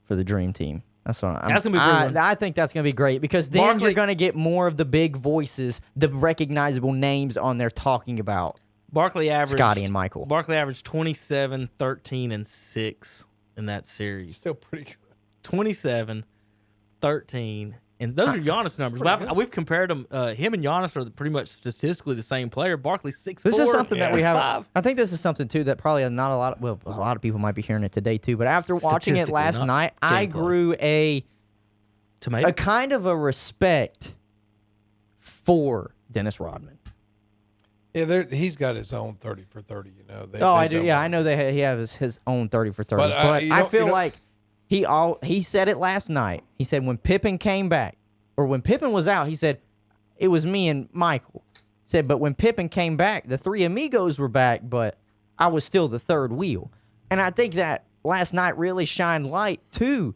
for the dream team. That's what That's gonna be a good one. I think that's gonna be great, because then Barkley- you're gonna get more of the big voices, the recognizable names on there talking about Barkley averaged Scotty and Michael. Barkley averaged 27, 13, and 6 in that series. Still pretty good. 27, 13, and those are Giannis numbers. But we've compared them. Him and Giannis are pretty much statistically the same player. Barkley's 6'4". This is something that we have. 6'5". I think this is something too that probably not a lot. Well, a lot of people might be hearing it today too. But after watching it Statistically, last not night, I gameplay. grew a Tomato. kind of a respect for Dennis Rodman. Yeah, he's got his own 30 for 30, I do. Yeah, I know that he has his own 30 for 30. But, But, you I know- feel you know- like he said it last night. He said when Pippen came back, or when Pippen was out, he said it was me and Michael. He said, but when Pippen came back, the three amigos were back, but I was still the third wheel. And I think that last night really shined light to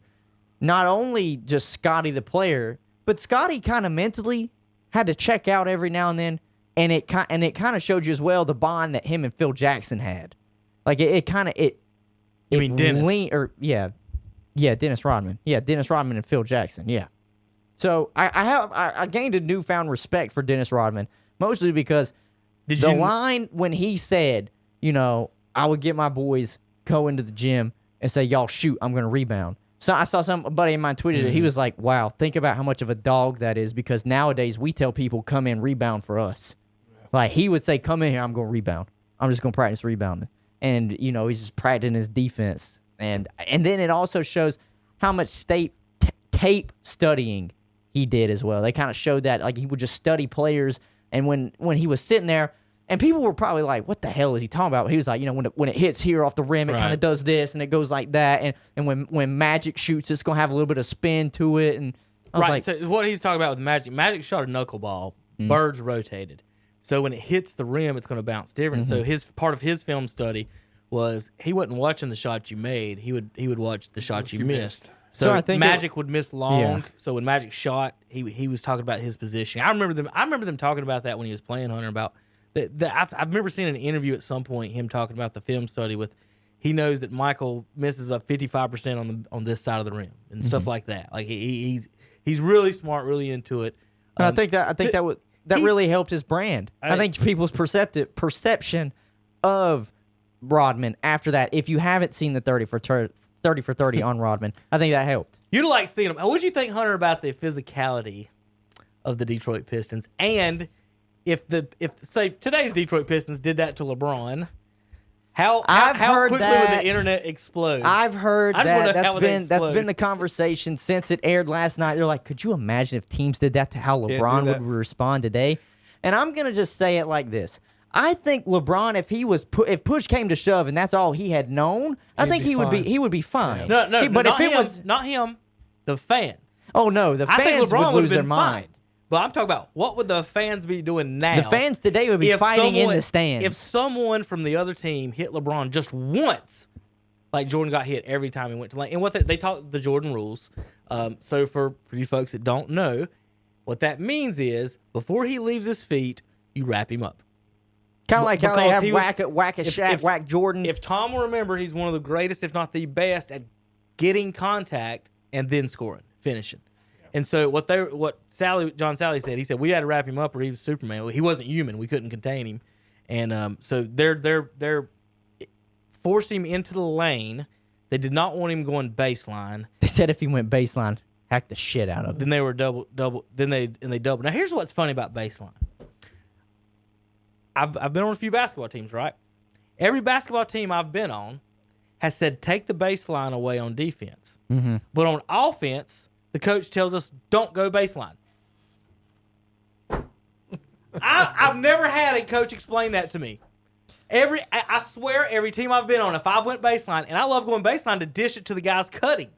not only just Scotty the player, but Scotty kind of mentally had to check out every now and then. and it kind of showed you as well the bond that him and Phil Jackson had. Like it kind of it. You mean Dennis? Dennis Rodman. Yeah, Dennis Rodman and Phil Jackson. Yeah. So I gained a newfound respect for Dennis Rodman, mostly because line when he said, I would get my boys go into the gym and say, y'all shoot, I'm going to rebound. So I saw somebody in mine tweeted it. He was like, wow, think about how much of a dog that is, because nowadays we tell people come in, rebound for us. Like he would say, come in here, I'm going to rebound. I'm just going to practice rebounding. And, he's just practicing his defense. And then it also shows how much tape studying he did as well. They kind of showed that, like, he would just study players. And when he was sitting there, and people were probably like, what the hell is he talking about? He was like, when it hits here off the rim, it kind of does this, and it goes like that. And when Magic shoots, it's going to have a little bit of spin to it. And I was like, so what he's talking about with Magic shot a knuckleball. Birds rotated. So when it hits the rim, it's going to bounce different. So part of his film study was he wasn't watching the shots you made. He would watch the shots you missed. So I think Magic would miss long. Yeah. So when Magic shot, he was talking about his position. I remember them talking about that when he was playing Hunter. About I remember seeing an interview at some point him talking about the film study with. He knows that Michael misses up 55% on this side of the rim and stuff like that. Like he's really smart, really into it. And I think that really helped his brand. I think people's perception of Rodman after that. If you haven't seen the 30 for 30 on Rodman, I think that helped. You'd like seeing him. What would you think, Hunter, about the physicality of the Detroit Pistons? And if say today's Detroit Pistons did that to LeBron, how quickly would the internet explode? I've heard that's been the conversation since it aired last night. They're like, could you imagine if teams did that to how LeBron would respond today? And I'm gonna just say it like this. I think LeBron, if push came to shove and that's all he had known, I think he would be fine. No, but if it was not him, the fans. Oh no, the fans would lose their mind. But I'm talking about what would the fans be doing now? The fans today would be fighting in the stands. If someone from the other team hit LeBron just once, like Jordan got hit every time he went to lane, and what they taught the Jordan rules. So for you folks that don't know, what that means is before he leaves his feet, you wrap him up. Kind of like how they have whack Jordan. If Tom will remember, he's one of the greatest, if not the best, at getting contact and then scoring, finishing. And so what John Sally said, he said we had to wrap him up or he was Superman. He wasn't human. We couldn't contain him. And so they're forcing him into the lane. They did not want him going baseline. They said if he went baseline, hack the shit out of him. Then they were double. Then they double. Now here's what's funny about baseline. I've been on a few basketball teams, right? Every basketball team I've been on has said take the baseline away on defense. Mm-hmm. But on offense, the coach tells us don't go baseline. I've never had a coach explain that to me. I swear every team I've been on, if I went baseline, and I love going baseline to dish it to the guys cutting,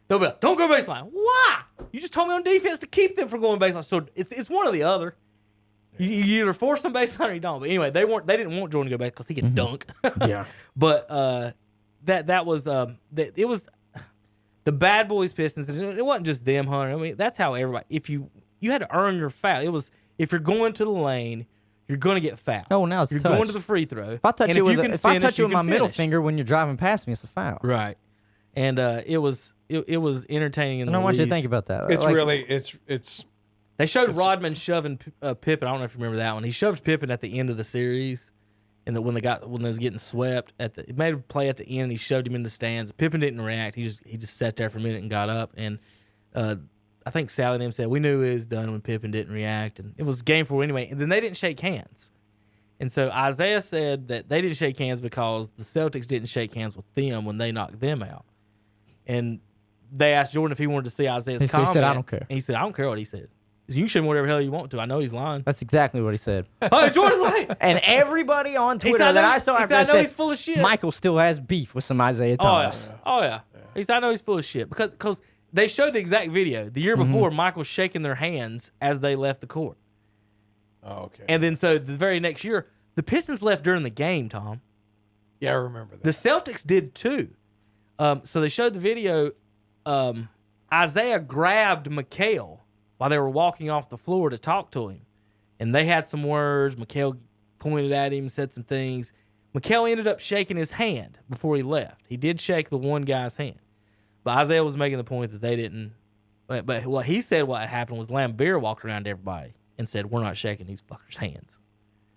they'll be like, don't go baseline. Why? You just told me on defense to keep them from going baseline. So it's one or the other. You either force them baseline or you don't. But anyway, they didn't want Jordan to go back because he could dunk. Yeah. But that was it was the bad boys Pistons. It wasn't just them, Hunter. I mean, that's how everybody. If you had to earn your foul, it was if you're going to the lane, you're going to get fouled. Oh, now it's you're touch. Going to the free throw. If I touch you with my middle finger when you're driving past me, it's a foul. Right. And it was entertaining. I want you to think about that. It's. They showed Rodman shoving Pippen. I don't know if you remember that one. He shoved Pippen at the end of the series, and when they was getting swept it made a play at the end. And he shoved him in the stands. Pippen didn't react. He just sat there for a minute and got up. And I think Sally and them said we knew it was done when Pippen didn't react, and it was game 4 anyway. And then they didn't shake hands. And so Isaiah said that they didn't shake hands because the Celtics didn't shake hands with them when they knocked them out. And they asked Jordan if he wanted to see Isaiah's comments. He said, I don't care. And he said, I don't care what he said. You can show him whatever hell you want to. I know he's lying. That's exactly what he said. Oh, Jordan's lying. And everybody on Twitter that I saw after I said, he's full of shit. Michael still has beef with some Isaiah Thomas. Oh, yeah. He said, I know he's full of shit. Because they showed the exact video. The year before, Michael's shaking their hands as they left the court. Oh, okay. And then so the very next year, the Pistons left during the game, Tom. Yeah, I remember that. The Celtics did too. So they showed the video. Isaiah grabbed McHale while they were walking off the floor to talk to him. and they had some words. Mikhail pointed at him, said some things. Mikhail ended up shaking his hand before he left. He did shake the one guy's hand. But Isaiah was making the point that they didn't. But what he said what happened was Lambeer walked around to everybody and said, we're not shaking these fuckers' hands.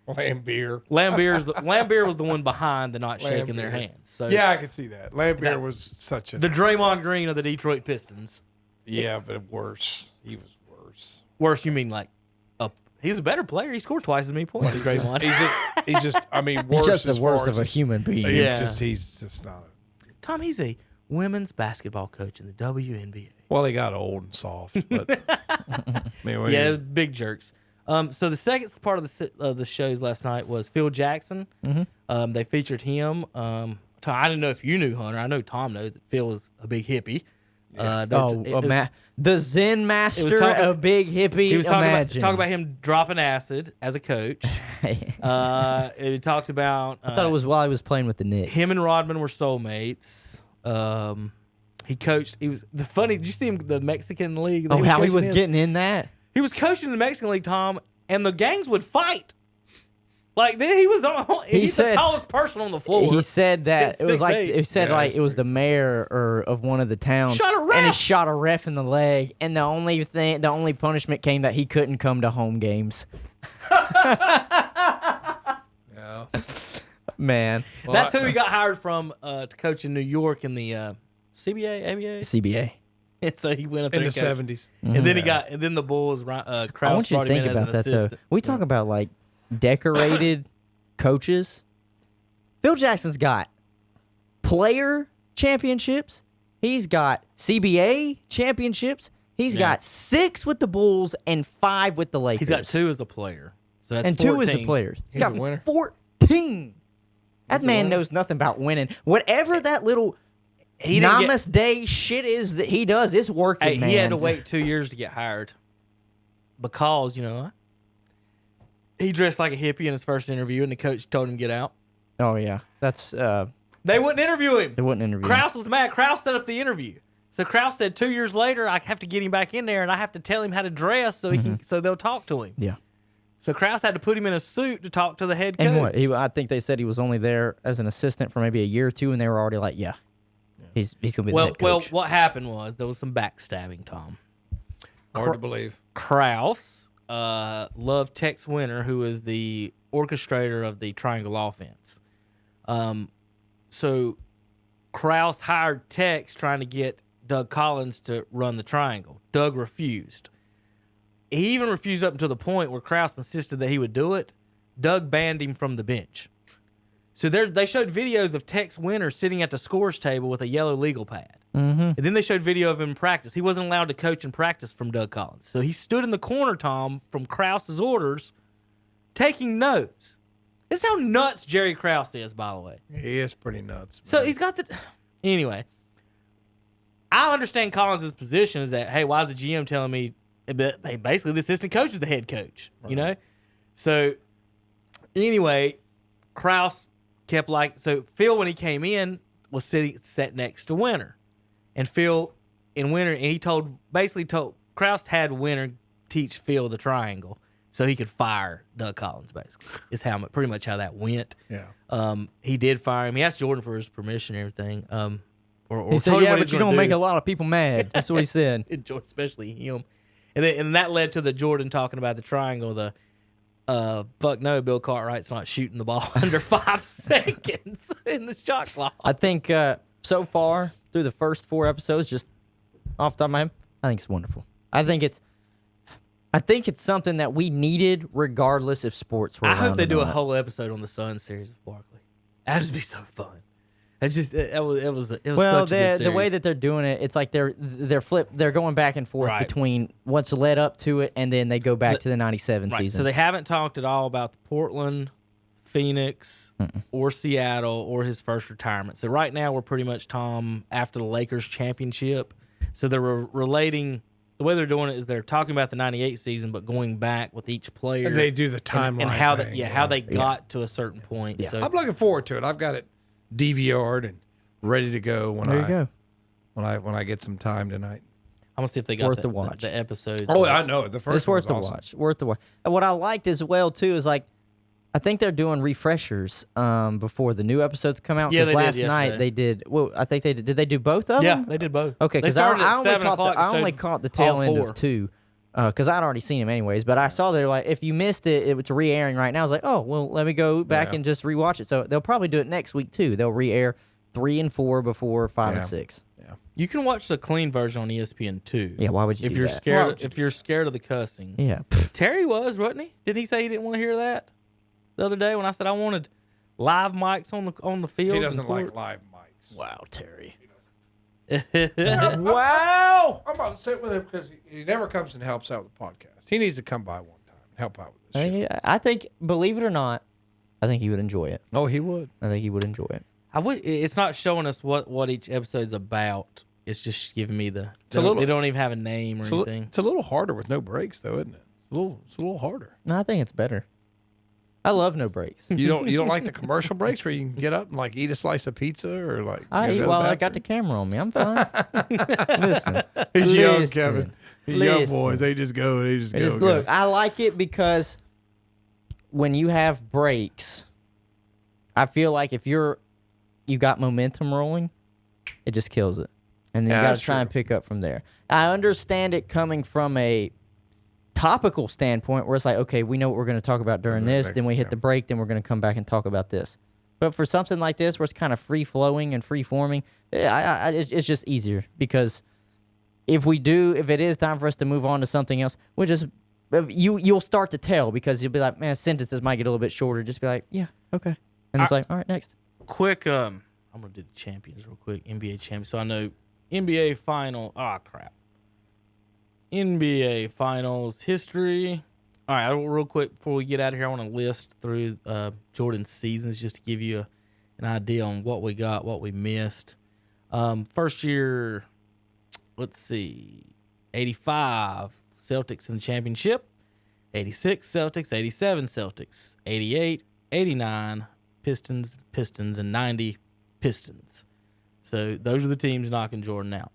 Lambeer was the one behind the not shaking their hands. So Yeah, I can see that. Lambeer was such a... the Draymond Green of the Detroit Pistons. Yeah, but worse. He was worse. Worse, you mean like he's a better player. He scored twice as many points as Draymond. He's just, I mean, He's worse just as the worst far of a as human being. Yeah. he's just not. Tom, he's a women's basketball coach in the WNBA. Well, he got old and soft, but I mean, when he Yeah, was- big jerks. So the second part of the shows last night was Phil Jackson. They featured him. Tom, I didn't know if you knew Hunter. I know Tom knows that Phil is a big hippie. The Zen master talking- of big hippie. He was talking about him dropping acid as a coach. He talked about I thought it was while he was playing with the Knicks. him and Rodman were soulmates. He coached. He was the funny. Did you see him the Mexican league? that Oh, how he coaching was in? getting in that? He was coaching the Mexican league, Tom, and the gangs would fight. Like then he was on. He's the said- tallest person on the floor. He said that At it was like 6'8". it said Yeah, like that's it was the mayor or of one of the towns. Shot a And he ref! shot a ref in the leg, and the only punishment came that he couldn't come to home games. yeah. Man, That's who he got hired from to coach in New York in the CBA, ABA. CBA. And so he went up in there the and coached. 70s. And then and then the Bulls. I Krause want you to brought him think in as an about that though. assistant. We talk about like decorated coaches. Phil Jackson's got player championships. He's got CBA championships. He's got 6 with the Bulls and 5 with the Lakers. He's got 2 as a player. So that's and 14. 2 as a player. He's He's got a winner. 14. That a man winner. knows nothing about winning. Whatever that little He didn't get- Namaste shit is that he does, it's working, Hey, man. he had to wait 2 years to get hired because he dressed like a hippie in his first interview, and the coach told him to get out. Oh yeah, that's They wouldn't interview him. they wouldn't interview. Krause was mad. Krause set up the interview. So Krause said 2 years later, I have to get him back in there, and I have to tell him how to dress so so they'll talk to him. Yeah. So Krause had to put him in a suit to talk to the head coach. And what? I think they said he was only there as an assistant for maybe a year or 2, and they were already like, yeah. He's gonna be the head Well, coach. what happened was there was some backstabbing, Tom. Hard to believe. Krause loved Tex Winter, who is the orchestrator of the triangle offense. So Krause hired Tex trying to get Doug Collins to run the triangle. Doug refused. He even refused up to the point where Krause insisted that he would do it. Doug banned him from the bench. So they showed videos of Tex Winter sitting at the scores table with a yellow legal pad. And then they showed video of him in practice. He wasn't allowed to coach in practice from Doug Collins. So he stood in the corner, Tom, from Krause's orders, taking notes. This is how nuts Jerry Krause is, by the way. He is pretty nuts. So man. he's got the... Anyway, I understand Collins' position is that, hey, why is the GM telling me... But hey, basically, the assistant coach is the head coach, you know? So, anyway, Krause kept like... So, Phil, when he came in, was sat next to Winter. And Phil, and he basically told... Krause had Winter teach Phil the triangle so he could fire Doug Collins, basically. Is pretty much how that went. Yeah. He did fire him. He asked Jordan for his permission and everything. Or he said, told him yeah, what but he's you're going to do. make a lot of people mad. That's what he said. Especially him. And that led to the Jordan talking about the triangle. The fuck no, Bill Cartwright's not shooting the ball under 5 seconds in the shot clock. I think so far, through the first 4 episodes, just off the top of my head, I think it's wonderful. I think it's something that we needed regardless if sports were I hope around they or do a not. whole episode on the Sun series of Barkley. That'd just be so fun. It's just it was Well, such a good series. the way that they're doing it, it's like they're going back and forth Right. between what's led up to it, and then they go back to the '97 right. season. So they haven't talked at all about the Portland, Phoenix, or Seattle, or his first retirement. So right now we're pretty much, Tom, after the Lakers championship. So they're relating. The way they're doing it is they're talking about the '98 season, but going back with each player. And they do the and timeline how thing, how they got to a certain point. Yeah. So I'm looking forward to it. I've got it DVR'd and ready to go when there you go. when I get some time tonight. I'm gonna see if they got worth the watch. the episodes. Oh, I know. The first It's worth the one was awesome. watch. Worth the watch. And what I liked as well too is like, I think they're doing refreshers before the new episodes come out. Yeah, 'cause they did last night yesterday. they did. Well, I think they did. Did they do both of Yeah, them? they did both. Okay, They because started at I only 7 caught o'clock. the, I and only showed caught the all tail end four. of 2 because I'd already seen them anyways. But I saw they're like, if you missed it, it's re-airing right now. I was like, oh well, let me go back Yeah. and just rewatch it. So they'll probably do it next week too. They'll re-air 3 and 4 before 5 Yeah. and 6. You can watch the clean version on ESPN too. Yeah, why would you if do you're that? scared, Why would you if you're scared of the cussing. Yeah. Terry wasn't he? Did he say he didn't want to hear that the other day when I said I wanted live mics on the fields? He doesn't and like court? live mics. Wow, Terry. Wow! I'm about to sit with him because he never comes and helps out with the podcast. He needs to come by one time and help out with this shit. I think, believe it or not, I think he would enjoy it. Oh, he would. I think he would enjoy it. It's not showing us what each episode's about. It's just giving me the. It's a little- They don't even have a name or anything. It's a little harder with no breaks, though, isn't it? It's a little harder. No, I think it's better. I love no breaks. You don't like the commercial breaks where you can get up and like eat a slice of pizza or like. I go eat to the while I got the bathroom? camera on me. I'm fine. Listen. He's young, Listen. Kevin. He's young Listen. boys. They just go. They just go. Just look, I like it because when you have breaks, I feel like if you got momentum rolling, it just kills it. And then Yeah, you got that's to try and true. pick up from there. I understand it coming from a topical standpoint where it's like, okay, we know what we're going to talk about during this, then we hit the break, then we're going to come back and talk about this. But for something like this where it's kind of free flowing and free forming, it's just easier because if it is time for us to move on to something else, we'll just you'll start to tell because you'll be like, man, sentences might get a little bit shorter. Just be like, yeah, okay, and it's like, all right, next. Quick, I'm gonna do the champions real quick. NBA champions. So I know NBA final. Ah, crap. NBA finals history. All right, real quick before we get out of here, I want to list through Jordan's seasons just to give you an idea on what we got, what we missed. First year, let's see, 85 Celtics in the championship, 86 Celtics, 87 Celtics, 88, 89 Pistons, and 90 Pistons. So those are the teams knocking Jordan out.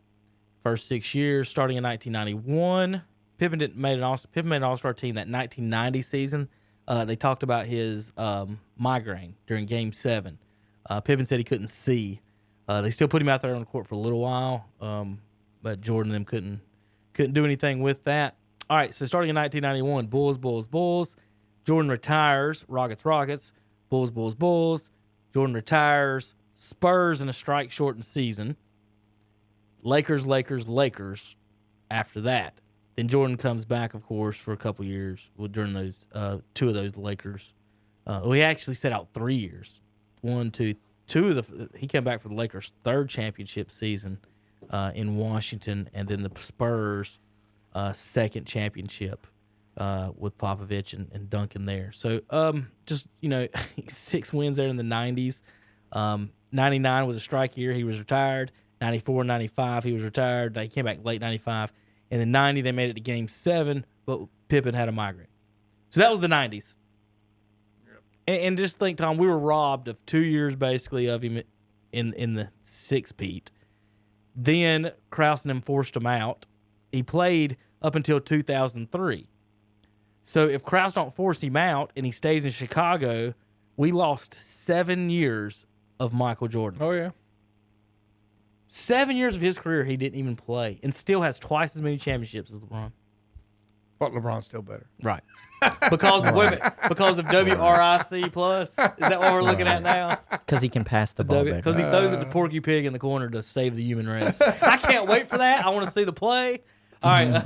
First 6 years, starting in 1991, Pippen made an All-Star team that 1990 season. They talked about his migraine during Game 7. Pippen said he couldn't see. They still put him out there on the court for a little while, but Jordan and them couldn't do anything with that. All right, so starting in 1991, Bulls. Jordan retires, Rockets. Bulls. Jordan retires, Spurs in a strike-shortened season. Lakers after that. Then Jordan comes back, of course, for a couple years during those 2 of those Lakers. He actually set out 3 years. 1, 2 he came back for the Lakers' 3rd championship season in Washington, and then the Spurs' 2nd championship with Popovich and Duncan there. So just 6 wins there in the 90s. 99 was a strike year. He was retired. 94, 95, he was retired. He came back late 95. And then 90, they made it to Game 7, but Pippen had a migraine. So that was the 90s. And just think, Tom, we were robbed of 2 years basically of him in the 6-peat. Then Krause and them forced him out. He played up until 2003. So if Krause don't force him out and he stays in Chicago, we lost 7 years of Michael Jordan. Oh yeah. 7 years of his career he didn't even play and still has twice as many championships as LeBron. But LeBron's still better. Right. Because of WRIC plus. Is that what we're looking at now? Because he can pass the ball better. Because he throws it to Porky Pig in the corner to save the human race. I can't wait for that. I want to see the play. All right.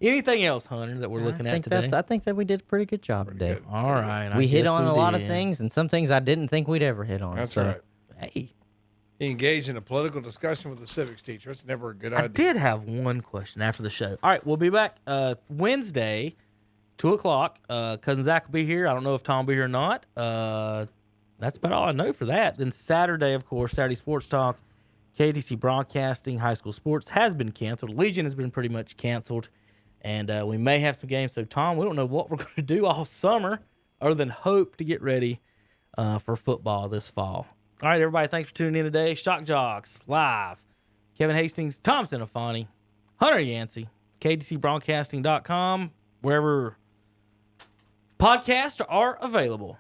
Anything else, Hunter, that we're looking at today? I think that we did a pretty good job today. All right. We hit on a lot of did. things, and some things I didn't think we'd ever hit on. That's so. right. Hey. He engaged in a political discussion with a civics teacher. It's never a good idea. I did have one question after the show. All right, we'll be back Wednesday, 2 o'clock. Cousin Zach will be here. I don't know if Tom will be here or not. That's about all I know for that. Then Saturday, of course, Saturday Sports Talk, KTC Broadcasting, high school sports has been canceled. Legion has been pretty much canceled. And we may have some games. So, Tom, we don't know what we're going to do all summer other than hope to get ready for football this fall. All right, everybody, thanks for tuning in today. Shock Joxx live. Kevin Hastings, Tom Centofanti. Hunter Yancey, KDCBroadcasting.com, wherever podcasts are available.